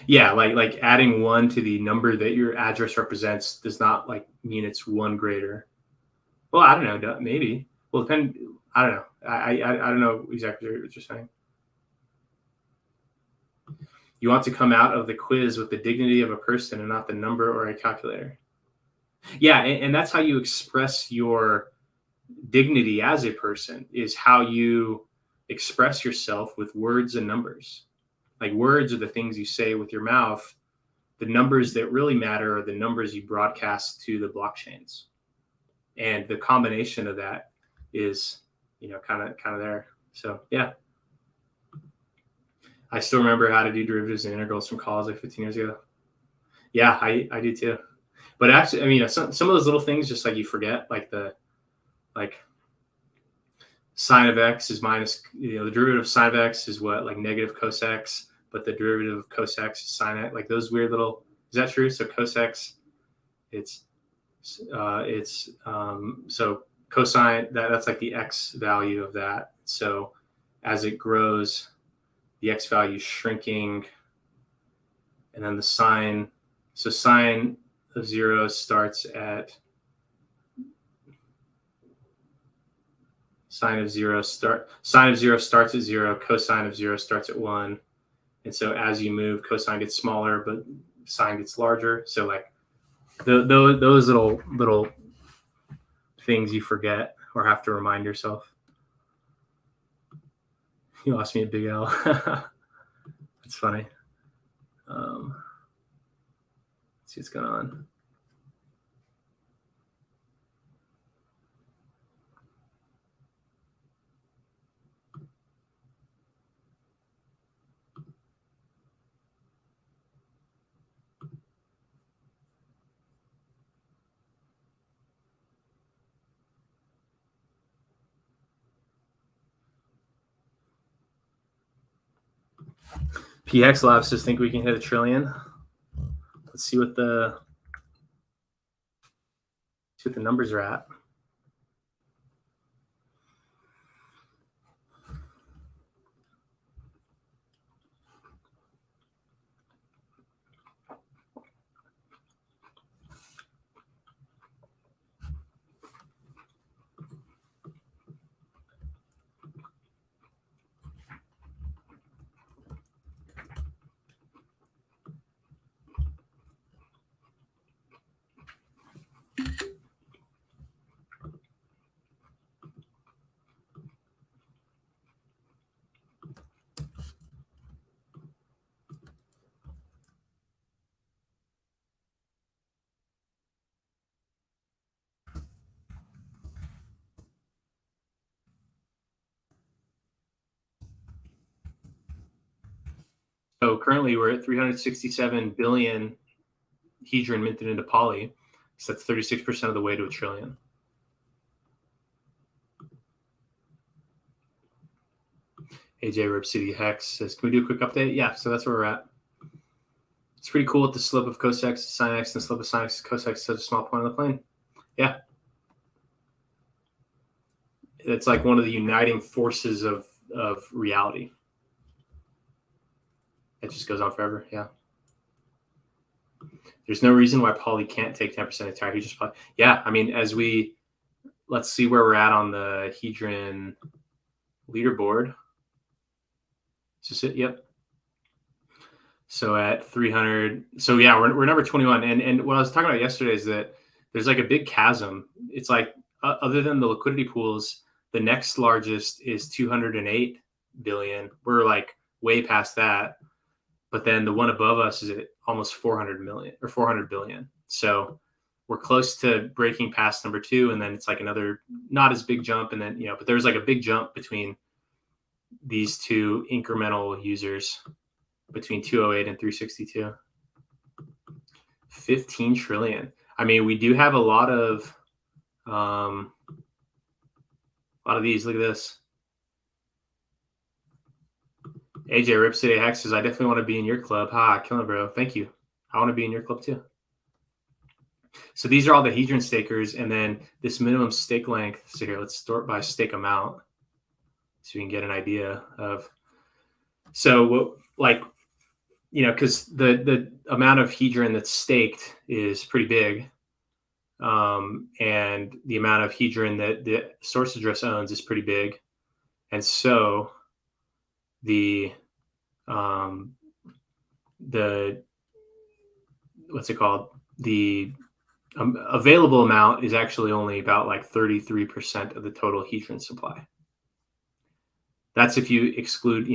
Yeah, like adding 1 to the number that your address represents does not like mean it's 1 greater. Well, I don't know, maybe. Well, depend. I don't know. I don't know exactly what you're saying. You want to come out of the quiz with the dignity of a person and not the number or a calculator. Yeah, and that's how you express your dignity as a person, is how you express yourself with words and numbers. Like words are the things you say with your mouth. The numbers that really matter are the numbers you broadcast to the blockchains. And the combination of that is, kind of there. So yeah. I still remember how to do derivatives and integrals from college like 15 years ago. Yeah, I do too. But actually, I mean, some of those little things just like you forget, like sine of x is minus, the derivative of sine of x is what, like negative cos x, but the derivative of cos x is sine x, like those weird little, is that true? So cos x, so cosine, that's like the x value of that. So as it grows, the x value is shrinking, and then the sine, so sine of 0 starts at, sine of 0 starts at 0, cosine of 0 starts at 1, And so as you move, cosine gets smaller, but sine gets larger. So like those little things you forget or have to remind yourself. You lost me at Big L. That's funny. Let's see what's going on. PX Labs just think we can hit $1 trillion. Let's see what the numbers are at. So currently we're at 367 billion hedron minted into poly. So that's 36% of the way to $1 trillion. AJ Rip City Hex says, can we do a quick update? Yeah, so that's where we're at. It's pretty cool with the slope of cos x, sine x, and the slope of sine x, cos x is such a small point on the plane. Yeah. It's like one of the uniting forces of reality. It just goes on forever. Yeah. There's no reason why poly can't take 10% entire hedron supply. Yeah, I mean, let's see where we're at on the hedron leaderboard. Is this it? Yep. So at 300, so yeah, we're number 21. And what I was talking about yesterday is that there's like a big chasm. It's like other than the liquidity pools, the next largest is 208 billion. We're like way past that. But then the one above us is at almost 400 million or 400 billion. So we're close to breaking past number 2. And then it's like another not as big jump. And then, but there's like a big jump between these two incremental users between 208 and 362. 15 trillion. I mean, we do have a lot of these. Look at this. AJ Rip City Hex says, I definitely want to be in your club. Ha, killing bro. Thank you. I want to be in your club too. So these are all the hedron stakers, and then this minimum stake length. So here, let's sort by stake amount, so you can get an idea of. So what, like, because the amount of hedron that's staked is pretty big, and the amount of hedron that the source address owns is pretty big, and so the what's it called? The available amount is actually only about like 33% of the total hedron supply. That's if you exclude,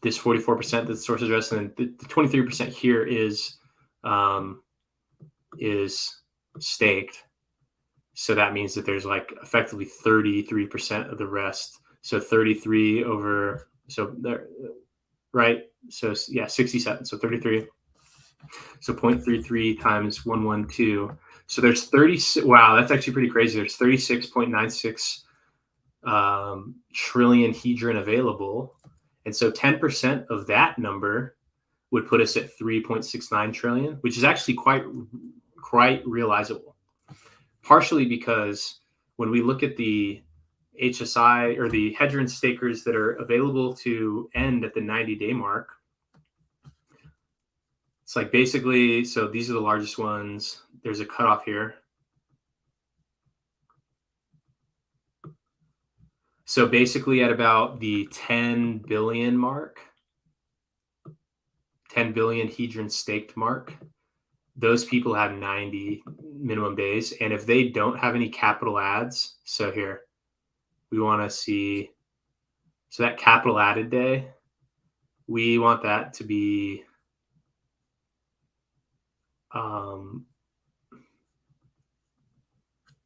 this 44% that's source address, and then the 23% here is staked. So that means that there's like effectively 33% of the rest. So 33 over, so there, right? So yeah, 67. So 33. So 0.33 times 112. So there's 30. Wow, that's actually pretty crazy. There's 36.96 trillion hedron available. And so 10% of that number would put us at 3.69 trillion, which is actually quite realizable. Partially because when we look at the HSI or the hedron stakers that are available to end at the 90-day mark, it's like basically, so these are the largest ones. There's a cutoff here. So basically at about the 10 billion mark, 10 billion hedron staked mark, those people have 90 minimum days. And if they don't have any capital adds, so here, we want to see, so that capital added day, we want that to be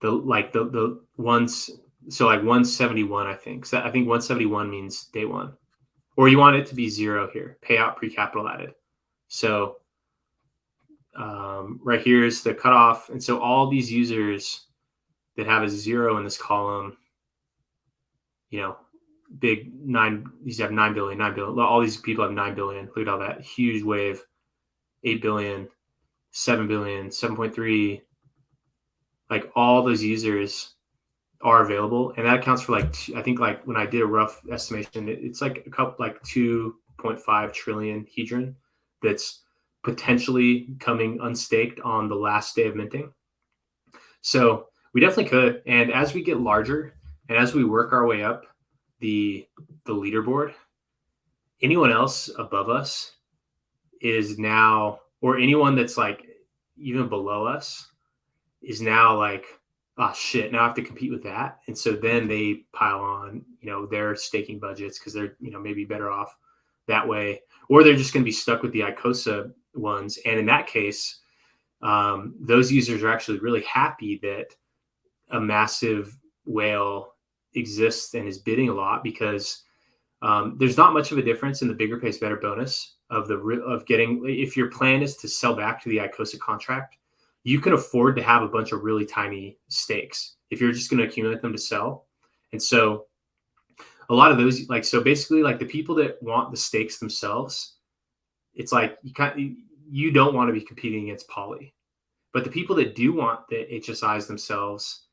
the ones, so like 171, I think. So I think 171 means day one. Or you want it to be 0 here, payout pre-capital added. So right here is the cutoff. And so all these users that have a 0 in this column, big 9, these have 9 billion, 9 billion. All these people have 9 billion. Look at all that huge wave, 8 billion, 7 billion, 7.3. Like all those users are available. And that accounts for I think when I did a rough estimation, it's like a couple, like 2.5 trillion hedron that's potentially coming unstaked on the last day of minting. So we definitely could. And as we get larger and as we work our way up the leaderboard, anyone else above us is now, or anyone that's like even below us is now like, oh shit, now I have to compete with that. And so then they pile on, their staking budgets because they're, maybe better off that way, or they're just going to be stuck with the ICOSA ones. And in that case, those users are actually really happy that a massive whale exists and is bidding a lot, because there's not much of a difference in the bigger pays better bonus of getting, if your plan is to sell back to the ICOSA contract, you can afford to have a bunch of really tiny stakes if you're just going to accumulate them to sell. And so a lot of those, so basically the people that want the stakes themselves, it's like you don't want to be competing against Poly. But the people that do want the HSIs themselves,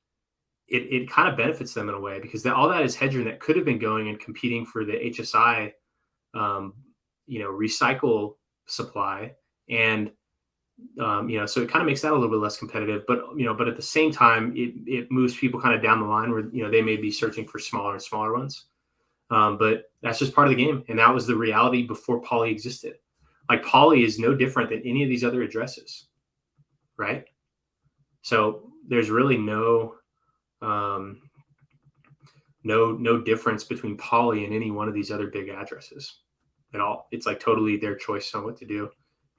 it kind of benefits them in a way, because all that is hedron that could have been going and competing for the HSI, recycle supply. And, so it kind of makes that a little bit less competitive, but at the same time, it moves people kind of down the line where, they may be searching for smaller and smaller ones. But that's just part of the game. And that was the reality before Poly existed. Like Poly is no different than any of these other addresses. Right. So there's really no difference between Poly and any one of these other big addresses at all. It's like totally their choice on what to do.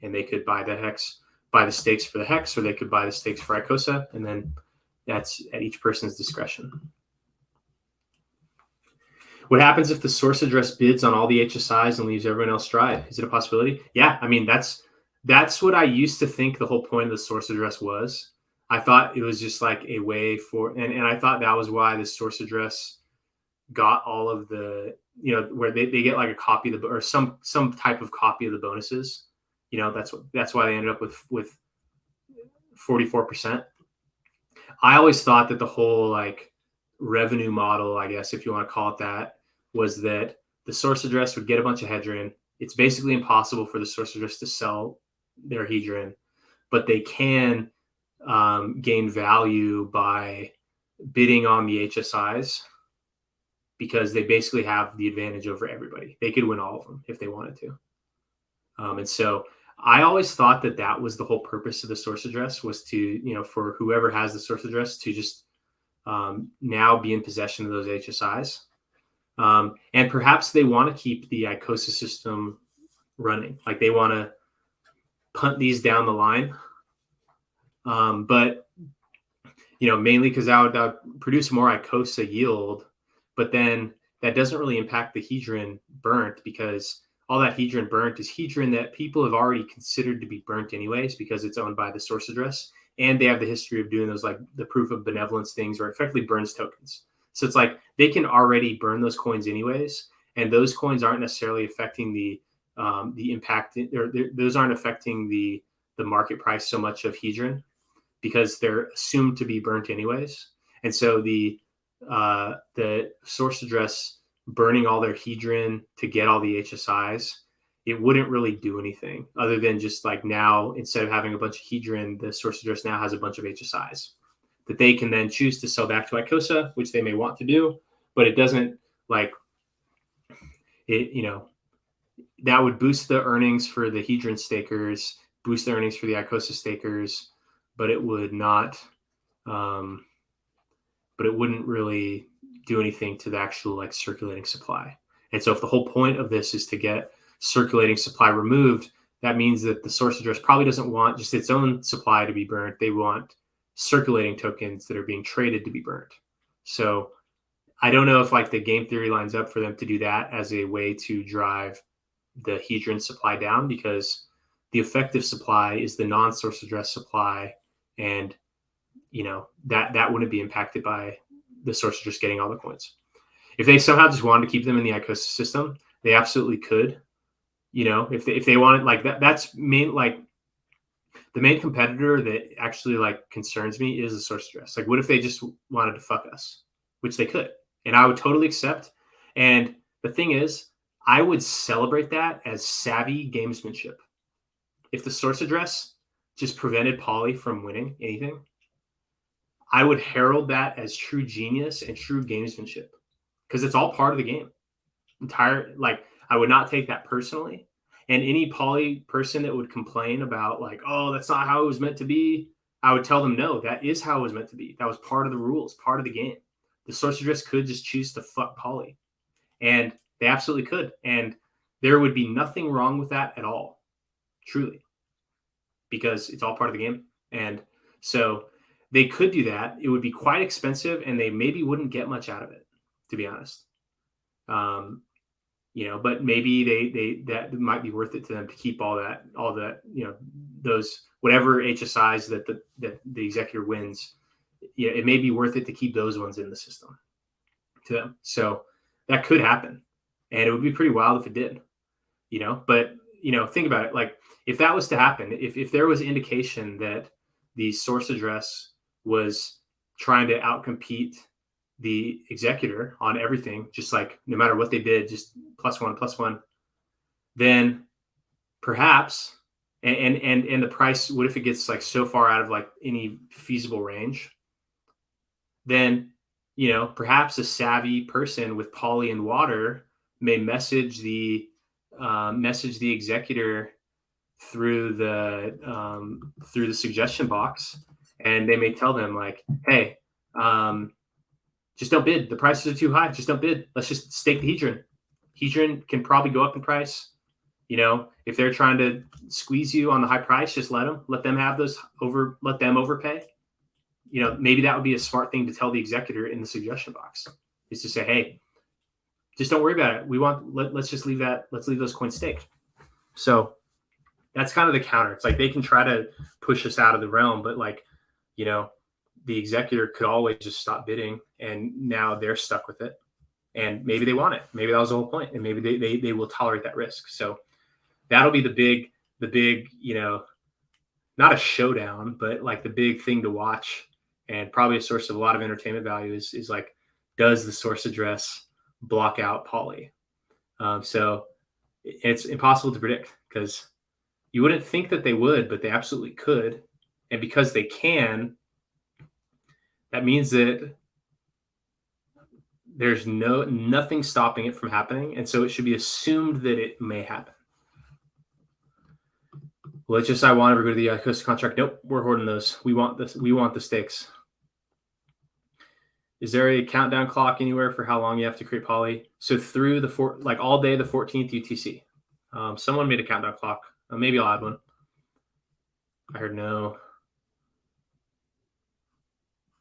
And they could buy the stakes for the hex, or they could buy the stakes for ICOSA. And then that's at each person's discretion. What happens if the source address bids on all the HSIs and leaves everyone else dry? Is it a possibility? Yeah. I mean, that's what I used to think the whole point of the source address was. I thought it was just like a way for, and I thought that was why the source address got all of the, where they get like a copy of the, or some type of copy of the bonuses. That's why they ended up with 44%. I always thought that the whole revenue model, I guess, if you want to call it that, was that the source address would get a bunch of hedron. It's basically impossible for the source address to sell their hedron, but they can gain value by bidding on the HSIs, because they basically have the advantage over everybody. They could win all of them if they wanted to. And so I always thought that was the whole purpose of the source address, was to, for whoever has the source address to just now be in possession of those HSIs. And perhaps they want to keep the ICOSA system running. Like they want to punt these down the line. But, mainly because that would produce more ICOSA yield, but then that doesn't really impact the hedron burnt, because all that hedron burnt is hedron that people have already considered to be burnt anyways, because it's owned by the source address. And they have the history of doing those, like the proof of benevolence things, or effectively burns tokens. So it's like they can already burn those coins anyways. And those coins aren't necessarily affecting the impact, or those aren't affecting the market price so much of hedron, because they're assumed to be burnt anyways. And so the source address burning all their hedron to get all the HSIs, it wouldn't really do anything other than just like now, instead of having a bunch of hedron, the source address now has a bunch of HSIs that they can then choose to sell back to ICOSA, which they may want to do, but it doesn't that would boost the earnings for the Hedron stakers, boost the earnings for the ICOSA stakers, but it would not, but it wouldn't really do anything to the actual like circulating supply. And so if the whole point of this is to get circulating supply removed, that means that the source address probably doesn't want just its own supply to be burnt. They want circulating tokens that are being traded to be burnt. So I don't know if like the game theory lines up for them to do that as a way to drive the Hedron supply down, because the effective supply is the non-source address supply, and that wouldn't be impacted by the source address getting all the coins. If they somehow just wanted to keep them in the ICOSA system, they absolutely could. If they wanted like that, that's main like the main competitor that actually like concerns me is the source address. Like, what if they just wanted to fuck us, which they could, and I would totally accept. And the thing is, I would celebrate that as savvy gamesmanship. If the source address just prevented Poly from winning anything, I would herald that as true genius and true gamesmanship, because it's all part of the game. I would not take that personally. And any Poly person that would complain about like, oh, that's not how it was meant to be, I would tell them, no, that is how it was meant to be. That was part of the rules, part of the game. The source address could just choose to fuck Poly, and they absolutely could. And there would be nothing wrong with that at all, truly, because it's all part of the game. And so they could do that. It would be quite expensive, and they maybe wouldn't get much out of it, to be honest. But maybe they that might be worth it to them to keep all that, those whatever HSIs that the executor wins. Yeah, it may be worth it to keep those ones in the system to them. So that could happen, and it would be pretty wild if it did. But think about it. Like, if that was to happen, if there was indication that the source address was trying to outcompete the executor on everything, just like no matter what they did, just +1, then perhaps, and the price, what if it gets like so far out of like any feasible range, then perhaps a savvy person with Poly and water may message the executor through the suggestion box, and they may tell them like, hey, just don't bid. The prices are too high. Just don't bid. Let's just stake the Hedron. Hedron can probably go up in price. If they're trying to squeeze you on the high price, just let them have those let them overpay. Maybe that would be a smart thing to tell the executor in the suggestion box, is to say, hey, just don't worry about it. Let's just leave that. Let's leave those coins staked. So that's kind of the counter. It's like they can try to push us out of the realm, but like, the executor could always just stop bidding, and now they're stuck with it. And maybe they want it. Maybe that was the whole point, and maybe they will tolerate that risk. So that'll be the big, not a showdown, but like the big thing to watch, and probably a source of a lot of entertainment value is like, does the source address block out Poly? So it's impossible to predict, because you wouldn't think that they would, but they absolutely could. And because they can, that means that there's nothing stopping it from happening. And so it should be assumed that it may happen. Well, it's just, I want to go to the ICOSA contract. Nope, we're hoarding those. We want this. We want the stakes. Is there a countdown clock anywhere for how long you have to create Poly? So through all day, the 14th UTC. Someone made a countdown clock. Maybe I'll add one. I heard no.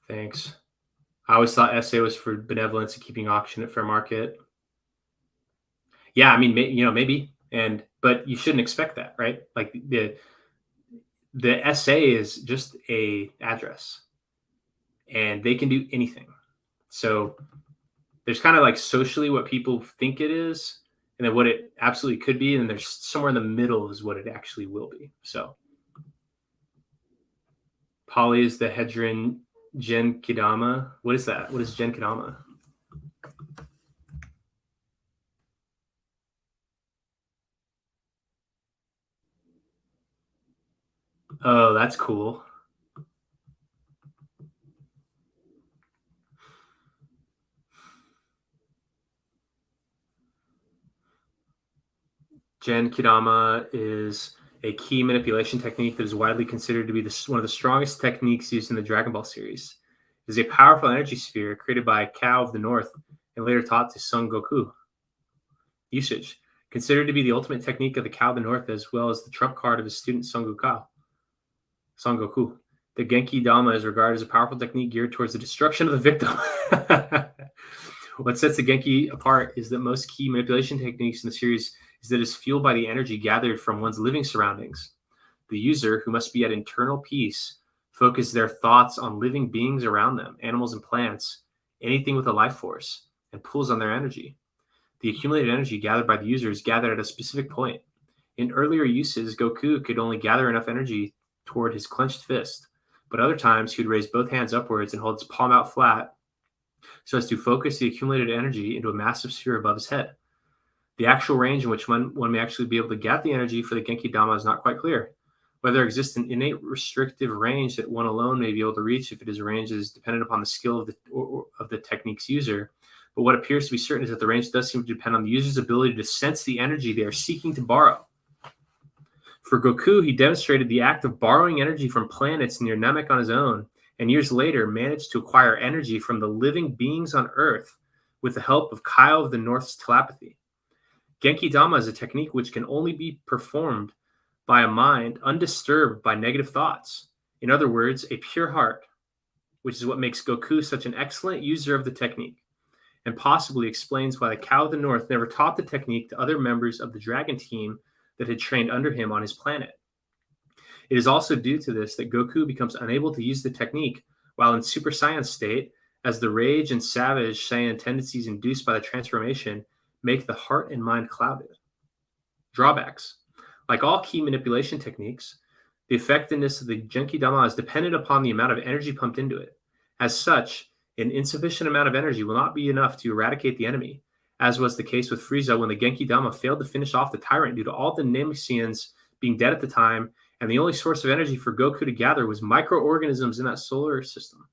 Thanks. I always thought SA was for benevolence and keeping auction at fair market. Yeah, I mean, maybe, but you shouldn't expect that, right? Like the SA is just a address, and they can do anything. So there's kind of like socially what people think it is, and then what it absolutely could be, and there's somewhere in the middle is what it actually will be. So Poly is the Hedron Gen Kidama. What is that? What is Gen Kidama? Oh, that's cool. Genkidama is a key manipulation technique that is widely considered to be one of the strongest techniques used in the Dragon Ball series. It is a powerful energy sphere created by Kao of the North and later taught to Son Goku. Usage. Considered to be the ultimate technique of the Kao of the North as well as the trump card of his student Son Goku. The Genki Dama is regarded as a powerful technique geared towards the destruction of the victim. What sets the Genki apart is that most key manipulation techniques in the series is that it's fueled by the energy gathered from one's living surroundings. The user, who must be at internal peace, focus their thoughts on living beings around them, animals and plants, anything with a life force, and pulls on their energy. The accumulated energy gathered by the user is gathered at a specific point. In earlier uses, Goku could only gather enough energy toward his clenched fist, but other times he would raise both hands upwards and hold his palm out flat so as to focus the accumulated energy into a massive sphere above his head. The actual range in which one may actually be able to get the energy for the Genki Dama is not quite clear. Whether there exists an innate restrictive range that one alone may be able to reach if it is a range that is dependent upon the skill of the technique's user. But what appears to be certain is that the range does seem to depend on the user's ability to sense the energy they are seeking to borrow. For Goku, he demonstrated the act of borrowing energy from planets near Namek on his own, and years later managed to acquire energy from the living beings on Earth with the help of Kao of the North's telepathy. Genki Dama is a technique which can only be performed by a mind undisturbed by negative thoughts. In other words, a pure heart, which is what makes Goku such an excellent user of the technique, and possibly explains why the Kao of the North never taught the technique to other members of the Dragon team that had trained under him on his planet. It is also due to this that Goku becomes unable to use the technique while in Super Saiyan state, as the rage and savage Saiyan tendencies induced by the transformation make the heart and mind clouded. Drawbacks. Like all key manipulation techniques, the effectiveness of the Genki Dama is dependent upon the amount of energy pumped into it. As such, an insufficient amount of energy will not be enough to eradicate the enemy, as was the case with Frieza when the Genki Dama failed to finish off the tyrant due to all the Namekians being dead at the time, and the only source of energy for Goku to gather was microorganisms in that solar system.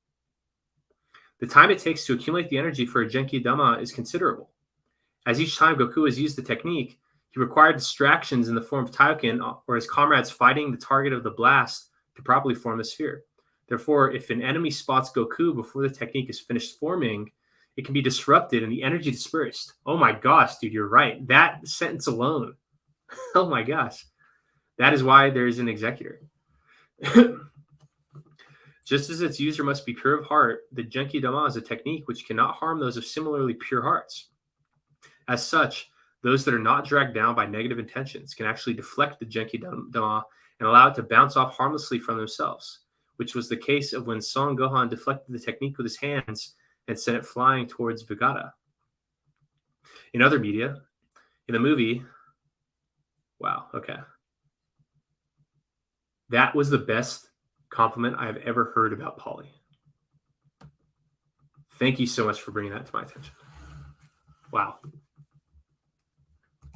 The time it takes to accumulate the energy for a Genki Dama is considerable. As each time Goku has used the technique, he required distractions in the form of Taiyoken or his comrades fighting the target of the blast to properly form the sphere. Therefore, if an enemy spots Goku before the technique is finished forming, it can be disrupted and the energy dispersed. Oh my gosh, dude, you're right. That sentence alone. Oh my gosh. That is why there is an executor. Just as its user must be pure of heart, the Genki Dama is a technique which cannot harm those of similarly pure hearts. As such, those that are not dragged down by negative intentions can actually deflect the Genki Dama and allow it to bounce off harmlessly from themselves, which was the case of when Son Gohan deflected the technique with his hands and sent it flying towards Vegeta. In other media, in the movie, wow, okay. That was the best compliment I've ever heard about Poly. Thank you so much for bringing that to my attention. Wow.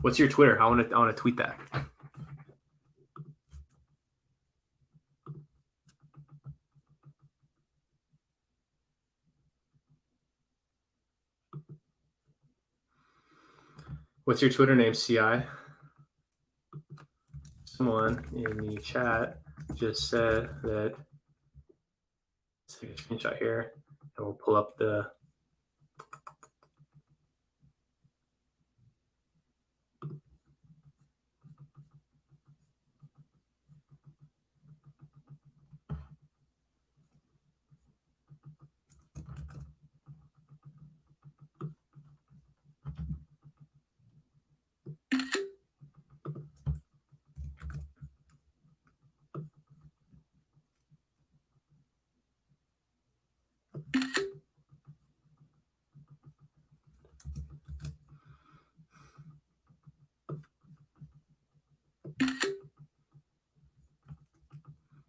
What's your Twitter? I want to tweet that. What's your Twitter name, CI? Someone in the chat just said that. Let's take a screenshot here, and we'll pull up the.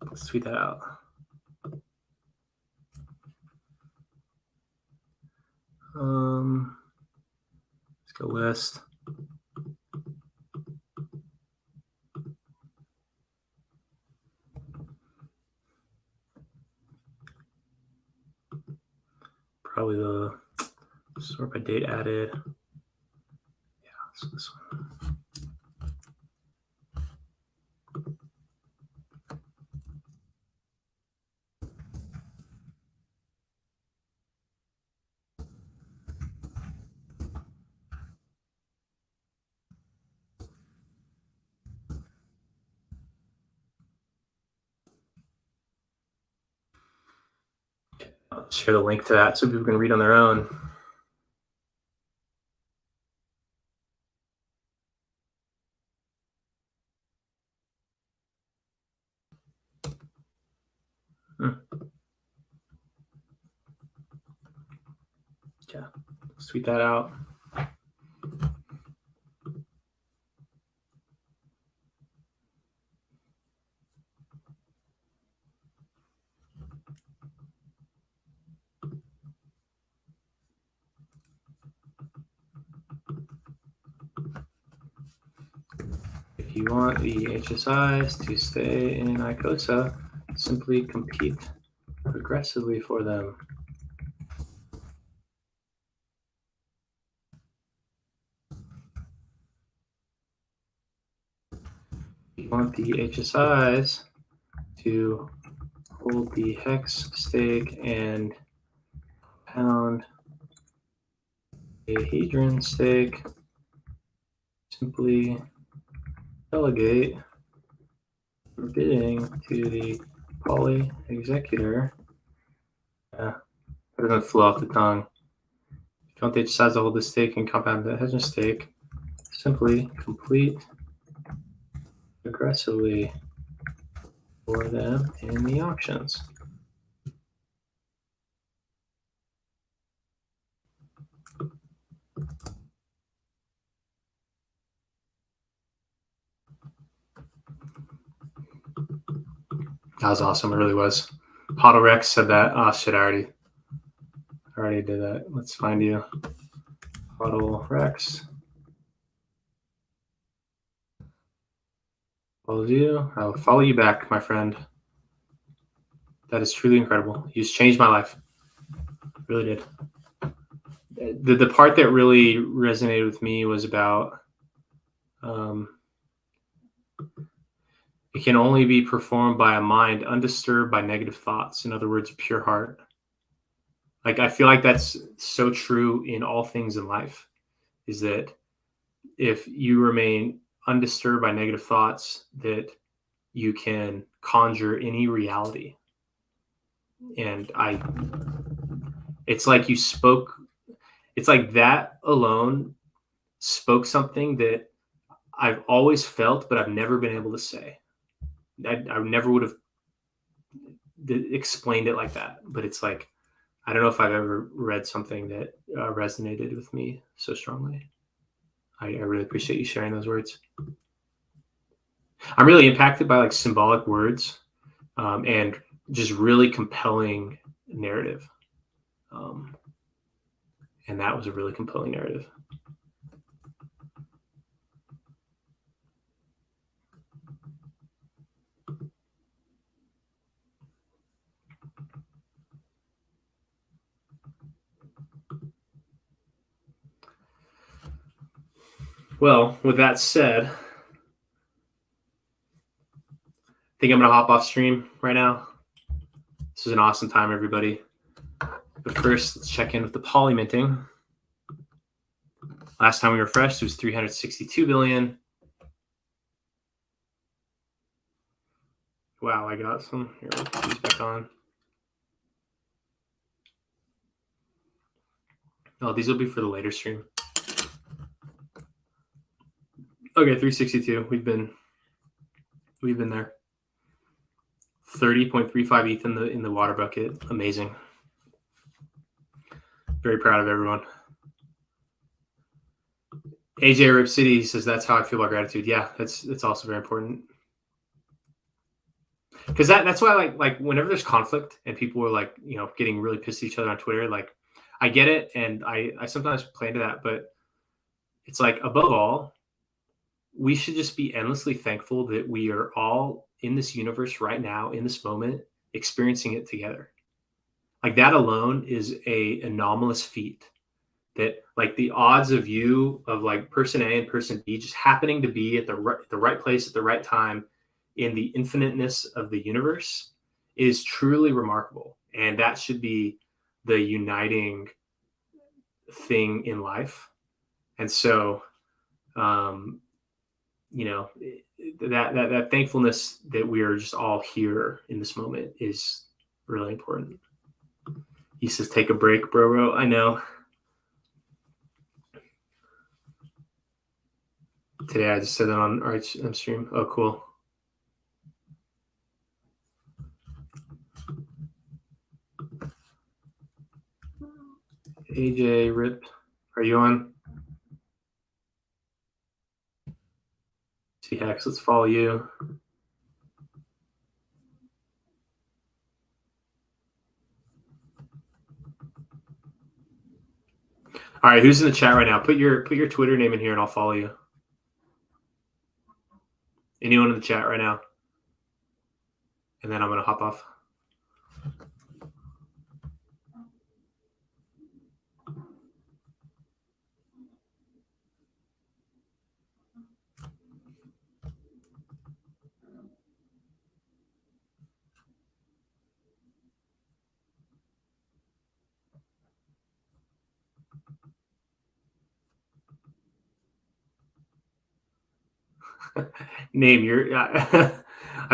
Let's tweet that out. Let's go list. Probably the sort by date added. Yeah, so this one. I'll share the link to that so people can read on their own. Yeah, tweet that out. If you want the HSIs to stay in ICOSA, simply compete aggressively for them. If you want the HSIs to hold the hex stake and pound a hedron stake, simply delegate bidding to the poly executor. That doesn't flow off the tongue. If you want the HSIs to hold the stake and compound the hedron stake, simply complete aggressively for them in the auctions. That was awesome. It really was. Hodl Rex said that. Oh shit, I already did that. Let's find you. Hodl Rex. Follows you. I'll follow you back, my friend. That is truly incredible. You just changed my life. Really did. The part that really resonated with me was about it can only be performed by a mind undisturbed by negative thoughts. In other words, pure heart. Like, I feel like that's so true in all things in life, is that if you remain undisturbed by negative thoughts, that you can conjure any reality. And it's like you spoke, it's like that alone spoke something that I've always felt, but I've never been able to say. I never would have explained it like that, but it's like, I don't know if I've ever read something that resonated with me so strongly. I really appreciate you sharing those words. I'm really impacted by like symbolic words and just really compelling narrative. And that was a really compelling narrative. Well, with that said, I think I'm going to hop off stream right now. This is an awesome time, everybody. But first, let's check in with the poly minting. Last time we refreshed, it was 362 billion. Wow, I got some. Here, we'll put these back on. Oh, these will be for the later stream. Okay, 362. We've been there. 30.35 ETH in the water bucket. Amazing. Very proud of everyone. AJ Rip City says that's how I feel about gratitude. Yeah, it's also very important. Because that's why like whenever there's conflict and people are like, you know, getting really pissed at each other on Twitter, like I get it, and I sometimes play into that, but it's like, above all, we should just be endlessly thankful that we are all in this universe right now, in this moment, experiencing it together. Like, that alone is a anomalous feat. That like the odds of you, of like person A and person B just happening to be at the right place at the right time in the infiniteness of the universe is truly remarkable. And that should be the uniting thing in life. And so, you know, that thankfulness that we are just all here in this moment is really important. He says, take a break, bro. I know. Today I just said that on our stream. Oh, cool. AJ, Rip, are you on? T-Hex, let's follow you. All right, who's in the chat right now? Put your Twitter name in here and I'll follow you. Anyone in the chat right now? And then I'm going to hop off. Name your. I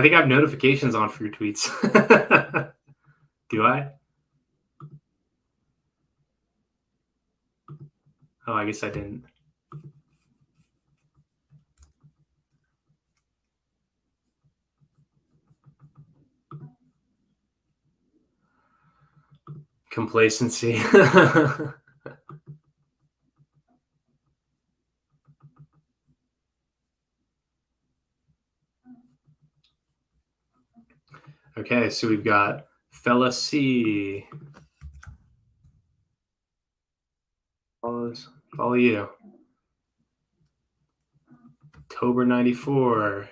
think I have notifications on for your tweets. Do I? Oh, I guess I didn't. Complacency. Okay, so we've got Fella C. Follow you. October 94.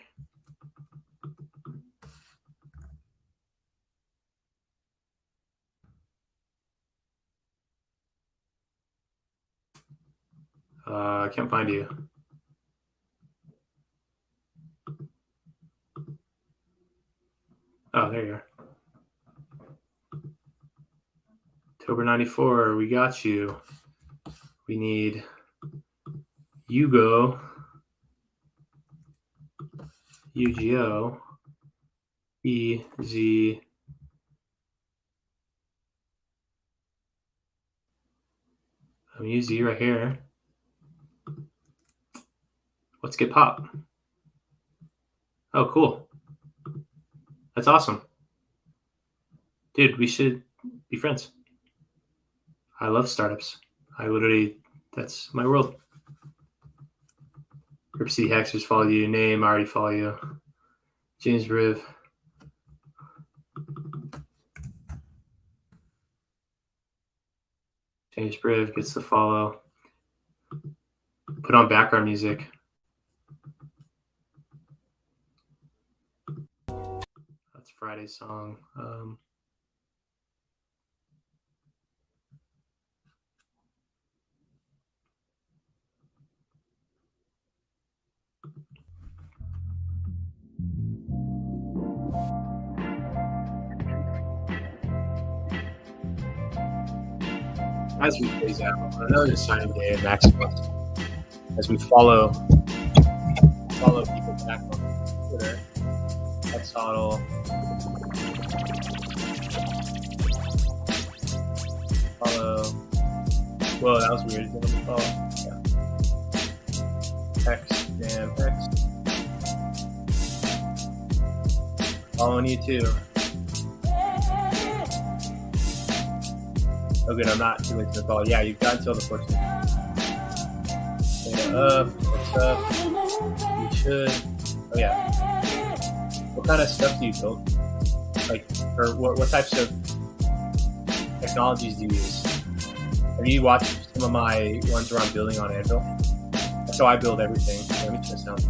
I can't find you. Oh, there you are. October 94, we got you. We need Hugo, UGO, EZ. I'm UZ right here. Let's get pop. Oh, cool. That's awesome. Dude, we should be friends. I love startups. That's my world. Rip C Hexers follow you. Name, I already follow you. James Riv. James Briv gets the follow. Put on background music. That's Friday's song. As we phase out, another signing day at Maximus. As we follow people back on Twitter. That's Huddle. Follow. Whoa, that was weird. Let me follow. Yeah. Hex, damn Hex. Following you too. Oh, good. I'm not too late to the call. Yeah, you've got until the 14th. What's up? You should. Oh, yeah. What kind of stuff do you build? Like, or what types of technologies do you use? Have you watched some of my ones around building on Anvil? That's how I build everything. Let me just sound.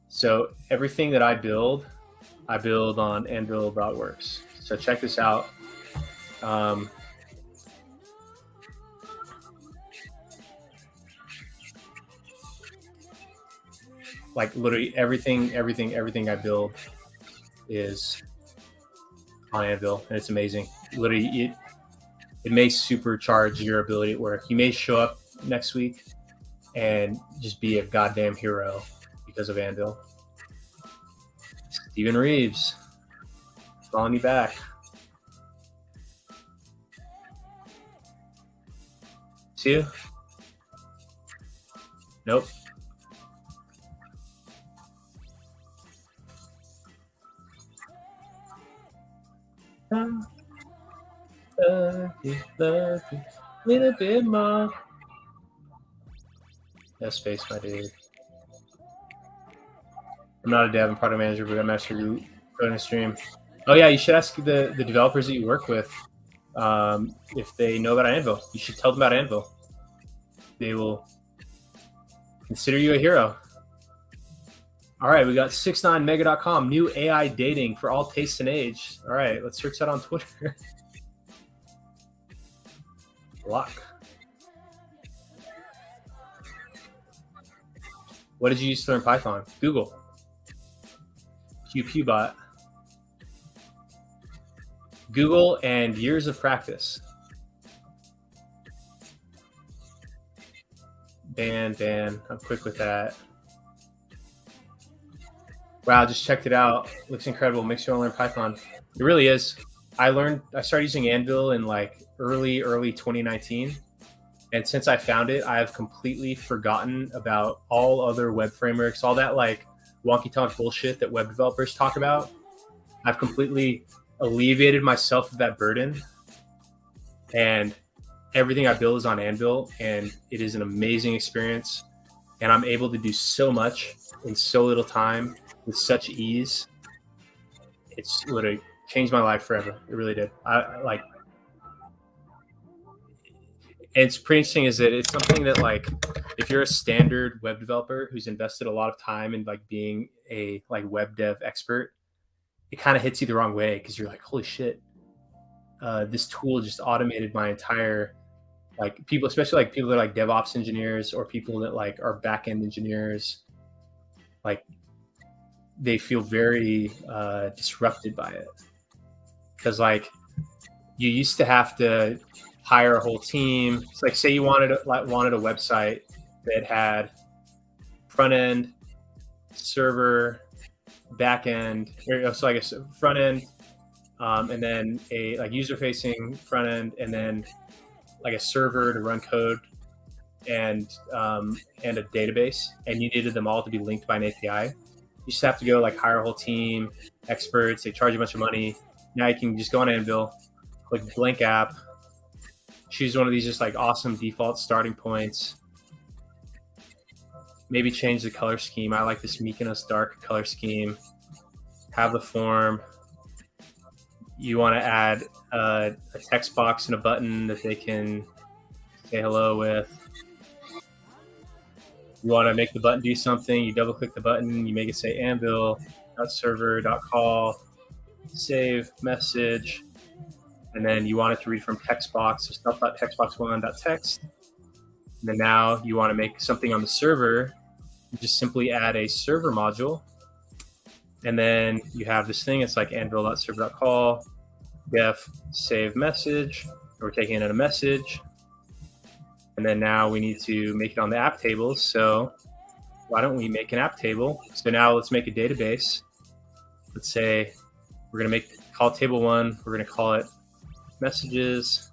So everything that I build on Anvil.works. So check this out. Like literally everything I build is on Anvil, and it's amazing. Literally, it may supercharge your ability at work. You may show up next week and just be a goddamn hero because of Anvil. Steven Reeves. Calling you back. See you? Nope. Love you, little bit more. No space, my dude. I'm not a dev and product manager, but I'm master coding a stream. Oh yeah, you should ask the developers that you work with if they know about Anvil. You should tell them about Anvil. They will consider you a hero. All right, we got 69mega.com, new AI dating for all tastes and age. All right, let's search that on Twitter. Block. What did you use to learn Python? Google. QQbot. Google and years of practice. Dan, I'm quick with that. Wow, just checked it out. Looks incredible. Makes you want to learn Python. It really is. I started using Anvil in like early 2019. And since I found it, I've completely forgotten about all other web frameworks, all that like wonky talk bullshit that web developers talk about. I've completely alleviated myself of that burden. And everything I build is on Anvil, and it is an amazing experience. And I'm able to do so much in so little time with such ease. It's literally changed my life forever. It really did. It's pretty interesting is that it's something that like, if you're a standard web developer who's invested a lot of time in like being a like web dev expert, it kind of hits you the wrong way because you're like, holy shit, this tool just automated my entire like people, especially like people that are like DevOps engineers or people that like are backend engineers, like they feel very disrupted by it because like you used to have to hire a whole team. It's like say you wanted a website that had front end, server, back end, so I guess front end, and then a like user facing front end, and then like a server to run code and a database, and you needed them all to be linked by an API. You just have to go like hire a whole team, experts, they charge you a bunch of money. Now you can just go on Anvil, click blank app, choose one of these just like awesome default starting points, maybe change the color scheme. I like this Mykonos dark color scheme. Have the form. You want to add a text box and a button that they can say hello with. You want to make the button do something. You double click the button. You make it say anvil.server.call, save message. And then you want it to read from text box, so stuff.textbox1.text. And then now you want to make something on the server. You just simply add a server module. And then you have this thing. It's like anvil.server.call, def save message. We're taking in a message. And then now we need to make it on the app table. So why don't we make an app table? So now let's make a database. Let's say we're going to call table one. We're going to call it messages.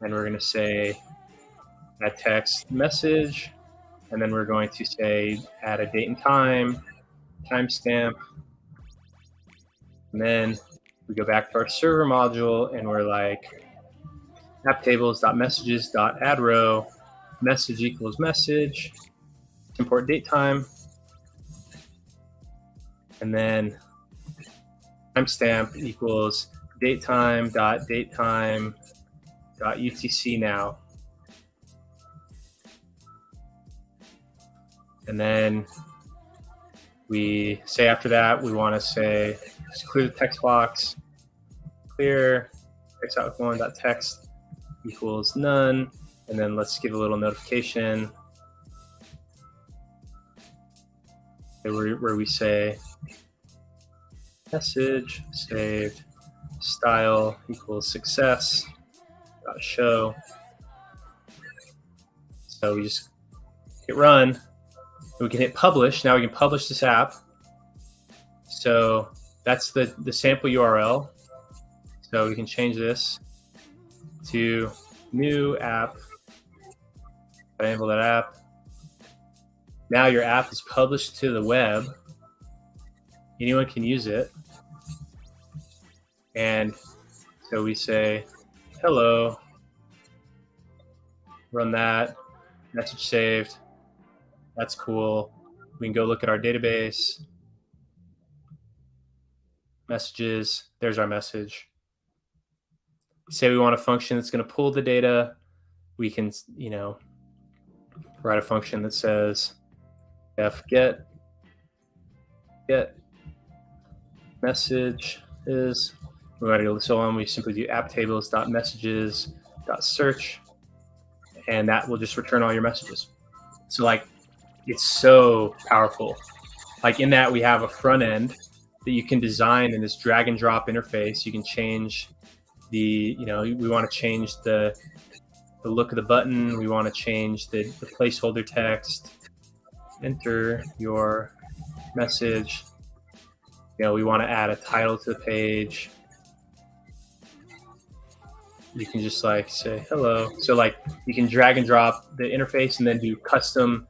And we're going to say add text message. And then we're going to say add a date and time, timestamp. And then we go back to our server module and we're like app tables.messages.add row, message equals message, import date time, and then timestamp equals datetime.datetime.utc now. And then we say after that, we want to say, just clear the text box, clear text out with one.text equals none. And then let's give a little notification where we say message saved style equals success dot show. So we just hit run. We can hit publish. Now we can publish this app. So that's the sample URL. So we can change this to new app. Enable that app. Now your app is published to the web. Anyone can use it. And so we say, hello, run that, message saved. That's cool. We can go look at our database. Messages, there's our message. Say we want a function that's going to pull the data. We can, write a function that says get message is. We want to go so on. We simply do apptables.messages.search, and that will just return all your messages. So like, it's so powerful. Like in that we have a front end that you can design in this drag and drop interface. You can change we want to change the look of the button. We want to change the placeholder text. Enter your message. We want to add a title to the page. You can just like say hello. So like you can drag and drop the interface and then do custom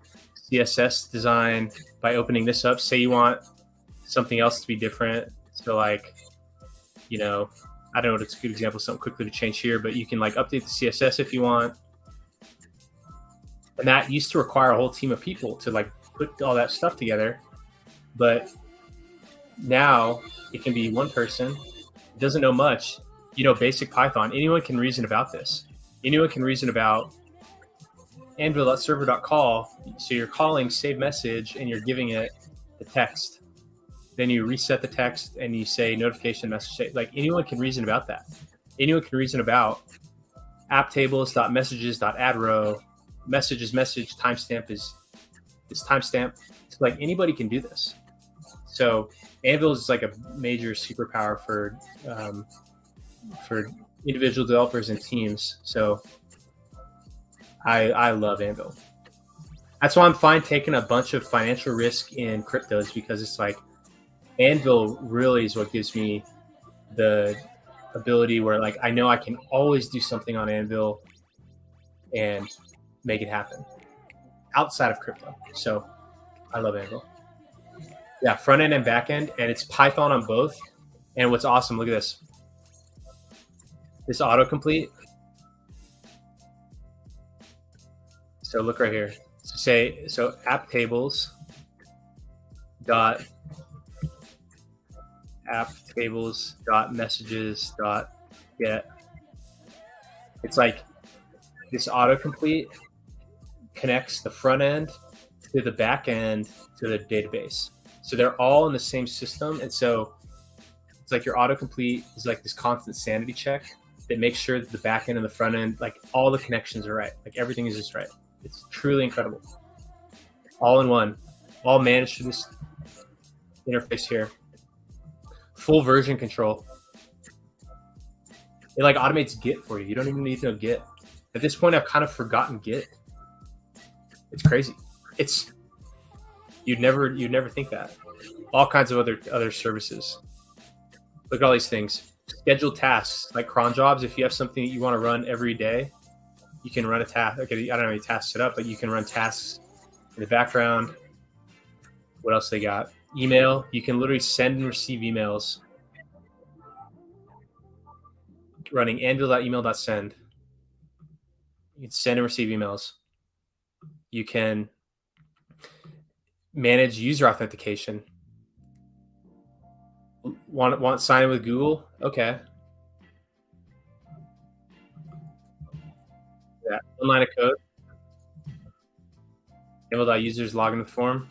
CSS design by opening this up. Say you want something else to be different. So like, I don't know what's a good example, something quickly to change here, but you can like update the CSS if you want. And that used to require a whole team of people to like put all that stuff together. But now it can be one person, doesn't know much, basic Python. Anyone can reason about this. Anyone can reason about anvil.server.call. So you're calling save message and you're giving it the text. Then you reset the text and you say notification message. Like anyone can reason about that. Anyone can reason about apptables.messages.addRow. Message timestamp is timestamp. So like anybody can do this. So Anvil is like a major superpower for individual developers and teams. So I love Anvil. That's why I'm fine taking a bunch of financial risk in cryptos, because it's like Anvil really is what gives me the ability where like I know I can always do something on Anvil and make it happen outside of crypto. So I love Anvil. Yeah, front end and back end, and it's Python on both. And what's awesome, look at this. This autocomplete. So look right here. So app tables dot messages get. It's like this autocomplete connects the front end to the back end to the database. So they're all in the same system. And so it's like your autocomplete is like this constant sanity check that makes sure that the back end and the front end, like all the connections are right. Like everything is just right. It's truly incredible. All in one, all managed through this interface here. Full version control. It like automates Git for you. You don't even need to know Git. At this point, I've kind of forgotten Git. It's crazy. You'd never think that. All kinds of other services. Look at all these things. Scheduled tasks like cron jobs. If you have something that you want to run every day, you can run a task. Okay, I don't know how many tasks set up, but you can run tasks in the background. What else they got? Email. You can literally send and receive emails. Running anvil.email.send. You can send and receive emails. You can manage user authentication. Want to sign in with Google? Okay. Yeah, one line of code. Anvil.users log in the form.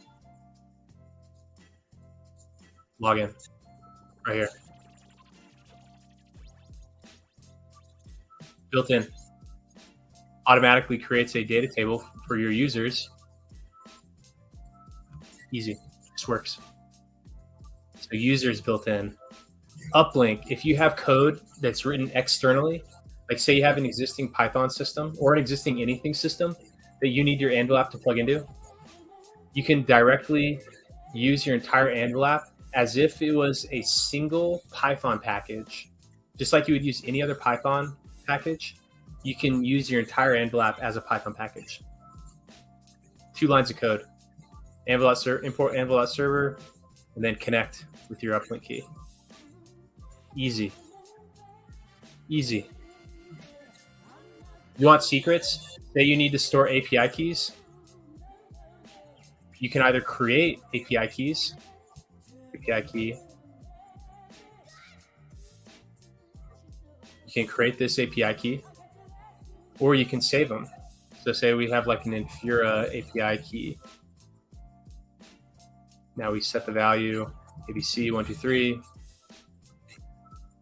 Log in. Right here. Built in. Automatically creates a data table for your users. Easy. This works. So users built in. Uplink. If you have code that's written externally, like say you have an existing Python system or an existing anything system that you need your Anvil app to plug into, you can directly use your entire Anvil app as if it was a single Python package, just like you would use any other Python package. You can use your entire Anvil app as a Python package. 2 lines of code. Import Anvil.server, and then connect with your uplink key. Easy. Easy. You want secrets? Say you need to store API keys. You can either create API keys, API key. You can create this API key, or you can save them. So say we have like an Infura API key. Now we set the value ABC123.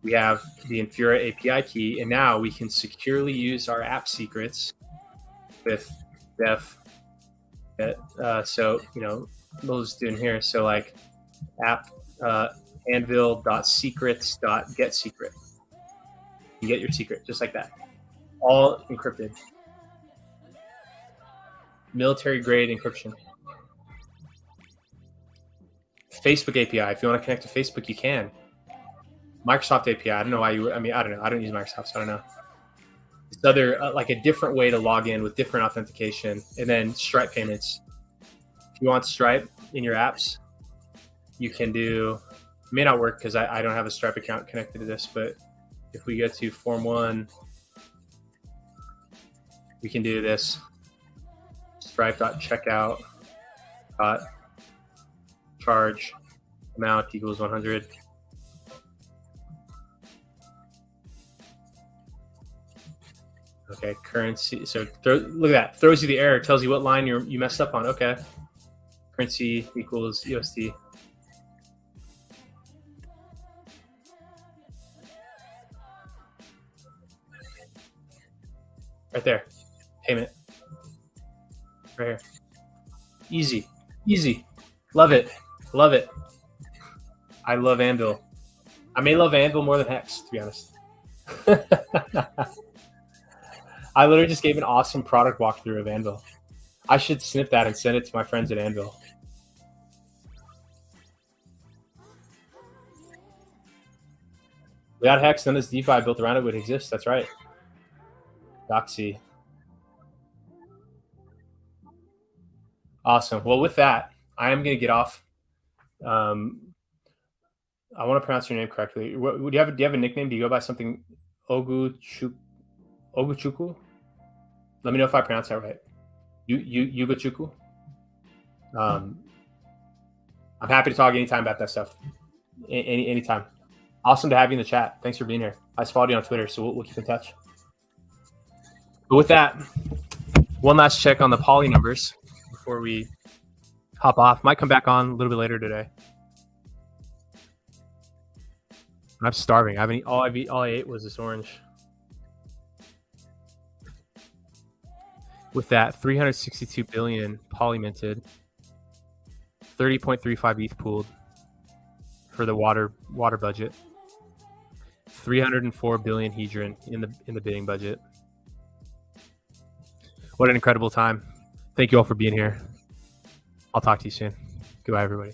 We have the Infura API key, and now we can securely use our app secrets with def. So, we'll just do in here. So like app anvil.secrets.getSecret. You get your secret just like that. All encrypted. Military grade encryption. Facebook API. If you want to connect to Facebook, you can. Microsoft API. I don't know why you. I don't know. I don't use Microsoft, so I don't know. It's other like a different way to log in with different authentication, and then Stripe payments. If you want Stripe in your apps, you can do. It may not work because I don't have a Stripe account connected to this, but if we go to Form 1, we can do this. Stripe.checkout. Charge amount equals 100. Okay, currency. So look at that. Throws you the error. Tells you what line you messed up on. Okay. Currency equals USD. Right there. Payment. Right here. Easy. Easy. Love it. Love it. I love Anvil. I may love Anvil more than Hex, to be honest. I literally just gave an awesome product walkthrough of Anvil. I should snip that and send it to my friends at Anvil. Without Hex, none of this DeFi built around it would exist. That's right. Doxy. Awesome. Well, with that, I am going to get off. I want to pronounce your name correctly. Do you have a nickname? Do you go by something? Oguchukwu? Let me know if I pronounce that right. Yugochukwu? I'm happy to talk anytime about that stuff. Anytime. Awesome to have you in the chat. Thanks for being here. I followed you on Twitter, so we'll keep in touch. But with that, one last check on the poly numbers before we hop off. Might come back on a little bit later today. I'm starving. All I ate was this orange. With that, 362 billion poly minted, 30.35 ETH pooled for the water budget, 304 billion hedron in the bidding budget. What an incredible time. Thank you all for being here. I'll talk to you soon. Goodbye, everybody.